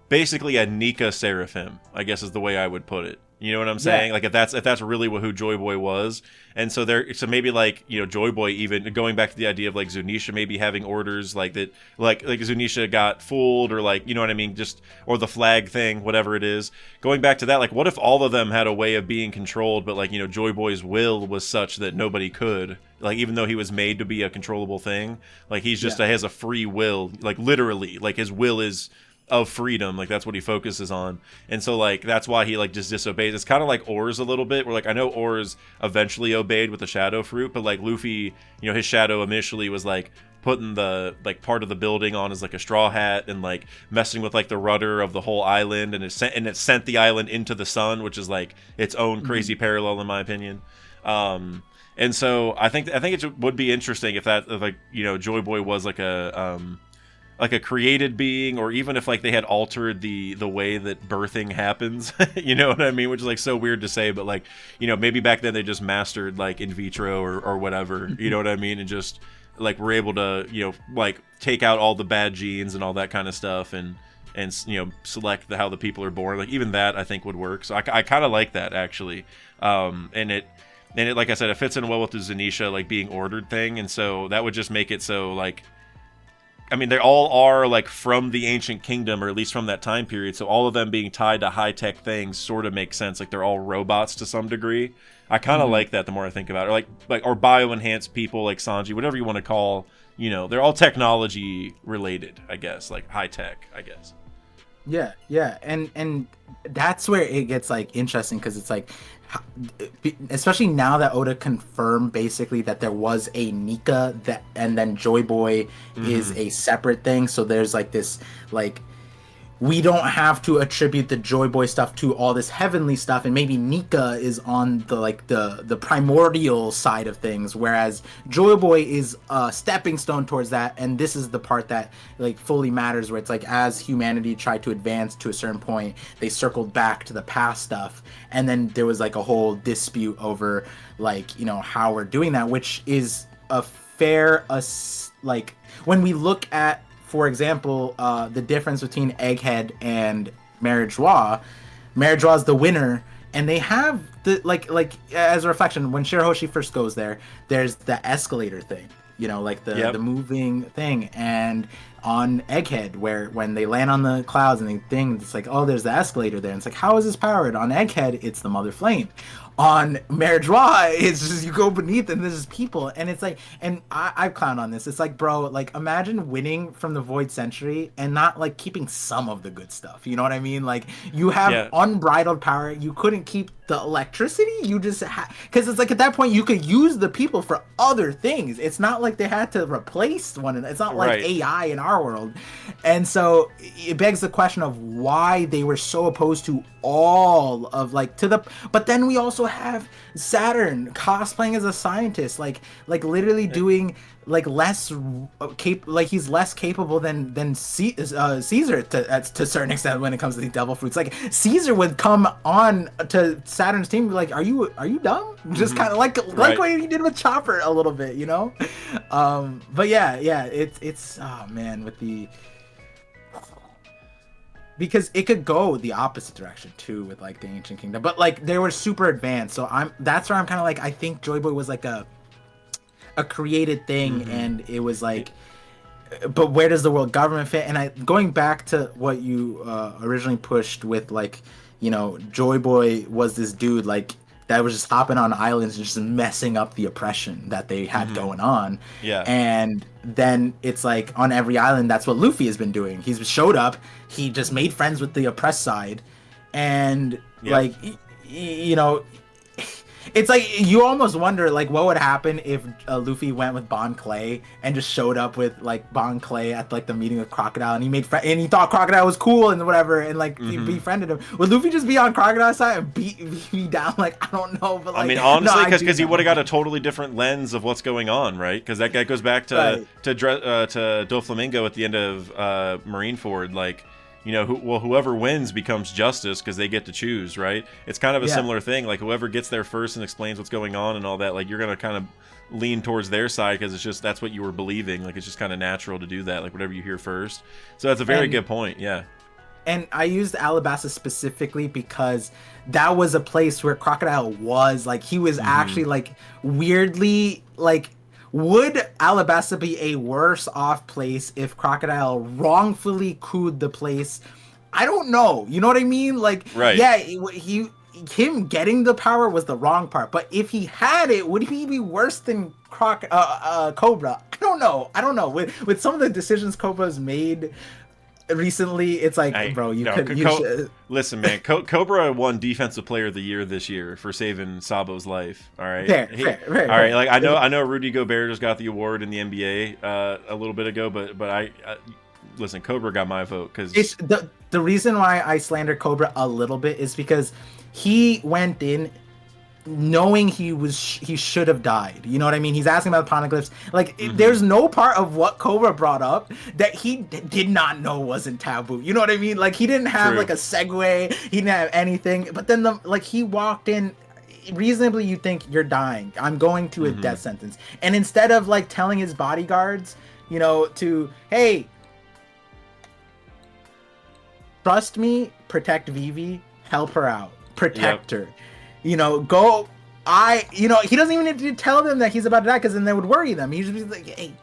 basically a Nika Seraphim, I guess is the way I would put it. You know what I'm saying? Yeah. Like if that's really who Joyboy was, and so maybe like Joyboy, even going back to the idea of like Zunisha maybe having orders like that, like Zunisha got fooled, or like what I mean, just, or the flag thing, whatever it is. Going back to that, like what if all of them had a way of being controlled, but like Joyboy's will was such that nobody could, like even though he was made to be a controllable thing, like he's just has a free will, like literally, like his will is of freedom, like that's what he focuses on, and so like that's why he like just disobeys. It's kind of like Oars a little bit, where like I know Oars eventually obeyed with the shadow fruit, but like Luffy, his shadow initially was like putting the like part of the building on as like a straw hat, and like messing with like the rudder of the whole island, and it sent the island into the sun, which is like its own crazy parallel in my opinion. And so I think it would be interesting if like Joyboy was like a created being, or even if like they had altered the way that birthing happens. You know what I mean? Which is like so weird to say, but like maybe back then they just mastered like in vitro or whatever. You know what I mean? And just like were able to like take out all the bad genes and all that kind of stuff, and select how the people are born. Like even that I think would work. So I kind of like that actually. And it like I said, it fits in well with the Zunisha like being ordered thing, and so that would just make it so like, I mean, they all are like from the ancient kingdom, or at least from that time period. So all of them being tied to high-tech things sort of makes sense. Like they're all robots to some degree. I kind of like that the more I think about it. Or bio-enhanced people like Sanji, whatever you want to call, they're all technology related, I guess, like high-tech, I guess. Yeah. And that's where it gets like interesting, because it's like, especially now that Oda confirmed basically that there was a Nika, and then Joyboy is a separate thing. So there's like this, like, we don't have to attribute the Joyboy stuff to all this heavenly stuff, and maybe Nika is on the like the primordial side of things, whereas Joyboy is a stepping stone towards that. And this is the part that like fully matters, where it's like as humanity tried to advance to a certain point, they circled back to the past stuff, and then there was like a whole dispute over like how we're doing that, which is a fair like when we look at, for example, the difference between Egghead and Mary Joie is the winner, and they have the like as a reflection, when Shirahoshi first goes there's the escalator thing, like the moving thing, and on Egghead, where when they land on the clouds and they think it's like, oh, there's the escalator there. And it's like, how is this powered? On Egghead, it's the Mother Flame. On Mare Joie, it's just you go beneath and there's people, and it's like, and I've clowned on this. It's like, bro, like imagine winning from the Void Century and not like keeping some of the good stuff. You know what I mean? Like you have unbridled power. You couldn't keep the electricity. You just because it's like at that point you could use the people for other things. It's not like they had to replace one another. It's not like AI in our world, and so it begs the question of why they were so opposed to all of like to the. But then we also have Saturn cosplaying as a scientist, like literally doing like less like he's less capable than Caesar to a certain extent when it comes to the devil fruits. Like Caesar would come on to Saturn's team and be like, are you dumb? Just kind of like what he did with Chopper a little bit, you know. But yeah, it's oh man, with the, because it could go the opposite direction too with like the Ancient Kingdom, but like they were super advanced, so that's where I'm kind of like, I think Joyboy was like a created thing, and it was like, but where does the world government fit? And going back to what you originally pushed with, like, you know, Joyboy was this dude like that was just hopping on islands and just messing up the oppression that they had going on. Yeah. And then it's like on every island, that's what Luffy has been doing. He's showed up, he just made friends with the oppressed side, and like, you know, it's like you almost wonder like what would happen if Luffy went with Bon Clay and just showed up with like Bon Clay at like the meeting with Crocodile, and he made and he thought Crocodile was cool and whatever, and like he befriended him. Would Luffy just be on Crocodile's side and beat me down? Like, I don't know, but like, I mean, honestly, because he would have got a totally different lens of what's going on, right? Because that guy goes back to Doflamingo at the end of Marineford, like, you know, whoever wins becomes justice because they get to choose, right? It's kind of a similar thing. Like, whoever gets there first and explains what's going on and all that, like, you're going to kind of lean towards their side because it's just, that's what you were believing. Like, it's just kind of natural to do that, like, whatever you hear first. So that's a very good point, yeah. And I used Alabasta specifically because that was a place where Crocodile was, like, he was actually, like, weirdly, like, would Alabasta be a worse off place if Crocodile wrongfully cooed the place? I don't know. You know what I mean? Like, yeah, him getting the power was the wrong part. But if he had it, would he be worse than Cobra? I don't know. With some of the decisions Cobra's made recently, it's like, hey, bro, listen, man, Cobra won Defensive Player of the Year this year for saving Sabo's life. All right, fair, all right. Like, I know Rudy Gobert just got the award in the NBA a little bit ago, but I listen, Cobra got my vote because the reason why I slander Cobra a little bit is because he went in knowing he should have died. You know what I mean? He's asking about the poneglyphs. Like, there's no part of what Cobra brought up that he did not know wasn't taboo. You know what I mean? Like, he didn't have like a segue. He didn't have anything. But then he walked in. Reasonably, you think you're dying. I'm going to a death sentence. And instead of like telling his bodyguards, you know, to, hey, trust me, protect Vivi, help her out, protect her. You know, he doesn't even need to tell them that he's about to die, because then that would worry them. He's just like, hey,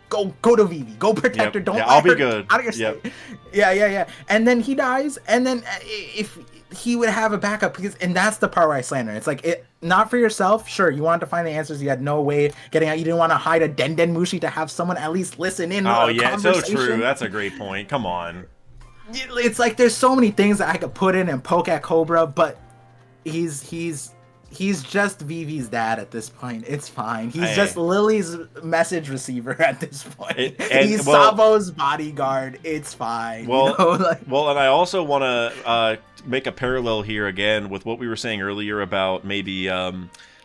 go to Vivi, go protect her. Don't let I'll her be good. Out of your state. Yeah. And then he dies, and then if he would have a backup, and that's the part where I slander. It's like, not for yourself. Sure, you wanted to find the answers. You had no way of getting out. You didn't want to hide a Den Mushi to have someone at least listen in. Oh yeah, so true. That's a great point. Come on. It's like there's so many things that I could put in and poke at Cobra, but he's just Vivi's dad at this point. It's fine. He's just Lily's message receiver at this point. He's Sabo's bodyguard. It's fine. Well, and I also want to make a parallel here again with what we were saying earlier about maybe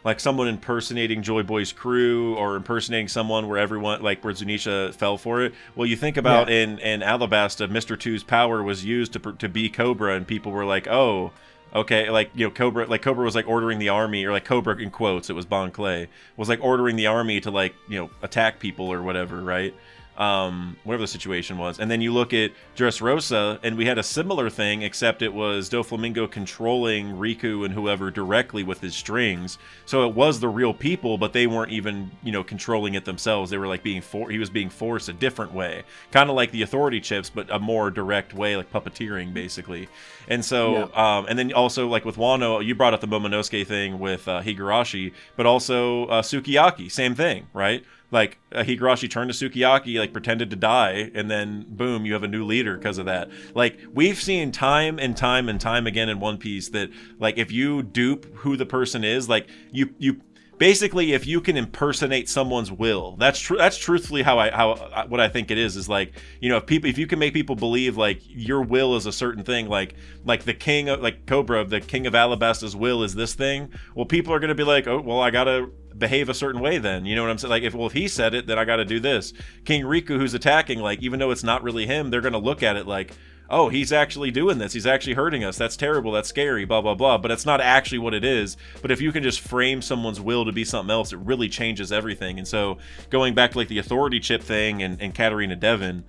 like someone impersonating Joyboy's crew, or impersonating someone where everyone, like where Zunisha fell for it. Well, you think about in Alabasta, Mr. Two's power was used to be Cobra, and people were like, oh, okay, like, you know, Cobra was like ordering the army, or like Cobra in quotes, it was Bon Clay, was like ordering the army to, like, you know, attack people or whatever, right? whatever the situation was. And then you look at Dressrosa, and we had a similar thing, except it was Doflamingo controlling Riku and whoever directly with his strings. So it was the real people, but they weren't even, controlling it themselves. They were like he was being forced a different way. Kind of like the authority chips, but a more direct way, like puppeteering, basically. And so, and then also, like with Wano, you brought up the Momonosuke thing with Higurashi, but also Sukiyaki, same thing, right? Like, Higurashi turned to Sukiyaki, like, pretended to die, and then, boom, you have a new leader because of that. Like, we've seen time and time and time again in One Piece that, like, if you dupe who the person is, like, you basically, if you can impersonate someone's will, that's truthfully what I think it is like, if you can make people believe, like, your will is a certain thing, like the king of, like, Cobra, the king of Alabasta's will is this thing, well, people are going to be like, oh, well, I gotta behave a certain way then, you know what I'm saying? Like, if he said it, then I gotta do this. King Riku, who's attacking, like, even though it's not really him, they're gonna look at it like, oh, he's actually doing this, he's actually hurting us, that's terrible, that's scary, blah blah blah, but it's not actually what it is. But if you can just frame someone's will to be something else, it really changes everything. And so, going back to, like, the authority chip thing and Katarina Devon,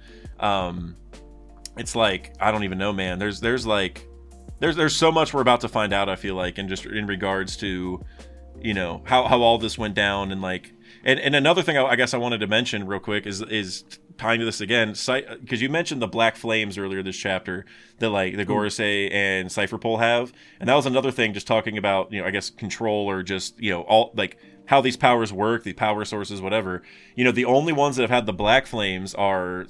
it's like, I don't even know, man. There's so much we're about to find out, I feel like, and just in regards to, how all this went down. And like, and another thing I guess I wanted to mention real quick is tying to this again, because you mentioned the black flames earlier this chapter that, like, the Gorosei and Cypher Pole have, and that was another thing, just talking about, I guess, control, or just, all, like, how these powers work, the power sources, whatever. The only ones that have had the black flames are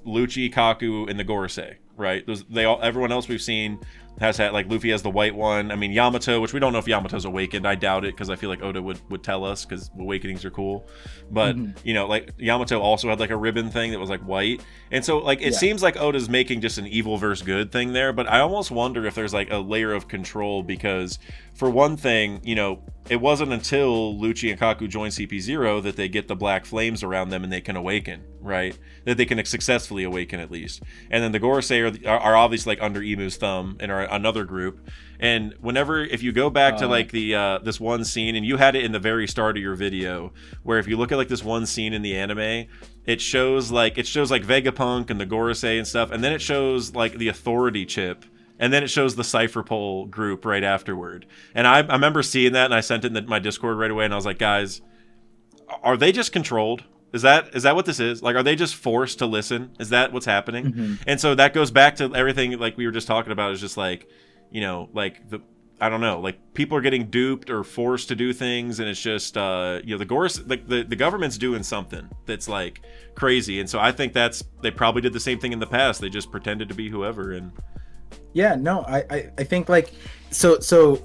Lucci, Kaku, and the Gorosei, right? Everyone else we've seen has had, like, Luffy has the white one. I mean, Yamato, which we don't know if Yamato's awakened. I doubt it, because I feel like Oda would tell us, because awakenings are cool. But, like, Yamato also had, like, a ribbon thing that was, like, white. And so, like, it seems like Oda's making just an evil versus good thing there, but I almost wonder if there's, like, a layer of control, because, for one thing, it wasn't until Lucci and Kaku join CP0 that they get the black flames around them and they can awaken, right? That they can successfully awaken, at least. And then the Gorosei are obviously, like, under Imu's thumb and are another group. And if you go back to, like, the this one scene, and you had it in the very start of your video, where if you look at, like, this one scene in the anime, it shows like Vegapunk and the Gorosei and stuff, and then it shows, like, the authority chip, and then it shows the Cypher Pole group right afterward. And I remember seeing that, and I sent it in my Discord right away, and I was like, guys, are they just controlled? Is that what this is? Like, are they just forced to listen? Is that what's happening? And so that goes back to everything, like, we were just talking about, is just like, I don't know, like, people are getting duped or forced to do things, and it's just, the Gorosei, like, the government's doing something that's, like, crazy. And so I think they probably did the same thing in the past. They just pretended to be whoever. And yeah, no, I think, like, so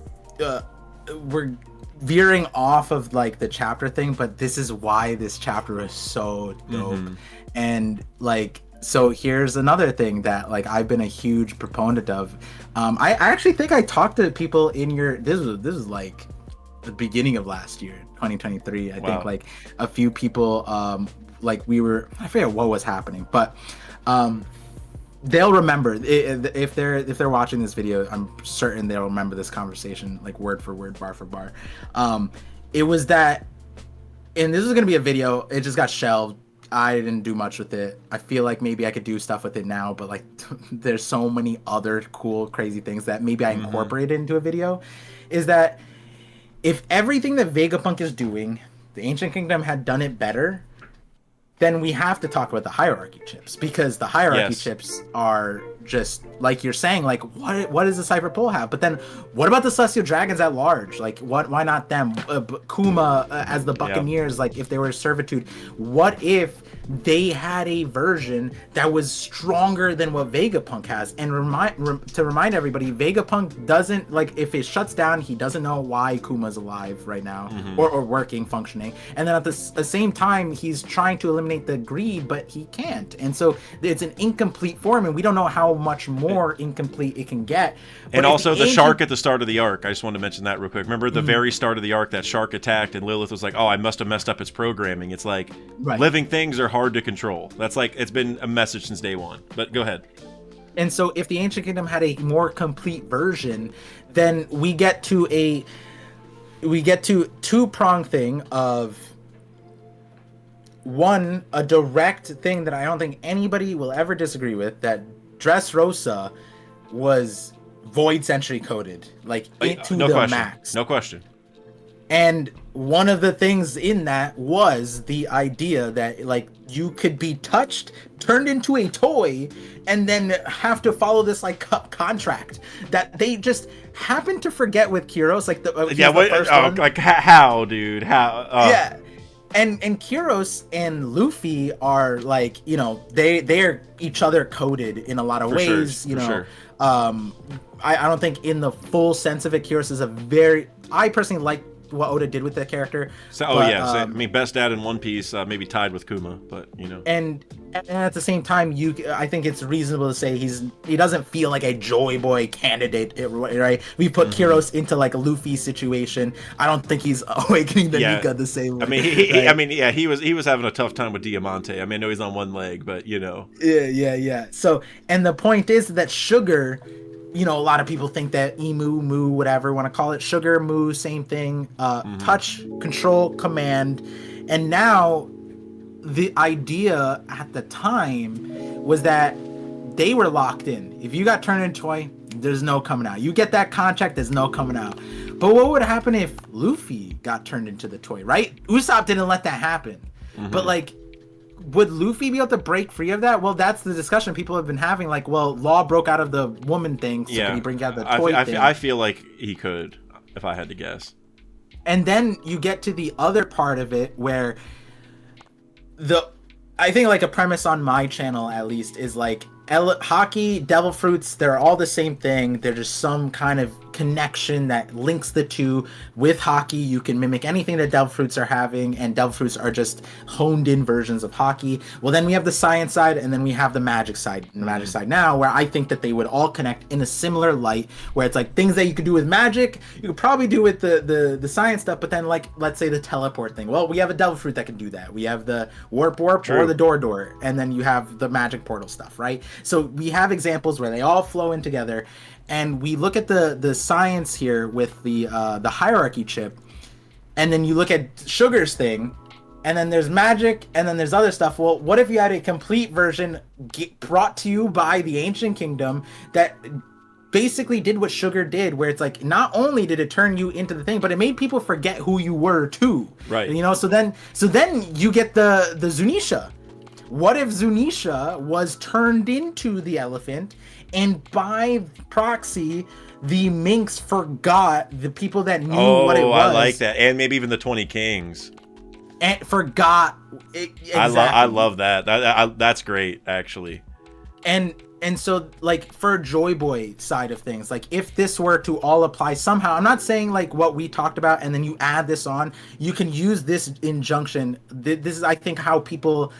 we're veering off of, like, the chapter thing, but this is why this chapter is so dope. And, like, so here's another thing that, like, I've been a huge proponent of. I actually think I talked to people in this was like the beginning of last year, 2023. I think, like, a few people, like, I forget what was happening, but they'll remember if they're watching this video. I'm certain they'll remember this conversation, like, word for word, bar for bar. It was that, and this was gonna be a video, it just got shelved. I didn't do much with it. I feel like maybe I could do stuff with it now, but, like, there's so many other cool, crazy things that maybe I incorporated into a video. Is that if everything that Vegapunk is doing, the Ancient Kingdom had done it better, then we have to talk about the hierarchy chips, because the hierarchy chips are just, like you're saying, like, what does the Cypher Pole have? But then what about the Celestial Dragons at large? Like, why not them? Kuma as the Buccaneers, like, if they were servitude, what if they had a version that was stronger than what Vegapunk has? And to remind everybody, Vegapunk doesn't, like, if it shuts down, he doesn't know why Kuma's alive right now, or working, functioning. And then at the same time, he's trying to eliminate the greed, but he can't. And so it's an incomplete form, and we don't know how much more incomplete it can get. And also the shark at the start of the arc, I just wanted to mention that real quick. Remember at the very start of the arc, that shark attacked, and Lilith was like, oh, I must have messed up its programming. It's like, living things are hard to control. That's, like, it's been a message since day one. But go ahead. And so if the Ancient Kingdom had a more complete version, then we get to two-prong thing of one, a direct thing that I don't think anybody will ever disagree with, that Dressrosa was Void Century coded, like into no the question. max. No question. And one of the things in that was the idea that like you could be touched, turned into a toy, and then have to follow this like contract that they just happened to forget with Kyros. Like the first one. Like how, dude? How? Yeah. And Kyros and Luffy are like, you know, they're each other coded in a lot of ways. Sure, you know, sure. I don't think in the full sense of it, Kyros is I personally like what Oda did with that character. So, I mean, best dad in One Piece, maybe tied with Kuma, but you know. And at the same time, I think it's reasonable to say he doesn't feel like a Joyboy candidate, right? We put Kyros into like a Luffy situation. I don't think he's awakening the Nika the same way. I mean, he was having a tough time with Diamante. I mean, I know he's on one leg, but you know. Yeah. So, and the point is that Sugar, you know, a lot of people think that Imu, Mu, whatever you want to call it, Sugar, Mu, same thing, touch, control, command. And now the idea at the time was that they were locked in. If you got turned into a toy, there's no coming out. You get that contract, there's no coming out. But what would happen if Luffy got turned into the toy, right? Usopp didn't let that happen. But like, would Luffy be able to break free of that? Well, that's the discussion people have been having. Like, well, Law broke out of the woman thing, so can he bring out the toy thing? I feel like he could, if I had to guess. And then you get to the other part of it where I think like a premise on my channel at least is like hockey, devil fruits, they're all the same thing. They're just some kind of connection that links the two. With hockey, you can mimic anything that devil fruits are having, and devil fruits are just honed in versions of hockey. Well, then we have the science side, and then we have the magic side. And the magic side now, where I think that they would all connect in a similar light, where it's like things that you could do with magic, you could probably do with the science stuff, but then like, let's say the teleport thing. Well, we have a devil fruit that can do that. We have the warp or the door, and then you have the magic portal stuff, right? So we have examples where they all flow in together, and we look at the science here with the hierarchy chip, and then you look at Sugar's thing, and then there's magic, and then there's other stuff. Well, what if you had a complete version brought to you by the Ancient Kingdom that basically did what Sugar did, where it's like, not only did it turn you into the thing, but it made people forget who you were too, right? You know, so then you get the Zunisha. What if Zunisha was turned into the elephant, and by proxy, the minks forgot the people that knew what it was? I like that. And maybe even the 20 kings. And forgot it, exactly. I love that. That's great, actually. And so, like, for Joyboy side of things, like, if this were to all apply somehow, I'm not saying, like, what we talked about, and then you add this on, you can use this injunction. This is, I think, how people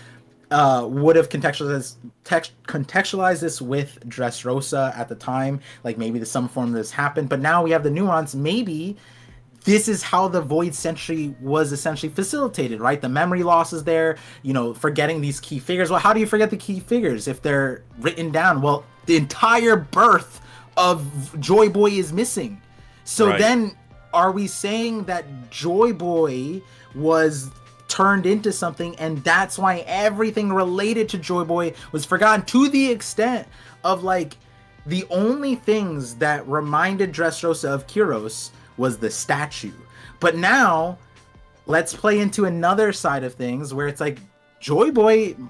would have contextualized this with Dressrosa at the time. Like, maybe some form of this happened, but now we have the nuance. Maybe this is how the Void Century was essentially facilitated, right? The memory loss is there, you know, forgetting these key figures. Well, how do you forget the key figures if they're written down? Well, the entire birth of Joyboy is missing. So then, are we saying that Joyboy was turned into something, and that's why everything related to Joyboy was forgotten, to the extent of, like, the only things that reminded Dressrosa of Kyros was the statue? But now let's play into another side of things where it's like, Joyboy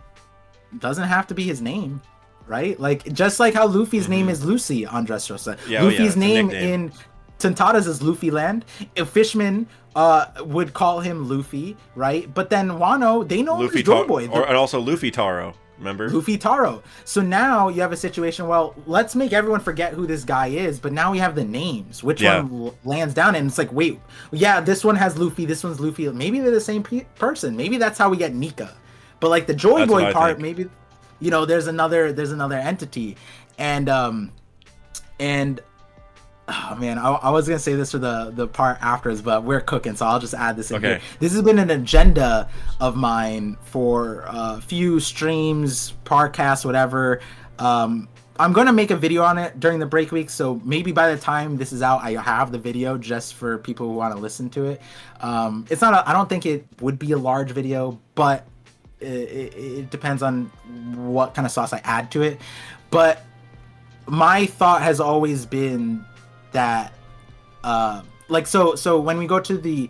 doesn't have to be his name, right? Like, just like how Luffy's name is Lucy on Dressrosa. Luffy's name in Tantada's is Luffy Land. If Fishman would call him Luffy, right? But then Wano, they know him as Joyboy. And also Luffy Taro, remember? Luffy Taro. So now you have a situation, well, let's make everyone forget who this guy is, but now we have the names. Which one lands down? And it's like, wait, yeah, this one has Luffy, this one's Luffy. Maybe they're the same person. Maybe that's how we get Nika. But like the Joyboy part, maybe, you know, there's another entity. And oh man, I was gonna say this for the part afterwards, but we're cooking, so I'll just add this in here. This has been an agenda of mine for a few streams, podcasts, whatever. I'm gonna make a video on it during the break week, so maybe by the time this is out, I have the video just for people who want to listen to it. It's not. I don't think it would be a large video, but it depends on what kind of sauce I add to it. But my thought has always been that like so when we go to the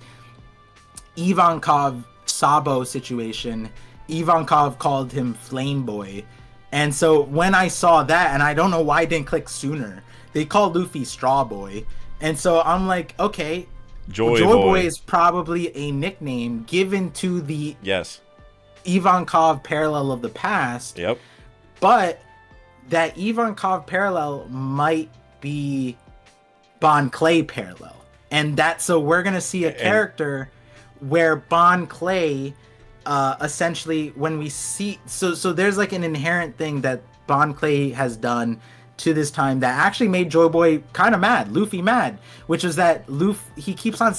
Ivankov Sabo situation, Ivankov called him Flame Boy. And so when I saw that, and I don't know why I didn't click sooner, they called Luffy Straw Boy. And so I'm like, okay, Joyboy is probably a nickname given to the Ivankov parallel of the past. Yep. But that Ivankov parallel might be Bon Clay parallel. And that, so we're going to see a character where Bon Clay essentially, when we see, so there's like an inherent thing that Bon Clay has done to this time that actually made Joyboy kind of mad, Luffy mad, which is that Luffy, he keeps on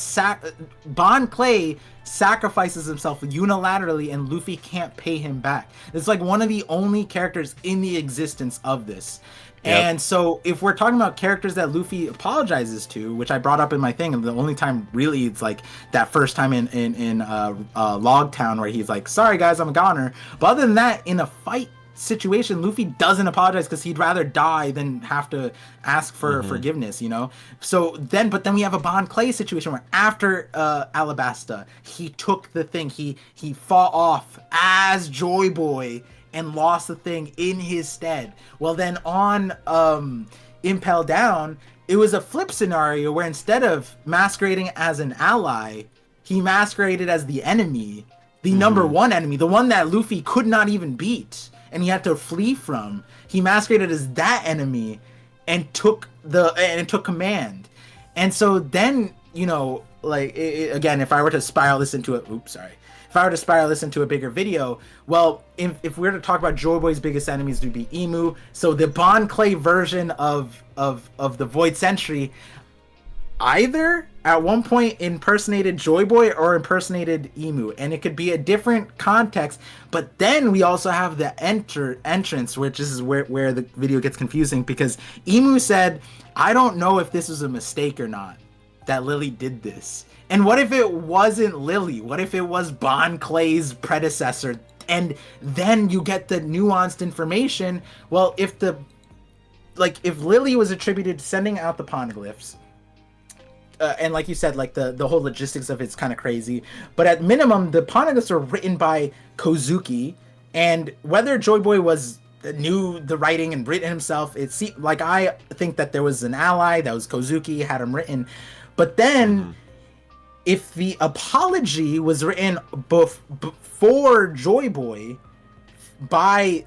Bon Clay sacrifices himself unilaterally and Luffy can't pay him back. It's like one of the only characters in the existence of this. Yep. And so if we're talking about characters that Luffy apologizes to, which I brought up in my thing, and the only time really it's like that first time in Log Town where he's like, sorry guys, I'm a goner. But other than that, in a fight situation, Luffy doesn't apologize because he'd rather die than have to ask for forgiveness, you know? So then, but then we have a Bon Clay situation where after Alabasta, he took the thing, he fought off as Joyboy and lost the thing in his stead. Well, then on Impel Down, it was a flip scenario where instead of masquerading as an ally, he masqueraded as the enemy, the number one enemy, the one that Luffy could not even beat, and he had to flee from. He masqueraded as that enemy and took command. And so then, you know, like again, if I were to spiral this into if I were to spiral this into a bigger video, well, if we were to talk about Joyboy's biggest enemies, it would be Imu. So the Bon Clay version of the Void Century either at one point impersonated Joyboy or impersonated Imu, and it could be a different context. But then we also have the entrance, which is where the video gets confusing, because Imu said, I don't know if this was a mistake or not that Lily did this. And what if it wasn't Lily? What if it was Bon Clay's predecessor? And then you get the nuanced information. Well, if Lily was attributed to sending out the poneglyphs, and like you said, like the whole logistics of it's kind of crazy, but at minimum, the poneglyphs are written by Kozuki, and whether Joyboy knew the writing and written himself, it seemed like, I think that there was an ally that was Kozuki, had him written. But then if the apology was written before Joyboy by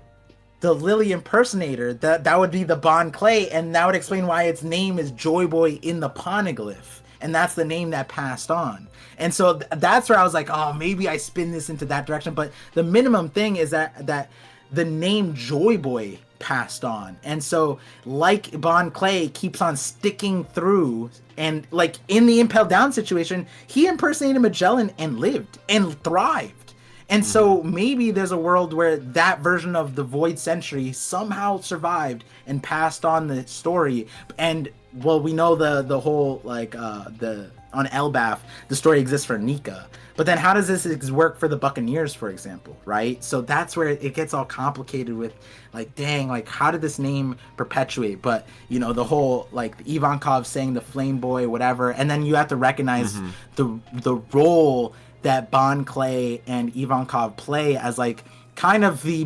the Lily impersonator, that would be the Bon Clay, and that would explain why its name is Joyboy in the poneglyph, and that's the name that passed on. And so that's where I was like, oh, maybe I spin this into that direction. But the minimum thing is that the name Joyboy passed on, and so like Bon Clay keeps on sticking through, and like in the Impel Down situation, he impersonated Magellan and lived and thrived. And so maybe there's a world where that version of the Void Century somehow survived and passed on the story. And well, we know the whole like on Elbaf, the story exists for Nika. But then how does this work for the Buccaneers, for example, right? So that's where it gets all complicated with, like, dang, like, how did this name perpetuate? But, you know, the whole, like, Ivankov saying the Flame Boy, whatever, and then you have to recognize the role that Bon Clay and Ivankov play as, like, kind of the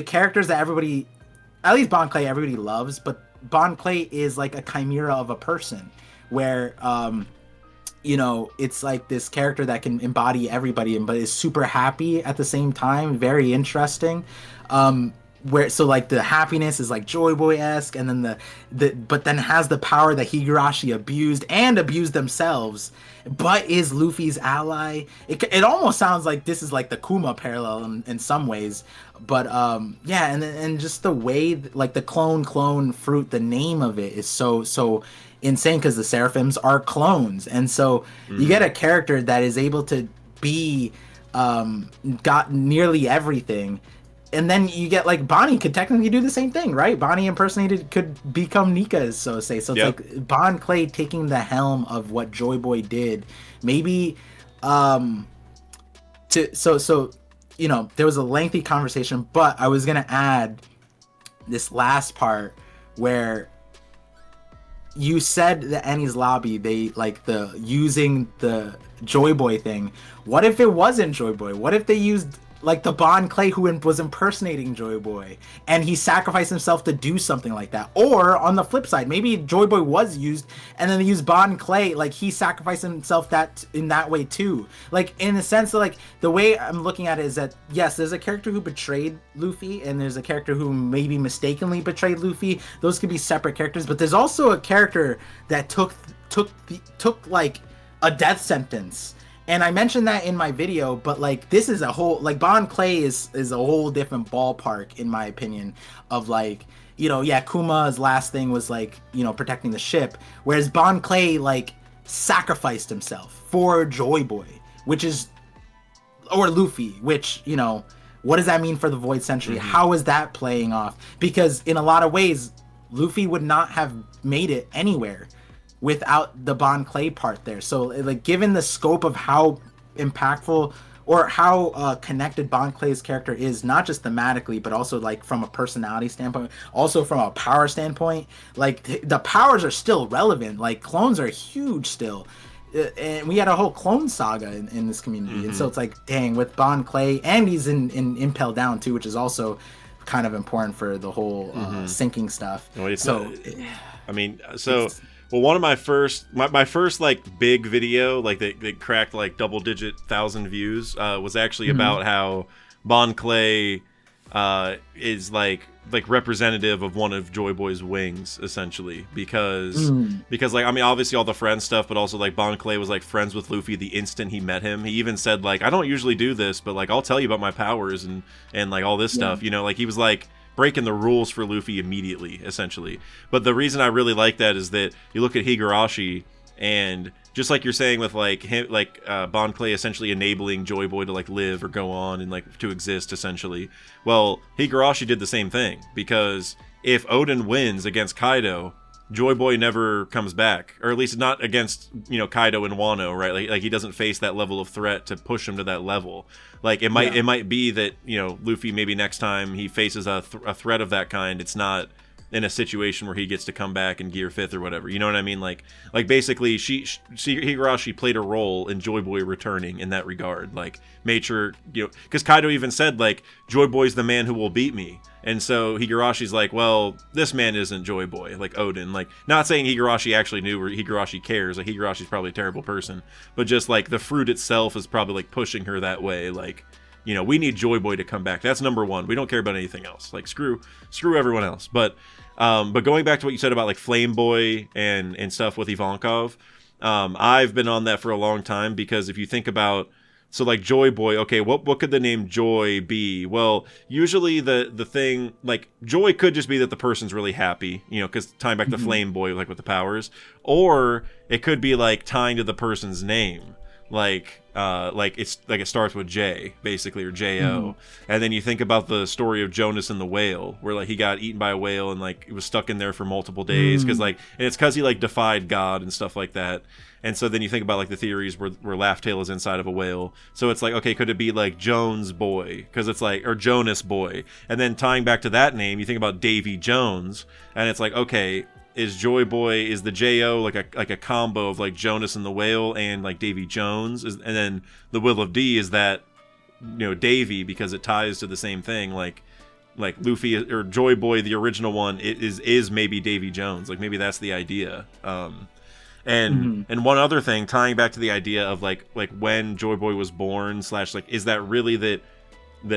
characters that everybody, at least Bon Clay, everybody loves, but Bon Clay is, like, a chimera of a person, where, you know, it's like this character that can embody everybody, but is super happy at the same time. Very interesting. So like the happiness is like Joyboy-esque, and then but then has the power that Higurashi abused themselves, but is Luffy's ally. It almost sounds like this is like the Kuma parallel in some ways, but yeah, and just the way, like the clone fruit, the name of it is so insane, because the Seraphims are clones, and so you get a character that is able to be got nearly everything. And then you get, like, Bonnie could technically do the same thing, right? Bonnie impersonated could become Nika, so to say. So it's like Bon Clay taking the helm of what Joyboy did. Maybe so you know, there was a lengthy conversation, but I was gonna add this last part where you said the Annie's lobby, they like the using the Joyboy thing. What if it wasn't Joyboy? What if they used like the Bon Clay who was impersonating Joyboy and he sacrificed himself to do something like that? Or on the flip side, maybe Joyboy was used and then they used Bon Clay, like he sacrificed himself that in that way too. Like in the sense that like the way I'm looking at it is that yes, there's a character who betrayed Luffy and there's a character who maybe mistakenly betrayed Luffy. Those could be separate characters, but there's also a character that took like a death sentence. And I mentioned that in my video, but like this is a whole like Bon Clay is a whole different ballpark in my opinion of like, you know, yeah, Kuma's last thing was like, you know, protecting the ship, whereas Bon Clay like sacrificed himself for Joyboy, which is or Luffy, which, you know, what does that mean for the Void Century? Mm-hmm. How is that playing off? Because in a lot of ways, Luffy would not have made it anywhere without the Bon Clay part there. So like given the scope of how impactful or how connected Bon Clay's character is, not just thematically but also like from a personality standpoint, also from a power standpoint, like the powers are still relevant. Like clones are huge still, and we had a whole clone saga in this community. Mm-hmm. And so it's like, dang, with Bon Clay, and he's in Impel Down too, which is also kind of important for the whole sinking stuff. Well, so I mean, so well, one of my first like big video, like that cracked like double-digit 1,000 views, was actually about how Bon Clay is like representative of one of Joyboy's wings, essentially, because like, I mean, obviously all the friend stuff, but also like Bon Clay was like friends with Luffy the instant he met him. He even said like, I don't usually do this, but like I'll tell you about my powers and like all this stuff, you know, like he was like breaking the rules for Luffy immediately, essentially. But the reason I really like that is that you look at Higurashi, and just like you're saying with like him, like Bon Clay essentially enabling Joyboy to like live or go on and like to exist, essentially. Well, Higurashi did the same thing, because if Odin wins against Kaido, Joyboy never comes back, or at least not against, you know, Kaido and Wano, right? Like he doesn't face that level of threat to push him to that level. Like it might be that, you know, Luffy maybe next time he faces a threat of that kind, it's not in a situation where he gets to come back in Gear 5th or whatever. You know what I mean? Like basically Higurashi played a role in Joyboy returning in that regard. Like made sure, you know, because Kaido even said like, Joyboy's the man who will beat me. And so Higurashi's like, well, this man isn't Joyboy, like Odin. Like, not saying Higurashi actually knew, or Higurashi cares. Like, Higurashi's probably a terrible person. But just, like, the fruit itself is probably, like, pushing her that way. Like, you know, we need Joyboy to come back. That's number one. We don't care about anything else. Like, screw everyone else. But going back to what you said about, like, Flame Boy and stuff with Ivankov, I've been on that for a long time, because if you think about, so like Joyboy, okay, what could the name Joy be? Well, usually the thing, like, joy could just be that the person's really happy, you know, because tying back to Flame Boy, like with the powers, or it could be like tying to the person's name, like it's like it starts with J, basically, or J-O. And then you think about the story of Jonas and the whale, where like he got eaten by a whale and like it was stuck in there for multiple days, because like, and it's because he like defied God and stuff like that. And so then you think about like the theories where Laugh-Tale is inside of a whale. So it's like, okay, could it be like Jones Boy? Because it's like, or Jonas Boy. And then tying back to that name, you think about Davy Jones, and it's like, okay, is Joyboy, is the J-O like a combo of like Jonas and the whale and like Davy Jones? And then the Will of D is that, you know, Davy, because it ties to the same thing, like Luffy or Joyboy, the original one, is maybe Davy Jones. Like maybe that's the idea. And one other thing, tying back to the idea of like when Joyboy was born, / like, is that really that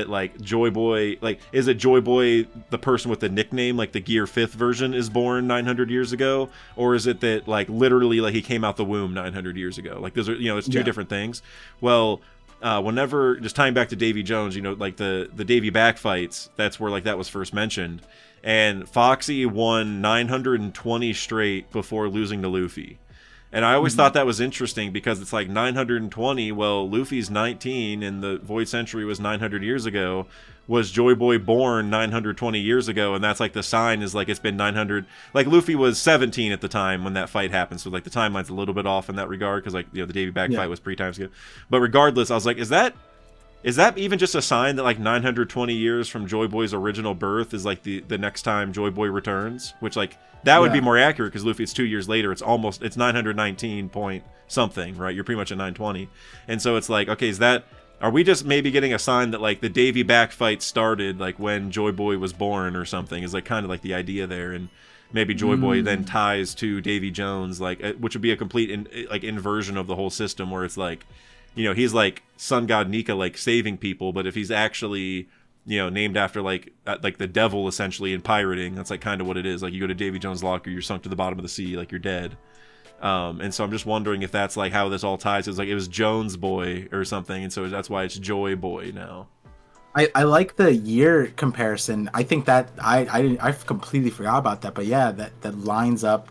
like Joyboy, like, is it Joyboy the person with the nickname, like the Gear 5th version is born 900 years ago, or is it that like literally like he came out the womb 900 years ago? Like those are, you know, it's two different things. Well, whenever, just tying back to Davy Jones, you know, like the Davy back fights, that's where like that was first mentioned, and Foxy won 920 straight before losing to Luffy. And I always thought that was interesting, because it's like 920, well, Luffy's 19 and the Void Century was 900 years ago. Was Joyboy born 920 years ago? And that's like the sign is like it's been 900. Like Luffy was 17 at the time when that fight happened. So like the timeline's a little bit off in that regard, because like, you know, the Davy back fight was pre-time skip. But regardless, I was like, is that Is that even just a sign that like 920 years from Joyboy's original birth is like the next time Joyboy returns? Which like that would be more accurate because Luffy, it's 2 years later. It's 919 point something, right? You're pretty much at 920, and so it's like, okay, are we just maybe getting a sign that like the Davy back fight started like when Joyboy was born or something? Is like kind of like the idea there, and maybe Joyboy then ties to Davy Jones, like which would be a complete inversion of the whole system where it's like, you know, he's like sun god Nika, like saving people, but if he's actually, you know, named after like the devil essentially in pirating, that's like kind of what it is. Like you go to Davy Jones' locker, you're sunk to the bottom of the sea, like you're dead. And so I'm just wondering if that's like how this all ties. It's like it was Jones Boy or something, and so that's why it's Joy Boy now. I like the year comparison. I think that I completely forgot about that, but yeah, that lines up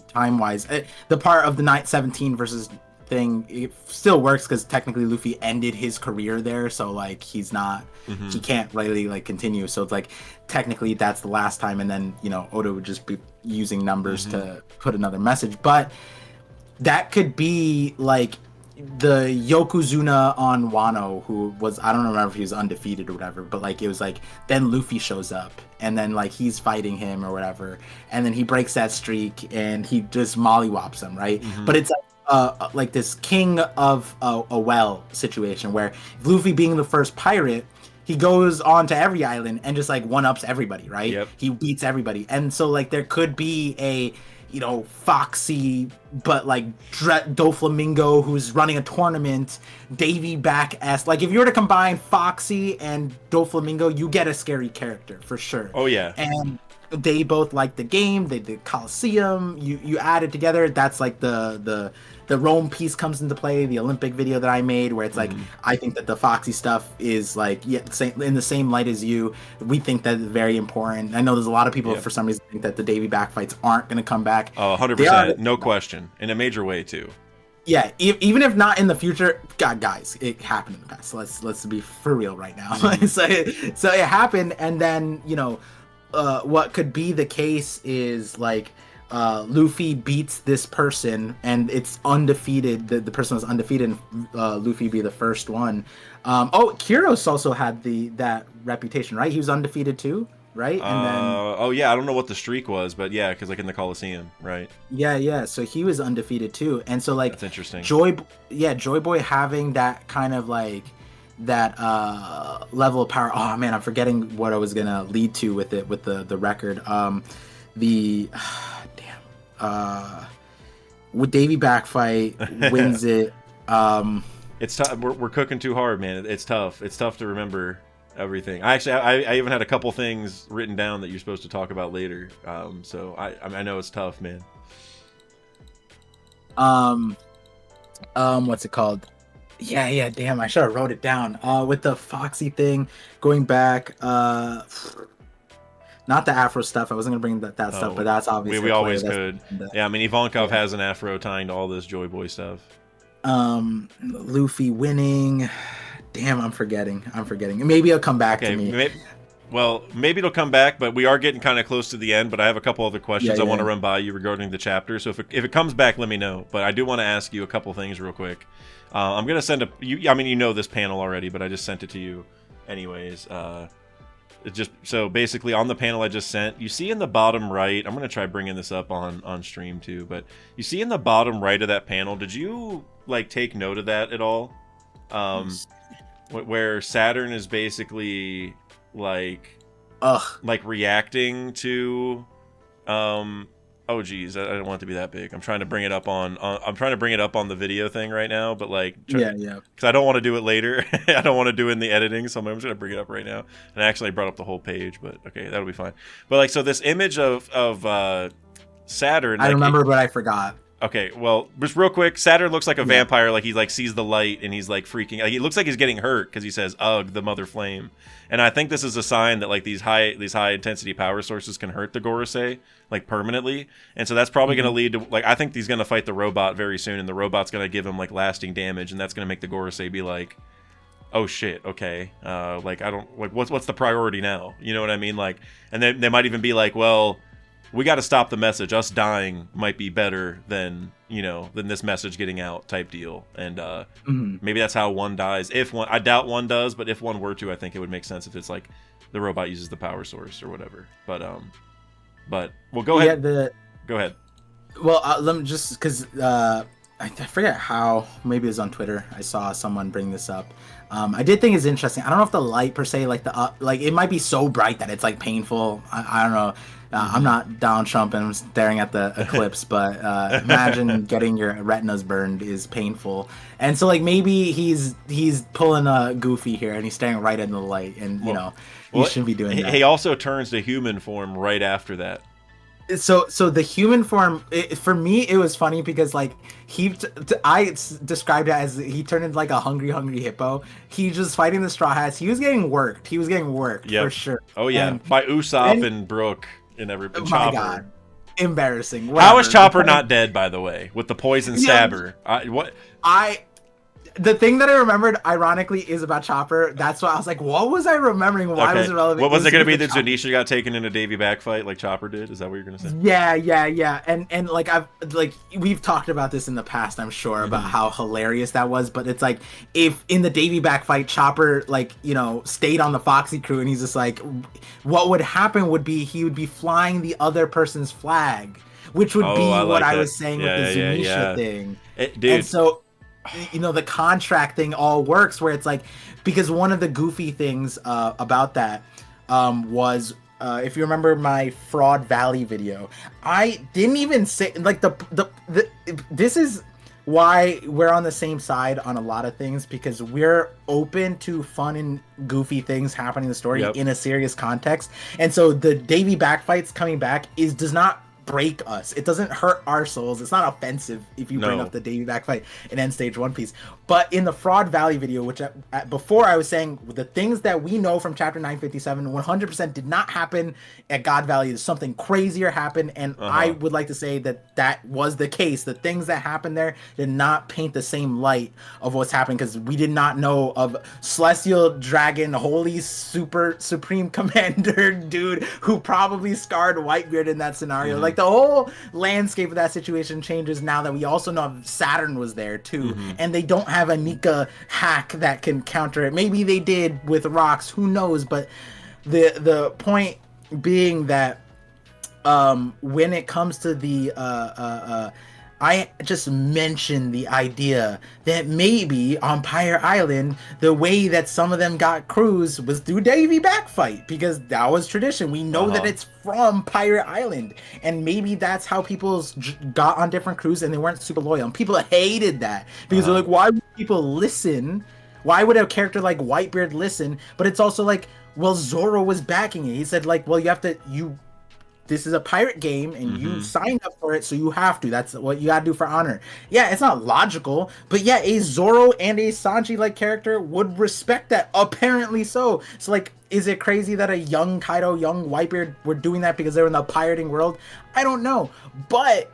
time wise. The part of the night 17 versus thing, it still works because technically Luffy ended his career there, so like he's not, he can't really like continue. So it's like technically that's the last time, and then you know Oda would just be using numbers to put another message. But that could be like the Yokozuna on Wano, who was, I don't remember if he was undefeated or whatever, but like it was like then Luffy shows up and then like he's fighting him or whatever, and then he breaks that streak and he just mollywops him, right? But it's like this king of a well situation where Luffy being the first pirate, he goes on to every island and just like one-ups everybody, right? He beats everybody. And so like there could be a, you know, Foxy but like Doflamingo who's running a tournament, Davy back-esque. Like if you were to combine Foxy and Doflamingo, you get a scary character for sure. Oh yeah. And they both like the game, they did Coliseum, you add it together, that's like the Rome piece comes into play, the Olympic video that I made, where it's like, I think that the Foxy stuff is like, in the same light as you. We think that it's very important. I know there's a lot of people for some reason think that the Davy back fights aren't going to come back. Oh, 100%, no question, in a major way too. Yeah, even if not in the future, God, guys, it happened in the past. So let's be for real right now. So it happened, and then you know, what could be the case is like Luffy beats this person and it's undefeated. The person was undefeated, and Luffy be the first one. Kyros also had that reputation, right? He was undefeated too, right? And then oh yeah, I don't know what the streak was, but yeah, because like in the Coliseum, right? Yeah. So he was undefeated too, and so like that's interesting. Joyboy having that kind of like that level of power. Oh man, I'm forgetting what I was gonna lead to with it, with the record. With Davy back fight wins it. It's tough. We're cooking too hard, man. It's tough. It's tough to remember everything. I even had a couple things written down that you're supposed to talk about later. So I know it's tough, man. What's it called? Yeah, damn, I should have wrote it down. With the Foxy thing, going back, not the Afro stuff. I wasn't gonna bring that stuff, but that's obviously we always could. Yeah, I mean Ivankov has an Afro tying to all this Joyboy stuff. Luffy winning. Damn, I'm forgetting. Maybe it'll come back to me. Maybe it'll come back, but we are getting kind of close to the end. But I have a couple other questions I want to run by you regarding the chapter. So if it comes back, let me know. But I do want to ask you a couple things real quick. I'm gonna send you know this panel already, but I just sent it to you anyways. Just so basically on the panel I just sent, you see in the bottom right, I'm gonna try bringing this up on stream too, but you see in the bottom right of that panel, did you like take note of that at all? Where Saturn is basically like reacting to oh geez, I don't want it to be that big. I'm trying to bring it up on the video thing right now, but like because I don't want to do it later. I don't want to do it in the editing, so I'm just gonna bring it up right now. And I actually brought up the whole page, but okay, that'll be fine. But like, so this image of Saturn, I remember, but I forgot. Okay, well, just real quick, Saturn looks like a vampire, like he like sees the light and he's like freaking. Like, he looks like he's getting hurt because he says, "Ugh, the mother flame." And I think this is a sign that like these high intensity power sources can hurt the Gorosei like permanently. And so that's probably going to lead to like, I think he's going to fight the robot very soon, and the robot's going to give him like lasting damage, and that's going to make the Gorosei be like, "Oh shit, okay, like I don't like what's the priority now?" You know what I mean? Like, and they might even be like, well, we got to stop the message. Us dying might be better than, you know, than this message getting out type deal. And maybe that's how one dies. If one, I doubt one does, but if one were to, I think it would make sense if it's like the robot uses the power source or whatever. But well, go ahead. Go ahead. Well, let me just, because I forget how, maybe it was on Twitter, I saw someone bring this up. I did think it's interesting. I don't know if the light per se, like like it might be so bright that it's like painful. I don't know. I'm not Donald Trump and I'm staring at the eclipse, but imagine getting your retinas burned is painful. And so like maybe he's pulling a Goofy here and he's staring right into the light, and you know he shouldn't be doing that. He also turns to human form right after that. So the human form, for me, it was funny because like I described it as he turned into like a hungry hippo. He just fighting the Straw Hats. He was getting worked. For sure. Oh yeah, and by Usopp and Brook and everybody. Oh my God, embarrassing. Whatever. How is Chopper not dead, by the way, with the poison stabber? The thing that I remembered, ironically, is about Chopper. That's why I was like, what was I remembering? Why was it relevant? What was it going to be that Zunisha got taken in a Davy backfight like Chopper did? Is that what you're going to say? Yeah. And like we've talked about this in the past, I'm sure, about how hilarious that was. But it's like if in the Davy backfight, Chopper like, you know, stayed on the Foxy crew, and he's just like, what would happen would be he would be flying the other person's flag, which would be what I was saying with the Zunisha thing. Dude. And so, you know, the contract thing all works where it's like, because one of the goofy things about that was if you remember my Fraud Valley video, I didn't even say like this is why we're on the same side on a lot of things, because we're open to fun and goofy things happening in the story in a serious context. And so the Davy backfights coming back does not break us. It doesn't hurt our souls. It's not offensive if you bring up the Davy backfight in End Stage One Piece. But in the Fraud Valley video, which before I was saying the things that we know from Chapter 957 100% did not happen at God Valley. Something crazier happened, and I would like to say that was the case. The things that happened there did not paint the same light of what's happening, because we did not know of Celestial Dragon, Holy Supreme Commander dude who probably scarred Whitebeard in that scenario. Like the whole landscape of that situation changes now that we also know Saturn was there too, and they don't have a Nika hack that can counter it. Maybe they did with rocks, who knows? But the point being that when it comes to the I just mentioned the idea that maybe on Pirate Island, the way that some of them got crews was through Davy backfight, because that was tradition. We know that it's from Pirate Island, and maybe that's how people got on different crews and they weren't super loyal. And people hated that because they're like, why would people listen? Why would a character like Whitebeard listen? But it's also like, well, Zoro was backing it. He said like, well, this is a pirate game and you signed up for it, so you have to. That's what you gotta do for honor. Yeah, it's not logical, but yeah, a Zoro and a Sanji-like character would respect that, apparently so. So like, is it crazy that a young Kaido, young Whitebeard were doing that because they were in the pirating world? I don't know. But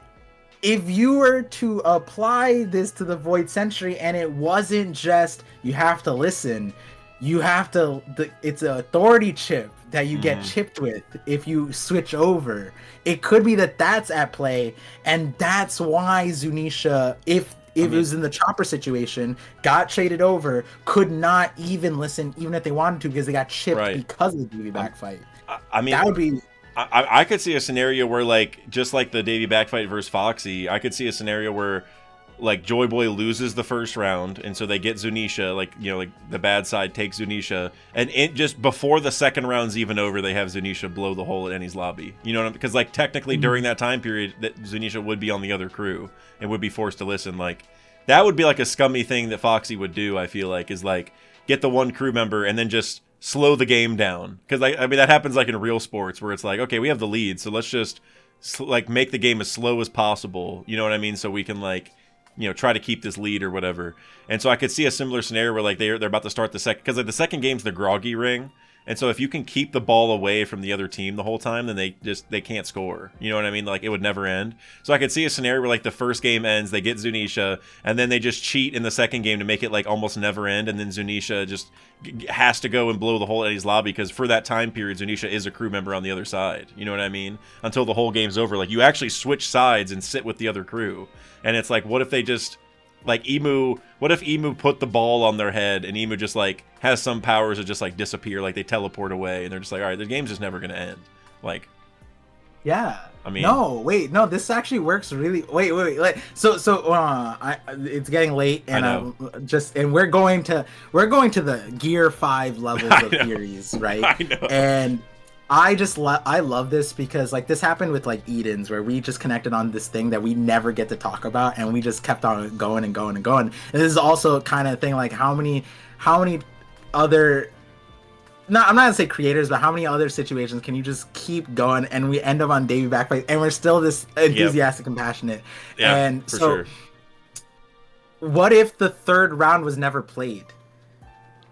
if you were to apply this to the Void Century and it wasn't just, you have to listen, you have to, it's an authority chip that you get chipped with if you switch over. It could be that that's at play, and that's why Zunisha, if it was in the Chopper situation, got traded over, could not even listen, even if they wanted to, because they got chipped because of the Davy backfight. I mean, that would be... I could see a scenario where, like, just like the Davy backfight versus Foxy, I could see a scenario where, like, Joyboy loses the first round, and so they get Zunisha, like, you know, like, the bad side takes Zunisha, and just before the second round's even over, they have Zunisha blow the hole at Ennie's lobby. You know what I mean? Because, like, technically during that time period, that Zunisha would be on the other crew and would be forced to listen. Like, that would be, like, a scummy thing that Foxy would do, I feel like, is, like, get the one crew member and then just slow the game down. Because, I mean, that happens, like, in real sports, where it's like, okay, we have the lead, so let's just, like, make the game as slow as possible. You know what I mean? So we can, like, you know, try to keep this lead or whatever. And so I could see a similar scenario where, like, they're about to start the second, because like the second game's the groggy ring, And so if you can keep the ball away from the other team the whole time, then they can't score. You know what I mean? Like, it would never end. So I could see a scenario where, like, the first game ends, they get Zunisha, and then they just cheat in the second game to make it, like, almost never end, and then Zunisha just has to go and blow the whole Eddie's lobby, because for that time period, Zunisha is a crew member on the other side. You know what I mean? Until the whole game's over. Like, you actually switch sides and sit with the other crew. And it's like, what if they just... Like, what if Imu put the ball on their head and Imu just, like, has some powers to just, like, disappear, like, they teleport away, and they're just like, alright, the game's just never gonna end. Like... Yeah. I mean... No, this actually works really... Wait. Like, so, it's getting late, and we're going to the Gear 5 levels of theories, right? I know. And... I love this because, like, this happened with, like, Eden's, where we just connected on this thing that we never get to talk about, and we just kept on going and going and going. And this is also kind of thing, like, how many other... No, I'm not gonna say creators, but how many other situations can you just keep going and we end up on Davey backfight, and we're still this enthusiastic and passionate? Yeah, and for so, sure. What if the third round was never played?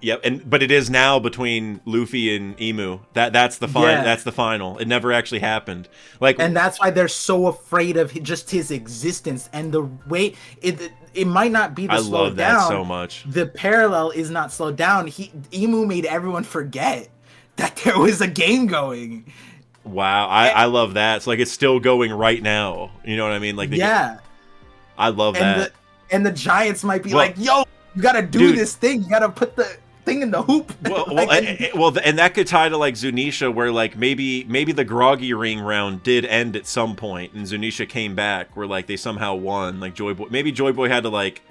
Yep, but it is now between Luffy and Imu. That's the final. It never actually happened. Like, and that's why they're so afraid of just his existence, and the way it might not be the slow down. I love that so much. The parallel is not slowed down. Imu made everyone forget that there was a game going. Wow, I love that. So, like, it's still going right now. You know what I mean? Like, I love that. And the Giants might be like, yo, you gotta do this thing. You gotta put the thing in the hoop. And that could tie to, like, Zunisha, where, like, maybe the groggy ring round did end at some point, and Zunisha came back, where, like, they somehow won. Like, Joyboy had to, like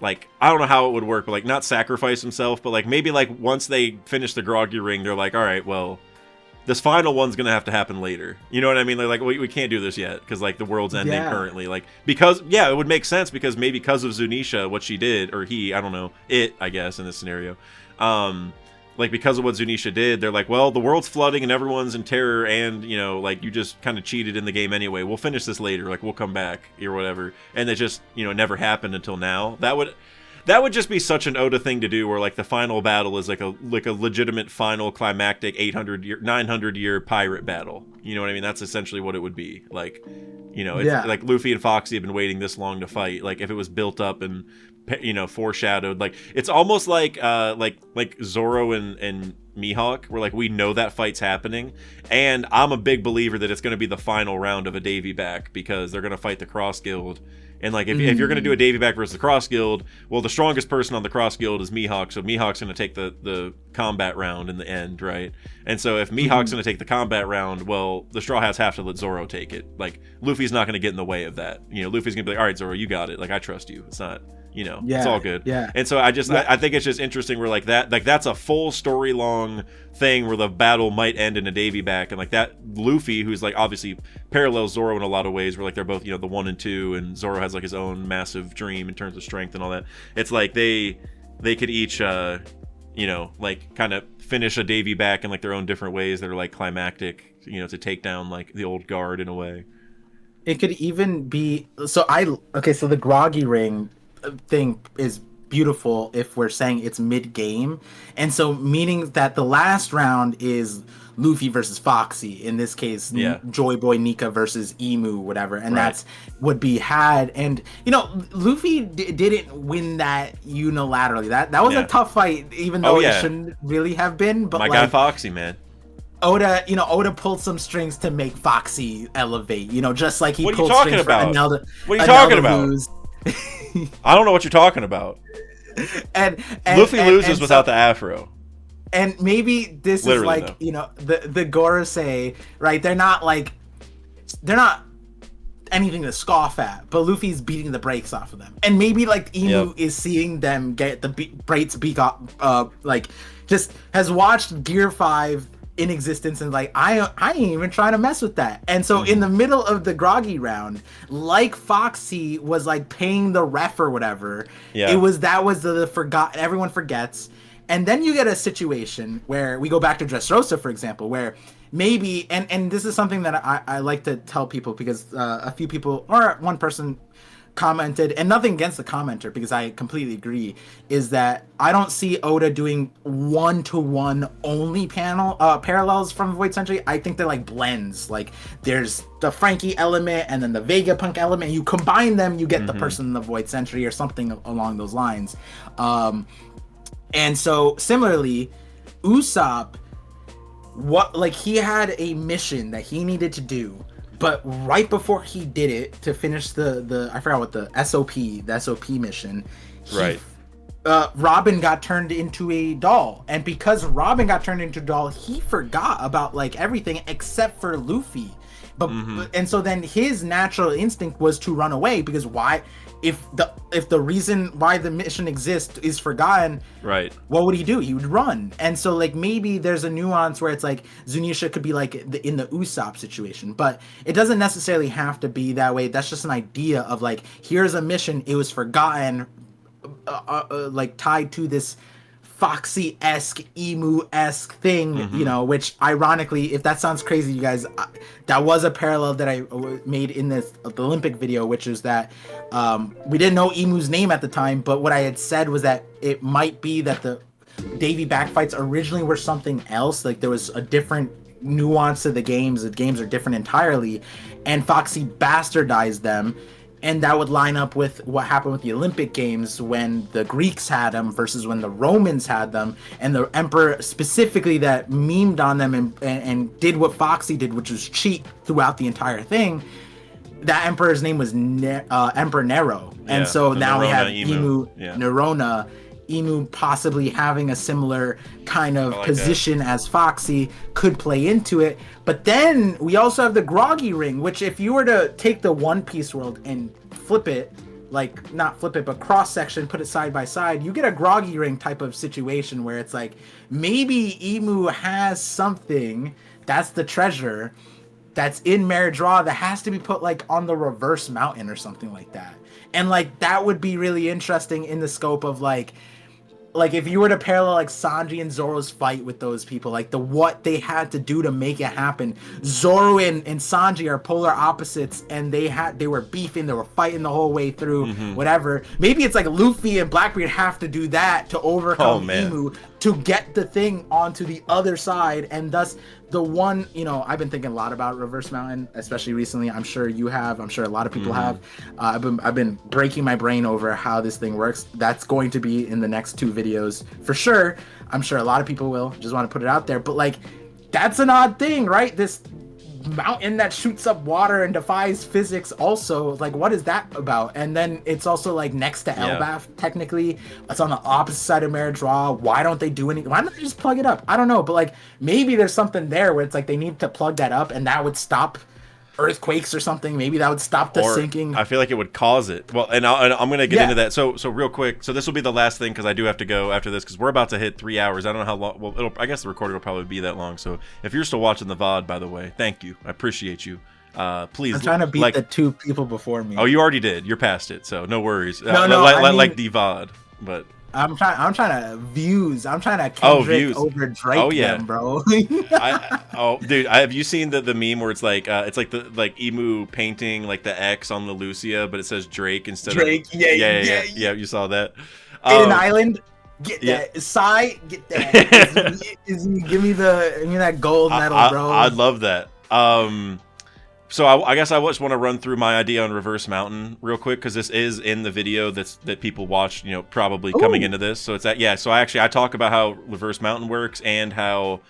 I don't know how it would work, but, like, not sacrifice himself, but, like, maybe, like, once they finish the groggy ring, they're like, all right, well, this final one's gonna have to happen later. You know what I mean? Like we can't do this yet because, like, the world's ending currently. Like, because it would make sense, because maybe because of Zunisha, what she did, or he, I don't know, I guess in this scenario, like, because of what Zunisha did, they're like, well, the world's flooding and everyone's in terror, and, you know, like, you just kind of cheated in the game anyway. We'll finish this later. Like, we'll come back or whatever. And it just, you know, never happened until now. That would just be such an Oda thing to do, where, like, the final battle is like a legitimate final climactic 900 year pirate battle. You know what I mean? That's essentially what it would be. Like, you know, like, Luffy and Foxy have been waiting this long to fight. Like, if it was built up and, you know, foreshadowed, like, it's almost like Zoro and Mihawk, where, like, we know that fight's happening, and I'm a big believer that it's going to be the final round of a Davy back, because they're going to fight the Cross Guild. And, like, if you're going to do a Davy back versus the Cross Guild, well, the strongest person on the Cross Guild is Mihawk, so Mihawk's going to take the combat round in the end, right? And so if Mihawk's going to take the combat round, well, the Straw Hats have to let Zoro take it. Like, Luffy's not going to get in the way of that. You know, Luffy's going to be like, all right, Zoro, you got it. Like, I trust you. It's not... You know, it's all good. Yeah. And so I think it's just interesting where, like, that's a full story long thing where the battle might end in a Davy back, and, like, that Luffy, who's, like, obviously parallels Zoro in a lot of ways, where, like, they're both, you know, the 1 and 2, and Zoro has, like, his own massive dream in terms of strength and all that. It's like they could each you know, like, kind of finish a Davy back in, like, their own different ways that are, like, climactic, you know, to take down, like, the old guard in a way. It could even be so the groggy ring thing is beautiful if we're saying it's mid-game, and so meaning that the last round is Luffy versus Foxy, in this case Joyboy Nika versus Imu, whatever, and that's would be had. And, you know, Luffy didn't win that unilaterally. That was a tough fight, even though it shouldn't really have been. But guy Foxy, man, Oda pulled some strings to make Foxy elevate, you know, just like he pulled strings for Anelda. What are you talking about? I don't know what you're talking about. And Luffy loses without the afro. And maybe this is like, though, you know, the Gorosei, right? They're not anything to scoff at, but Luffy's beating the brakes off of them. And maybe, like, Imu is seeing them get the brakes beat off, like, just has watched Gear 5 in existence and, like, I ain't even trying to mess with that. And so in the middle of the groggy round, like, Foxy was, like, paying the ref or whatever. That was the forgot, everyone forgets. And then you get a situation where we go back to Dressrosa, for example, where maybe, and this is something that I like to tell people, because a few people, or one person commented, and nothing against the commenter because I completely agree, is that I don't see Oda doing one-to-one only parallels from Void Century. I think they're like blends. Like there's the Franky element and then the Vegapunk element. You combine them, you get the person in the Void Century or something along those lines. And so similarly, Usopp, he had a mission that he needed to do. But right before he did it to finish the I forgot what the SOP mission, right. Robin got turned into a doll, and because Robin got turned into a doll, he forgot about like everything except for Luffy. But and so then his natural instinct was to run away, because why? If the reason why the mission exists is forgotten, right? What would he do? He would run. And so like maybe there's a nuance where it's like Zunisha could be like in the Usopp situation, but it doesn't necessarily have to be that way. That's just an idea of like, here's a mission, it was forgotten, like tied to this Foxy-esque, Emu-esque thing, you know, which ironically, if that sounds crazy, you guys, that was a parallel that I made in the Olympic video, which is that we didn't know Emu's name at the time, but what I had said was that it might be that the Davy backfights originally were something else, like there was a different nuance to the games are different entirely, and Foxy bastardized them. And that would line up with what happened with the Olympic Games when the Greeks had them versus when the Romans had them. And the emperor specifically that memed on them and did what Foxy did, which was cheat throughout the entire thing. That emperor's name was Emperor Nero. And so now we have Emu, Nerona, Emu possibly having a similar kind of position as Foxy could play into it. But then we also have the Groggy Ring, which if you were to take the One Piece world and flip it, like not flip it, but cross section, put it side by side, you get a Groggy Ring type of situation where it's like maybe Emu has something that's the treasure that's in Meridra that has to be put like on the reverse mountain or something like that. And like that would be really interesting in the scope of like if you were to parallel like Sanji and Zoro's fight with those people, like what they had to do to make it happen. Zoro and Sanji are polar opposites, and they were beefing, they were fighting the whole way through, whatever. Maybe it's like Luffy and Blackbeard have to do that to overcome Emu to get the thing onto the other side, and thus the one, you know, I've been thinking a lot about Reverse Mountain, especially recently. I'm sure you have. I'm sure a lot of people have. I've been breaking my brain over how this thing works. That's going to be in the next 2 videos for sure. I'm sure a lot of people will. Just want to put it out there. But like, that's an odd thing, right? This mountain that shoots up water and defies physics also, like what is that about? And then it's also like next to Elbaf, technically it's on the opposite side of Meridra. Why don't they do anything? Why don't they just plug it up? I don't know, but like maybe there's something there where it's like they need to plug that up, and that would stop earthquakes or something. Maybe that would stop the sinking. I feel like it would cause it. Well, and I'm gonna get into that. So real quick. So this will be the last thing because I do have to go after this because we're about to hit 3 hours. I don't know how long. Well, I guess the recording will probably be that long. So if you're still watching the VOD, by the way, thank you. I appreciate you. Please. I'm trying to beat the 2 people before me. Oh, you already did. You're past it. So no worries. No, I mean, like the VOD, but. I'm trying to views. I'm trying to Kendrick over Drake them, bro. Dude, have you seen the meme where it's like the Emu painting like the X on the Lucia, but it says Drake instead of Drake? Yeah. You saw that. In an island. Get that. Psy, get that. Give me that gold medal, bro. I'd love that. So I guess I just want to run through my idea on Reverse Mountain real quick because this is in the video that people watched, you know, probably coming into this. So it's that So I talk about how Reverse Mountain works and how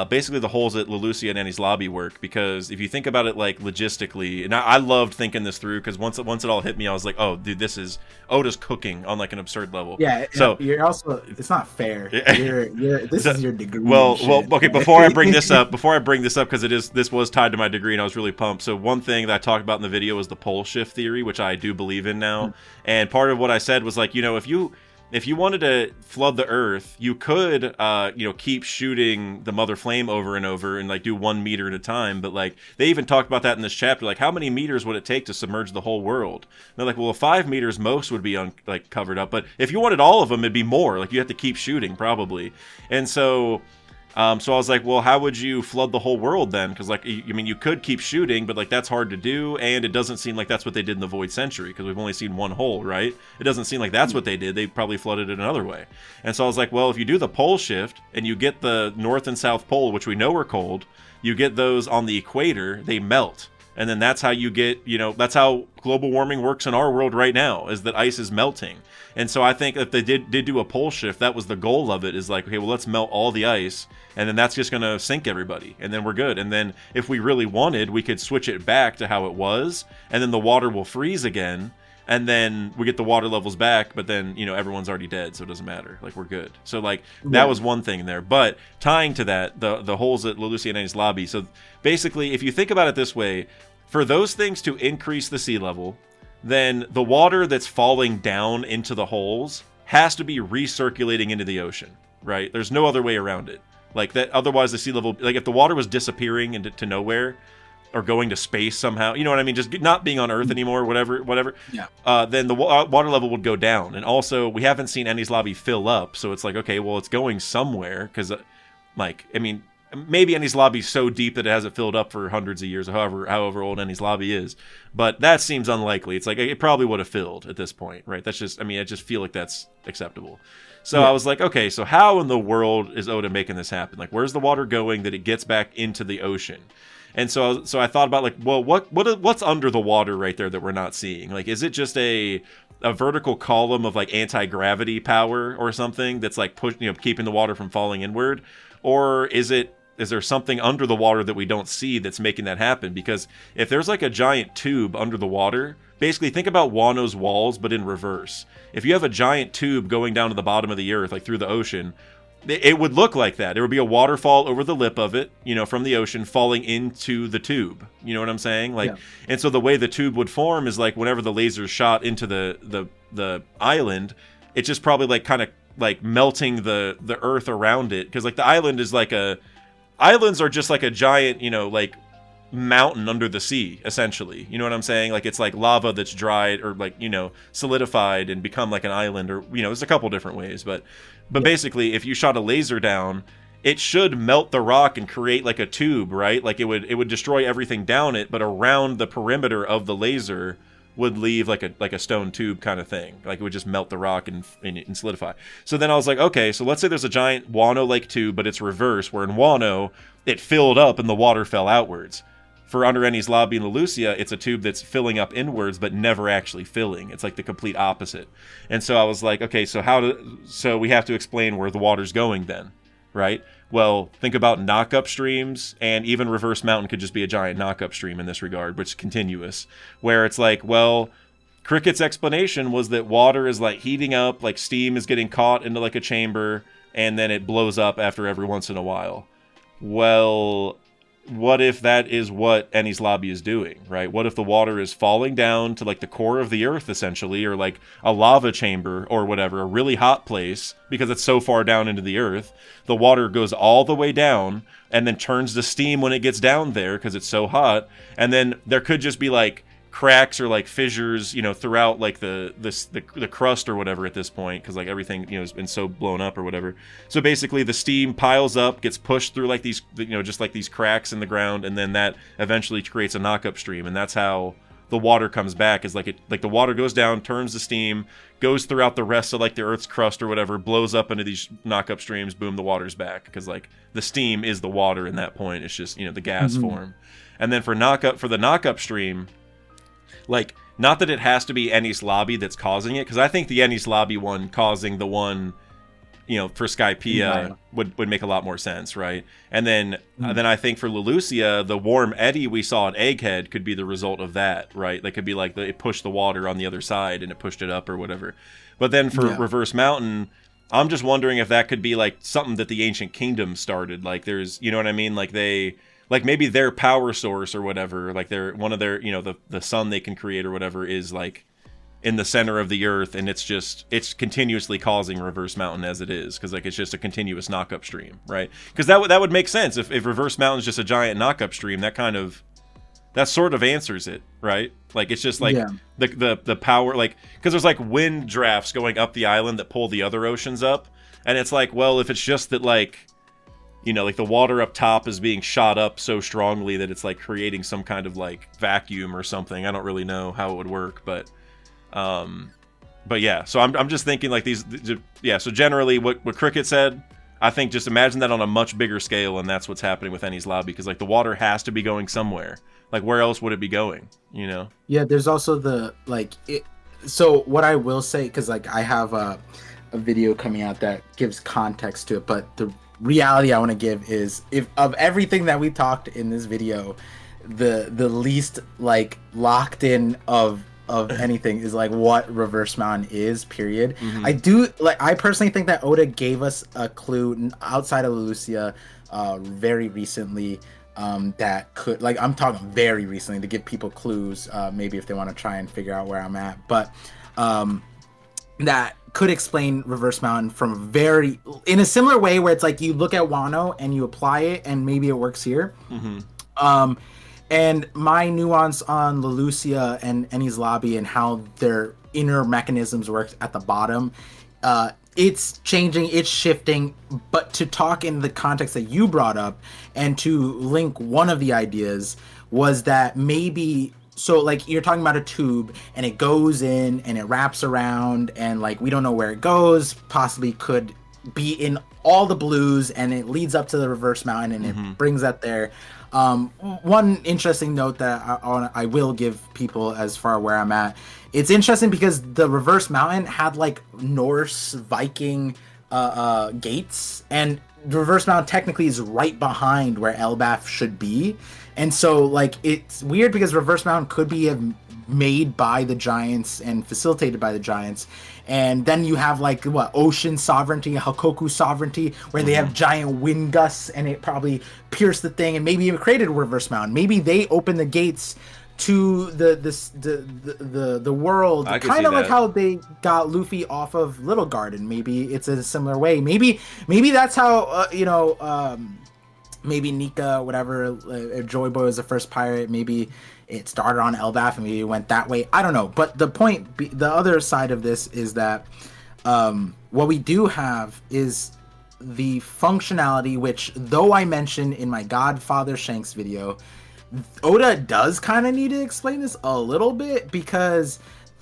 basically the holes at Leloucia and Enies Lobby work, because if you think about it like logistically, and I loved thinking this through because once it all hit me, I was like, oh dude, this is Oda's cooking on like an absurd level. Yeah. So you're also, it's not fair. This is your degree. Well, okay. Before I bring this up, because this was tied to my degree and I was really pumped. So one thing that I talked about in the video was the pole shift theory, which I do believe in now. And part of what I said was like, you know, if you wanted to flood the earth, you could, keep shooting the Mother Flame over and over and like do 1 meter at a time. But like they even talked about that in this chapter. Like, how many meters would it take to submerge the whole world? And they're like, well, 5 meters most would be covered up. But if you wanted all of them, it'd be more. Like you have to keep shooting probably. And so So I was like, well, how would you flood the whole world then? Because, like, I mean, you could keep shooting, but, like, that's hard to do, and it doesn't seem like that's what they did in the Void Century, because we've only seen one hole, right? It doesn't seem like that's what they did. They probably flooded it another way. And so I was like, well, if you do the pole shift, and you get the North and South Pole, which we know are cold, you get those on the equator, they melt. And then that's how you get, you know, that's how global warming works in our world right now, is that ice is melting. And so I think if they did do a pole shift, that was the goal of it, is like, okay, well, let's melt all the ice, and then that's just going to sink everybody, and then we're good. And then if we really wanted, we could switch it back to how it was, and then the water will freeze again, and then we get the water levels back, but then, you know, everyone's already dead, so it doesn't matter. Like, we're good. So, like, that was one thing there. But tying to that, the holes at Lelouch and Enies Lobby, so basically, if you think about it this way, for those things to increase the sea level, then the water that's falling down into the holes has to be recirculating into the ocean, right? There's no other way around it. Like that, otherwise the sea level, like if the water was disappearing into nowhere or going to space somehow, you know what I mean? Just not being on Earth anymore, whatever. Yeah. Then the water level would go down. And also, we haven't seen Enies Lobby fill up, so it's like, okay, well, it's going somewhere, because, like, I mean, maybe Enies Lobby's so deep that it hasn't filled up for hundreds of years, or however old Enies Lobby is. But that seems unlikely. It's like, it probably would have filled at this point, right? That's just, I mean, I just feel like that's acceptable. So yeah. I was like, okay, so how in the world is Oda making this happen? Like, where's the water going that it gets back into the ocean? And so I thought about, like, well, what's under the water right there that we're not seeing? Like, is it just a vertical column of, like, anti-gravity power or something that's, like, keeping the water from falling inward? Or is there something under the water that we don't see that's making that happen? Because if there's, like, a giant tube under the water, basically think about Wano's walls, but in reverse. If you have a giant tube going down to the bottom of the earth, like through the ocean, it would look like that. There would be a waterfall over the lip of it, you know, from the ocean falling into the tube. You know what I'm saying? Like, yeah. And so the way the tube would form is, like, whenever the laser shot into the island, it's just probably, like, kind of like melting the earth around it, because, like, the island is like islands are just like a giant, you know, like, mountain under the sea, essentially. You know what I'm saying? Like, it's like lava that's dried or, like, you know, solidified and become like an island, or, you know, there's a couple different ways, but yeah. Basically, if you shot a laser down, it should melt the rock and create, like, a tube, right? Like, it would destroy everything down it, but around the perimeter of the laser would leave like a stone tube kind of thing. Like, it would just melt the rock and solidify. So then I was like, okay, so let's say there's a giant Wano-like tube, but it's reverse, where in Wano, it filled up and the water fell outwards. For under Enies Lobby and Lelouch, it's a tube that's filling up inwards, but never actually filling. It's like the complete opposite. And so I was like, okay, so we have to explain where the water's going then, right? Well, think about knock-up streams, and even Reverse Mountain could just be a giant knock-up stream in this regard, which is continuous, where it's like, well, Cricket's explanation was that water is, like, heating up, like, steam is getting caught into, like, a chamber, and then it blows up after every once in a while. Well, what if that is what Enies Lobby is doing, right? What if the water is falling down to, like, the core of the earth, essentially, or, like, a lava chamber or whatever, a really hot place, because it's so far down into the earth. The water goes all the way down and then turns to steam when it gets down there because it's so hot. And then there could just be, like, cracks or, like, fissures, you know, throughout, like, the crust or whatever at this point, because, like, everything, you know, has been so blown up or whatever. So basically the steam piles up, gets pushed through, like, these, you know, just like these cracks in the ground, and then that eventually creates a knock-up stream, and that's how the water comes back. Is like the water goes down, turns to steam, goes throughout the rest of, like, the Earth's crust or whatever, blows up into these knock-up streams, boom, the water's back, because, like, the steam is the water in that point. It's just, you know, the gas form. And then for the knock-up stream, like, not that it has to be Enies Lobby that's causing it, because I think the Enies Lobby one causing the one, you know, for Skypiea would make a lot more sense, right? And then I think for Lelouch, the warm eddy we saw in Egghead could be the result of that, right? That could be like it pushed the water on the other side and it pushed it up or whatever. But then for Reverse Mountain, I'm just wondering if that could be, like, something that the Ancient Kingdom started. Like, there's, you know what I mean? Like, like, maybe their power source or whatever, like, one of their, you know, the sun they can create or whatever is, like, in the center of the earth, and it's continuously causing Reverse Mountain as it is, because, like, it's just a continuous knock-up stream, right? Because that would make sense. If Reverse Mountain's just a giant knock-up stream, that sort of answers it, right? Like, it's just, like, the power, like, because there's, like, wind drafts going up the island that pull the other oceans up, and it's like, well, if it's just that, like, you know, like the water up top is being shot up so strongly that it's like creating some kind of like vacuum or something. I don't really know how it would work, but yeah. So I'm just thinking like yeah. So generally, what Cricket said, I think just imagine that on a much bigger scale, and that's what's happening with Eni's lobby, because like the water has to be going somewhere. Like where else would it be going? You know? Yeah. There's also the like. So what I will say, because like I have a video coming out that gives context to it, but the reality I want to give is, if of everything that we talked in this video, the least like locked in of anything is like what Reverse Mountain is, period. I personally think that Oda gave us a clue outside of Lucia very recently, that could, like, I'm talking very recently, to give people clues, maybe if they want to try and figure out where I'm at, but that could explain Reverse Mountain from in a similar way, where it's like you look at Wano and you apply it and maybe it works here. And my nuance on Leloucia and Eni's lobby and how their inner mechanisms work at the bottom, it's changing, it's shifting. But to talk in the context that you brought up and to link one of the ideas was that maybe, so like you're talking about a tube and it goes in and it wraps around and like we don't know where it goes, possibly could be in all the blues, and it leads up to the Reverse Mountain and it brings that there. One interesting note that I will give people as far where I'm at, it's interesting because the Reverse Mountain had like Norse Viking gates, and the Reverse Mountain technically is right behind where Elbaf should be. And so like it's weird because Reverse Mountain could be made by the Giants and facilitated by the Giants. And then you have like what, ocean sovereignty, Hakoku sovereignty, where they have giant wind gusts and it probably pierced the thing and maybe even created a Reverse Mountain. Maybe they open the gates to the world, kind of like how they got Luffy off of Little Garden. Maybe it's a similar way. Maybe that's how maybe Nika, whatever, Joyboy was the first pirate. Maybe it started on Elbaf and maybe it went that way. I don't know. But the point, the other side of this is that what we do have is the functionality, which though I mentioned in my Godfather Shanks video, Oda does kind of need to explain this a little bit, because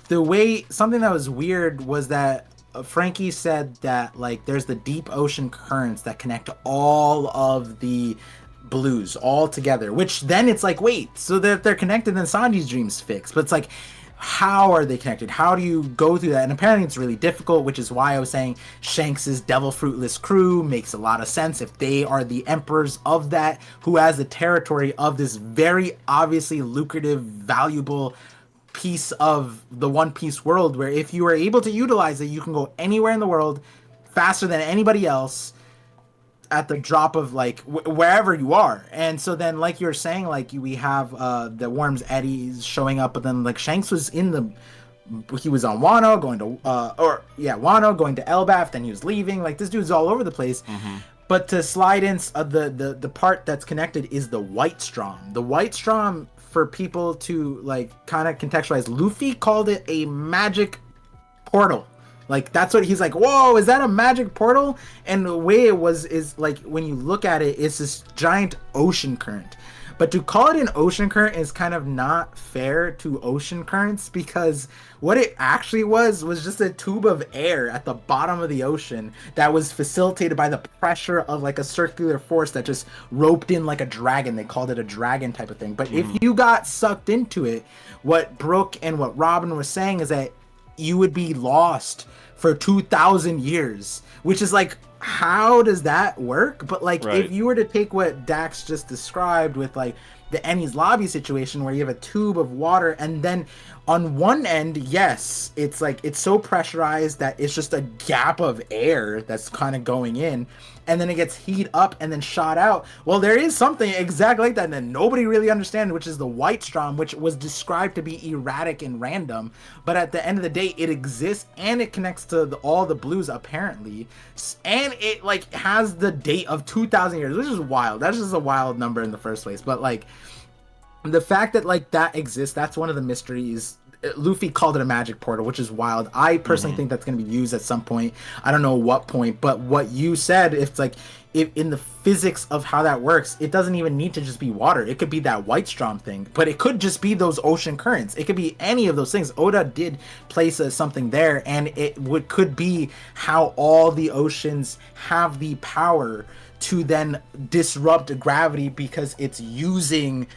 the way, something that was weird was that Franky said that like there's the deep ocean currents that connect all of the blues all together, which then it's like, wait, so that they're connected, then Sanji's dream's fixed. But it's like, how are they connected? How do you go through that? And apparently it's really difficult, which is why I was saying Shanks's Devil Fruitless crew makes a lot of sense if they are the emperors of that, who has the territory of this very obviously lucrative, valuable piece of the One Piece world, where if you are able to utilize it, you can go anywhere in the world faster than anybody else at the drop of like wherever you are. And so then, like you're saying, like we have the Worms Eddies showing up, but then like Shanks was he was on Wano going to Wano going to Elbaf, then he was leaving. Like this dude's all over the place. But to slide in the part that's connected is the White Strom. The White Strom, for people to like kind of contextualize, Luffy called it a magic portal. Like that's what he's like, whoa, is that a magic portal? And the way it was is like, when you look at it, it's this giant ocean current. But to call it an ocean current is kind of not fair to ocean currents, because what it actually was just a tube of air at the bottom of the ocean that was facilitated by the pressure of like a circular force that just roped in like a dragon. They called it a dragon type of thing. But if you got sucked into it, what Brooke and what Robin was saying is that you would be lost for 2,000 years, which is like, how does that work? But like, if you were to take what Dax just described with like the Eni's lobby situation, where you have a tube of water, and then on one end, yes, it's like it's so pressurized that it's just a gap of air that's kind of going in, and then it gets heat up and then shot out. Well, there is something exactly like that, and then nobody really understands, which is the White Strom, which was described to be erratic and random, but at the end of the day, it exists and it connects to all the blues apparently, and it like has the date of 2,000 years, which is wild. That's just a wild number in the first place. But like, the fact that like that exists, that's one of the mysteries Luffy called it a magic portal, which is wild. I personally think that's going to be used at some point. I don't know what point, but what you said, it's like, if in the physics of how that works, it doesn't even need to just be water. It could be that White Strom thing, but it could just be those ocean currents. It could be any of those things. Oda did place something there, and could be how all the oceans have the power to then disrupt gravity because it's using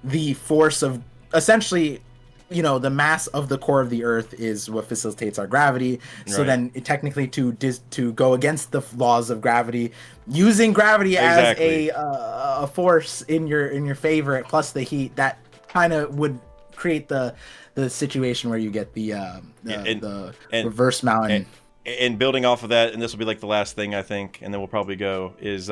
the force of essentially, the mass of the core of the earth is what facilitates our gravity. So then technically to go against the laws of gravity, using gravity as a force in your favor, plus the heat, that kind of would create the situation where you get the reverse mountain. And building off of that, and this will be like the last thing I think, and then we'll probably go, is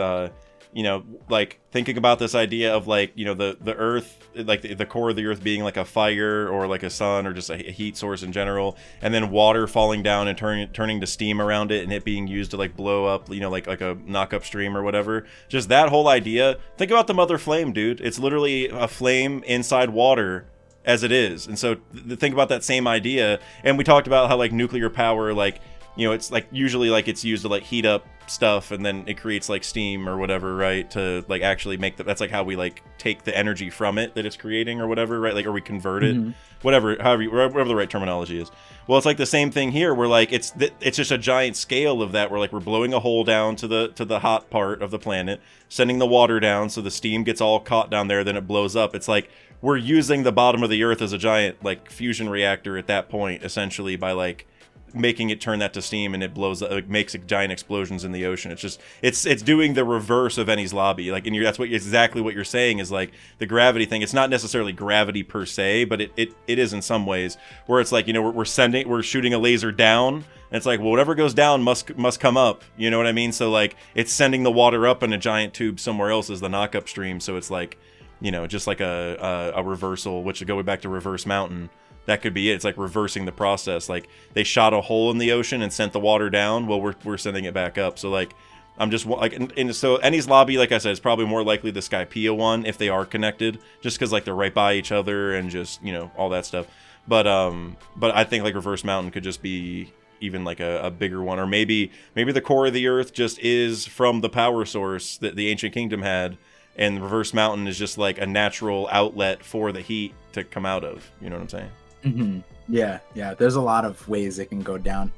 like thinking about this idea of like, the earth, like the core of the earth being like a fire or like a sun or just a heat source in general, and then water falling down and turning to steam around it and it being used to like blow up, like a knock-up stream or whatever. Just that whole idea. Think about the mother flame, dude. It's literally a flame inside water as it is. And so think about that same idea. And we talked about how like nuclear power, like, it's like usually like it's used to like heat up stuff and then it creates like steam or whatever, right, to like actually make that's like how we like take the energy from it that it's creating or whatever, right, like, or we convert it, whatever the right terminology is. Well, it's like the same thing here, where like it's just a giant scale of that, where like we're blowing a hole down to the hot part of the planet, sending the water down so the steam gets all caught down there, then it blows up. It's like we're using the bottom of the earth as a giant like fusion reactor at that point, essentially, by like making it turn that to steam, and it blows, makes giant explosions in the ocean. It's just it's doing the reverse of Eni's lobby, like, and that's exactly what you're saying is like the gravity thing. It's not necessarily gravity per se, but it is in some ways, where it's like, we're shooting a laser down, and it's like, well, whatever goes down must come up, you know what I mean? So like it's sending the water up in a giant tube somewhere else as the knock-up stream. So it's like, just like a reversal, which, going back to Reverse Mountain, that could be it. It's like reversing the process. Like they shot a hole in the ocean and sent the water down. Well, we're sending it back up. So like, I'm just like, and so Eni's lobby, like I said, is probably more likely the Skypiea one if they are connected, just because like they're right by each other and just, all that stuff. But I think like Reverse Mountain could just be even like a bigger one, or maybe the core of the earth just is from the power source that the Ancient Kingdom had, and Reverse Mountain is just like a natural outlet for the heat to come out of. You know what I'm saying? Mm-hmm. Yeah. There's a lot of ways it can go down.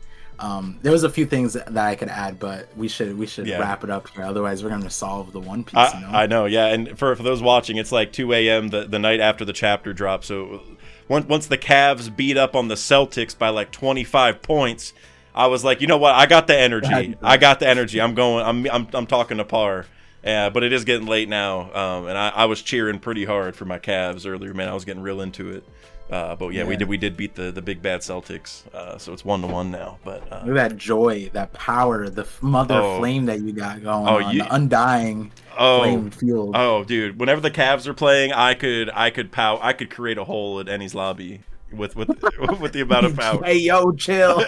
There was a few things that I could add, but we should wrap it up here. Otherwise, we're going to solve the One Piece. I know. Yeah, and for those watching, it's like 2 a.m. the night after the chapter drops. So once the Cavs beat up on the Celtics by like 25 points, I was like, you know what? I got the energy. I'm going. I'm talking to Par. Yeah, but it is getting late now, and I was cheering pretty hard for my Cavs earlier, man. I was getting real into it. But yeah, we did beat the big bad Celtics, so it's 1-1 now. But look at that joy, that power, the mother flame that you got going on, the undying flame field. Oh, dude, whenever the Cavs are playing, I could create a hole at Eni's lobby with the amount of power. Hey, yo, chill.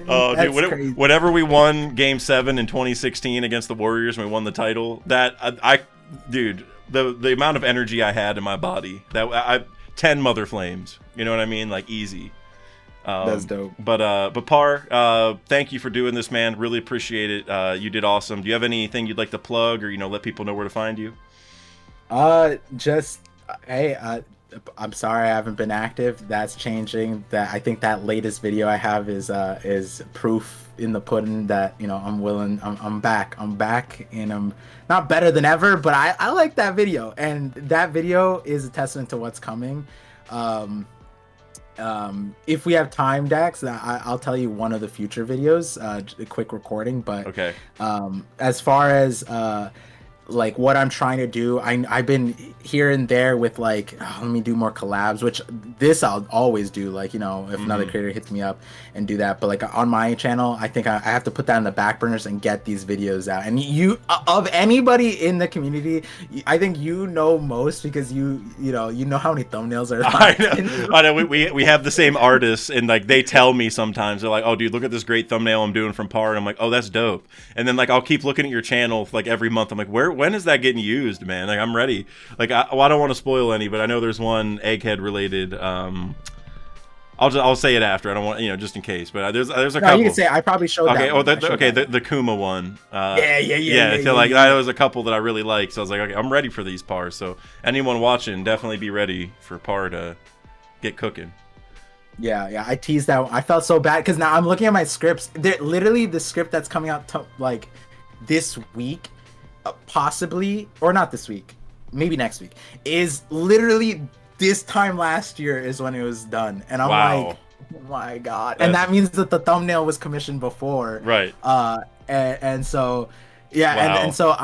Oh, dude, whenever we won Game 7 in 2016 against the Warriors, and we won the title, dude, the amount of energy I had in my body, 10 mother flames, you know what I mean? Like, easy. That's dope. But Par, thank you for doing this, man. Really appreciate it. You did awesome. Do you have anything you'd like to plug, or let people know where to find you? I'm sorry I haven't been active. That's changing. I think that latest video I have is proof in the pudding that I'm willing. I'm back, and I'm not better than ever, but I like that video, and that video is a testament to what's coming. If we have time, Dax, I'll tell you one of the future videos, a quick recording. But okay. As far as like what I'm trying to do, I've been here and there with like, let me do more collabs, which this I'll always do, like, if another creator hits me up and do that. But like on my channel, I think I have to put that in the back burners and get these videos out. And you, of anybody in the community, I think most, because you know how many thumbnails are. I know. We have the same artists, and like they tell me sometimes, they're like, oh dude, look at this great thumbnail I'm doing from Par, and I'm like, oh, that's dope. And then like I'll keep looking at your channel like every month. I'm like, when is that getting used, man? Like, I'm ready. Like, I don't want to spoil any, but I know there's one Egghead related. I'll say it after. I don't want, you know, just in case. But there's a No, couple. you can say I probably showed Okay. that. Oh, One. the Kuma one. Yeah. So like there was a couple that I really liked. So I was like, okay, I'm ready for these Par. So anyone watching, definitely be ready for Par to get cooking. Yeah. I teased that. I felt so bad because now I'm looking at my scripts. Literally, the script that's coming out like this week, possibly, or not this week, maybe next week, is literally this time last year is when it was done, and I'm like, oh my god. And that means that the thumbnail was commissioned before, right? And so yeah. Wow. And so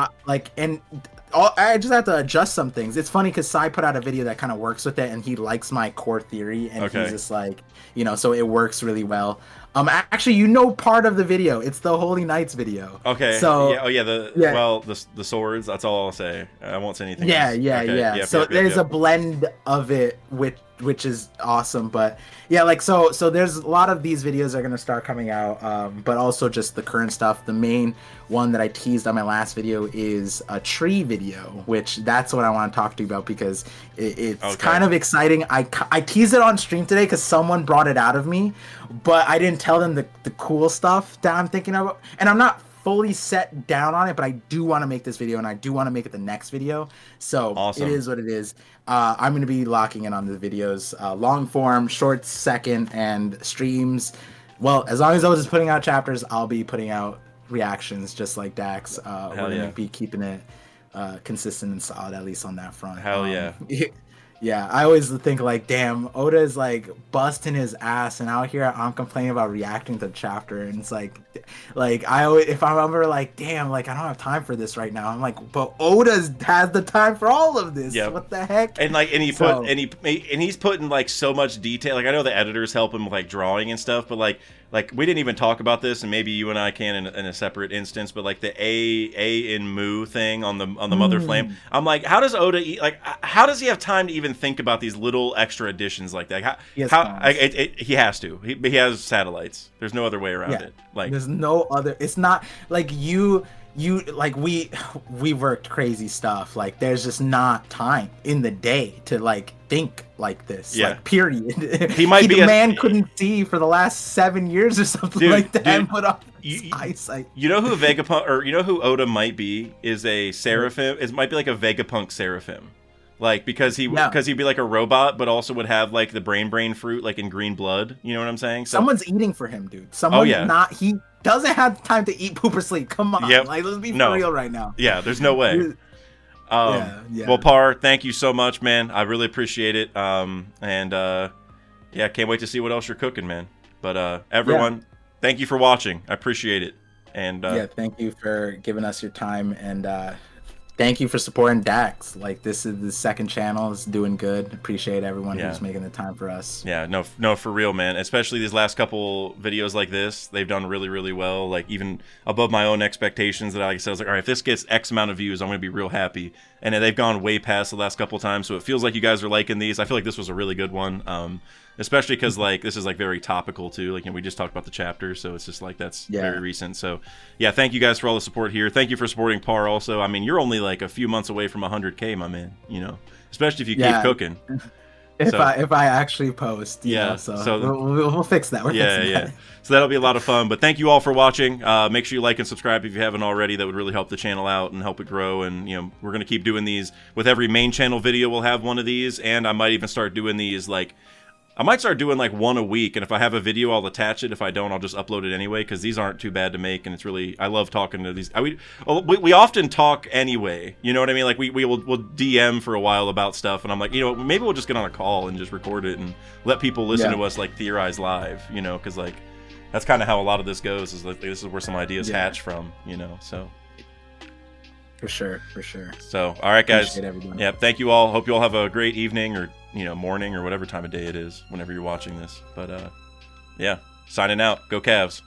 I just have to adjust some things. It's funny because Sai put out a video that kind of works with it, and he likes my core theory, and he's just like, you know, so it works really well. Actually, you know, part of the video, it's the Holy Knights video. Okay. So well, the swords. That's all I'll say. I won't say anything. Yeah. Else. So there's a blend of it, which is awesome. But yeah, like so there's a lot of these videos are gonna start coming out, but also just the current stuff. The main one that I teased on my last video is a tree video, which that's what I want to talk to you about because it's kind of exciting. I teased it on stream today because someone brought it out of me, but I didn't tell them the cool stuff that I'm thinking of, and I'm not fully set down on it, but I do want to make this video, and I do want to make it the next video. So awesome. It is what it is. I'm going to be locking in on the videos, long form, short second, and streams. Well, as long as I was just putting out chapters, I'll be putting out reactions just like Dax. We're going to be keeping it consistent and solid, at least on that front. Hell yeah. Yeah, I always think like, damn, Oda is like busting his ass, and out here I'm complaining about reacting to the chapter, and it's like I always, if I'm ever like, damn, like I don't have time for this right now, I'm like, but Oda has the time for all of this. Yep. What the heck? And like, and he's putting like so much detail. Like I know the editors help him with like drawing and stuff, but like we didn't even talk about this, and maybe you and I can in a separate instance, but like the A in Mu thing on the Mother Flame, I'm like, how does Oda how does he have time to even think about these little extra additions like that? He has to. He has satellites. There's no other way around it. Like there's no other. It's not like you like we worked crazy stuff. Like there's just not time in the day to like think like this. Yeah. Like period. He might be the man couldn't see for the last 7 years or something like that. And put off his eyesight. You know who Vegapunk, or you know who Oda might be? Is a Seraphim. It might be like a Vegapunk Seraphim. Like because he'd be like a robot, but also would have like the brain fruit, like in green blood. You know what I'm saying? So, someone's eating for him, dude. He doesn't have time to eat, poop, or sleep. Come on, like let's be for real right now. Yeah, there's no way. Well, Par, thank you so much, man. I really appreciate it. Can't wait to see what else you're cooking, man. But everyone, thank you for watching. I appreciate it. And thank you for giving us your time, and thank you for supporting Dax. Like this is the second channel. It's doing good. Appreciate everyone who's making the time for us. Yeah, no, for real, man. Especially these last couple videos like this, they've done really, really well. Like even above my own expectations. That I was like, all right, if this gets X amount of views, I'm gonna be real happy. And they've gone way past the last couple times, so it feels like you guys are liking these. I feel like this was a really good one. Especially because like this is like very topical too. Like, we just talked about the chapter, so it's just like that's very recent. So yeah, thank you guys for all the support here. Thank you for supporting Par also. I mean, you're only like a few months away from 100K, my man. You know, especially if you keep cooking. If I actually post, so we'll fix that. So that'll be a lot of fun. But thank you all for watching. Make sure you like and subscribe if you haven't already. That would really help the channel out and help it grow. And we're gonna keep doing these with every main channel video. We'll have one of these, and I might even start doing these like. I might start doing like one a week, and if I have a video, I'll attach it. If I don't, I'll just upload it anyway, because these aren't too bad to make, and it's really, I love talking to these. We often talk anyway, you know what I mean? Like we'll DM for a while about stuff, and I'm like, maybe we'll just get on a call and just record it and let people listen to us like theorize live, because like that's kind of how a lot of this goes. Is like this is where some ideas hatch from, so. For sure. So, all right, guys. Yeah, thank you all. Hope you all have a great evening or morning or whatever time of day it is whenever you're watching this. But signing out. Go Cavs.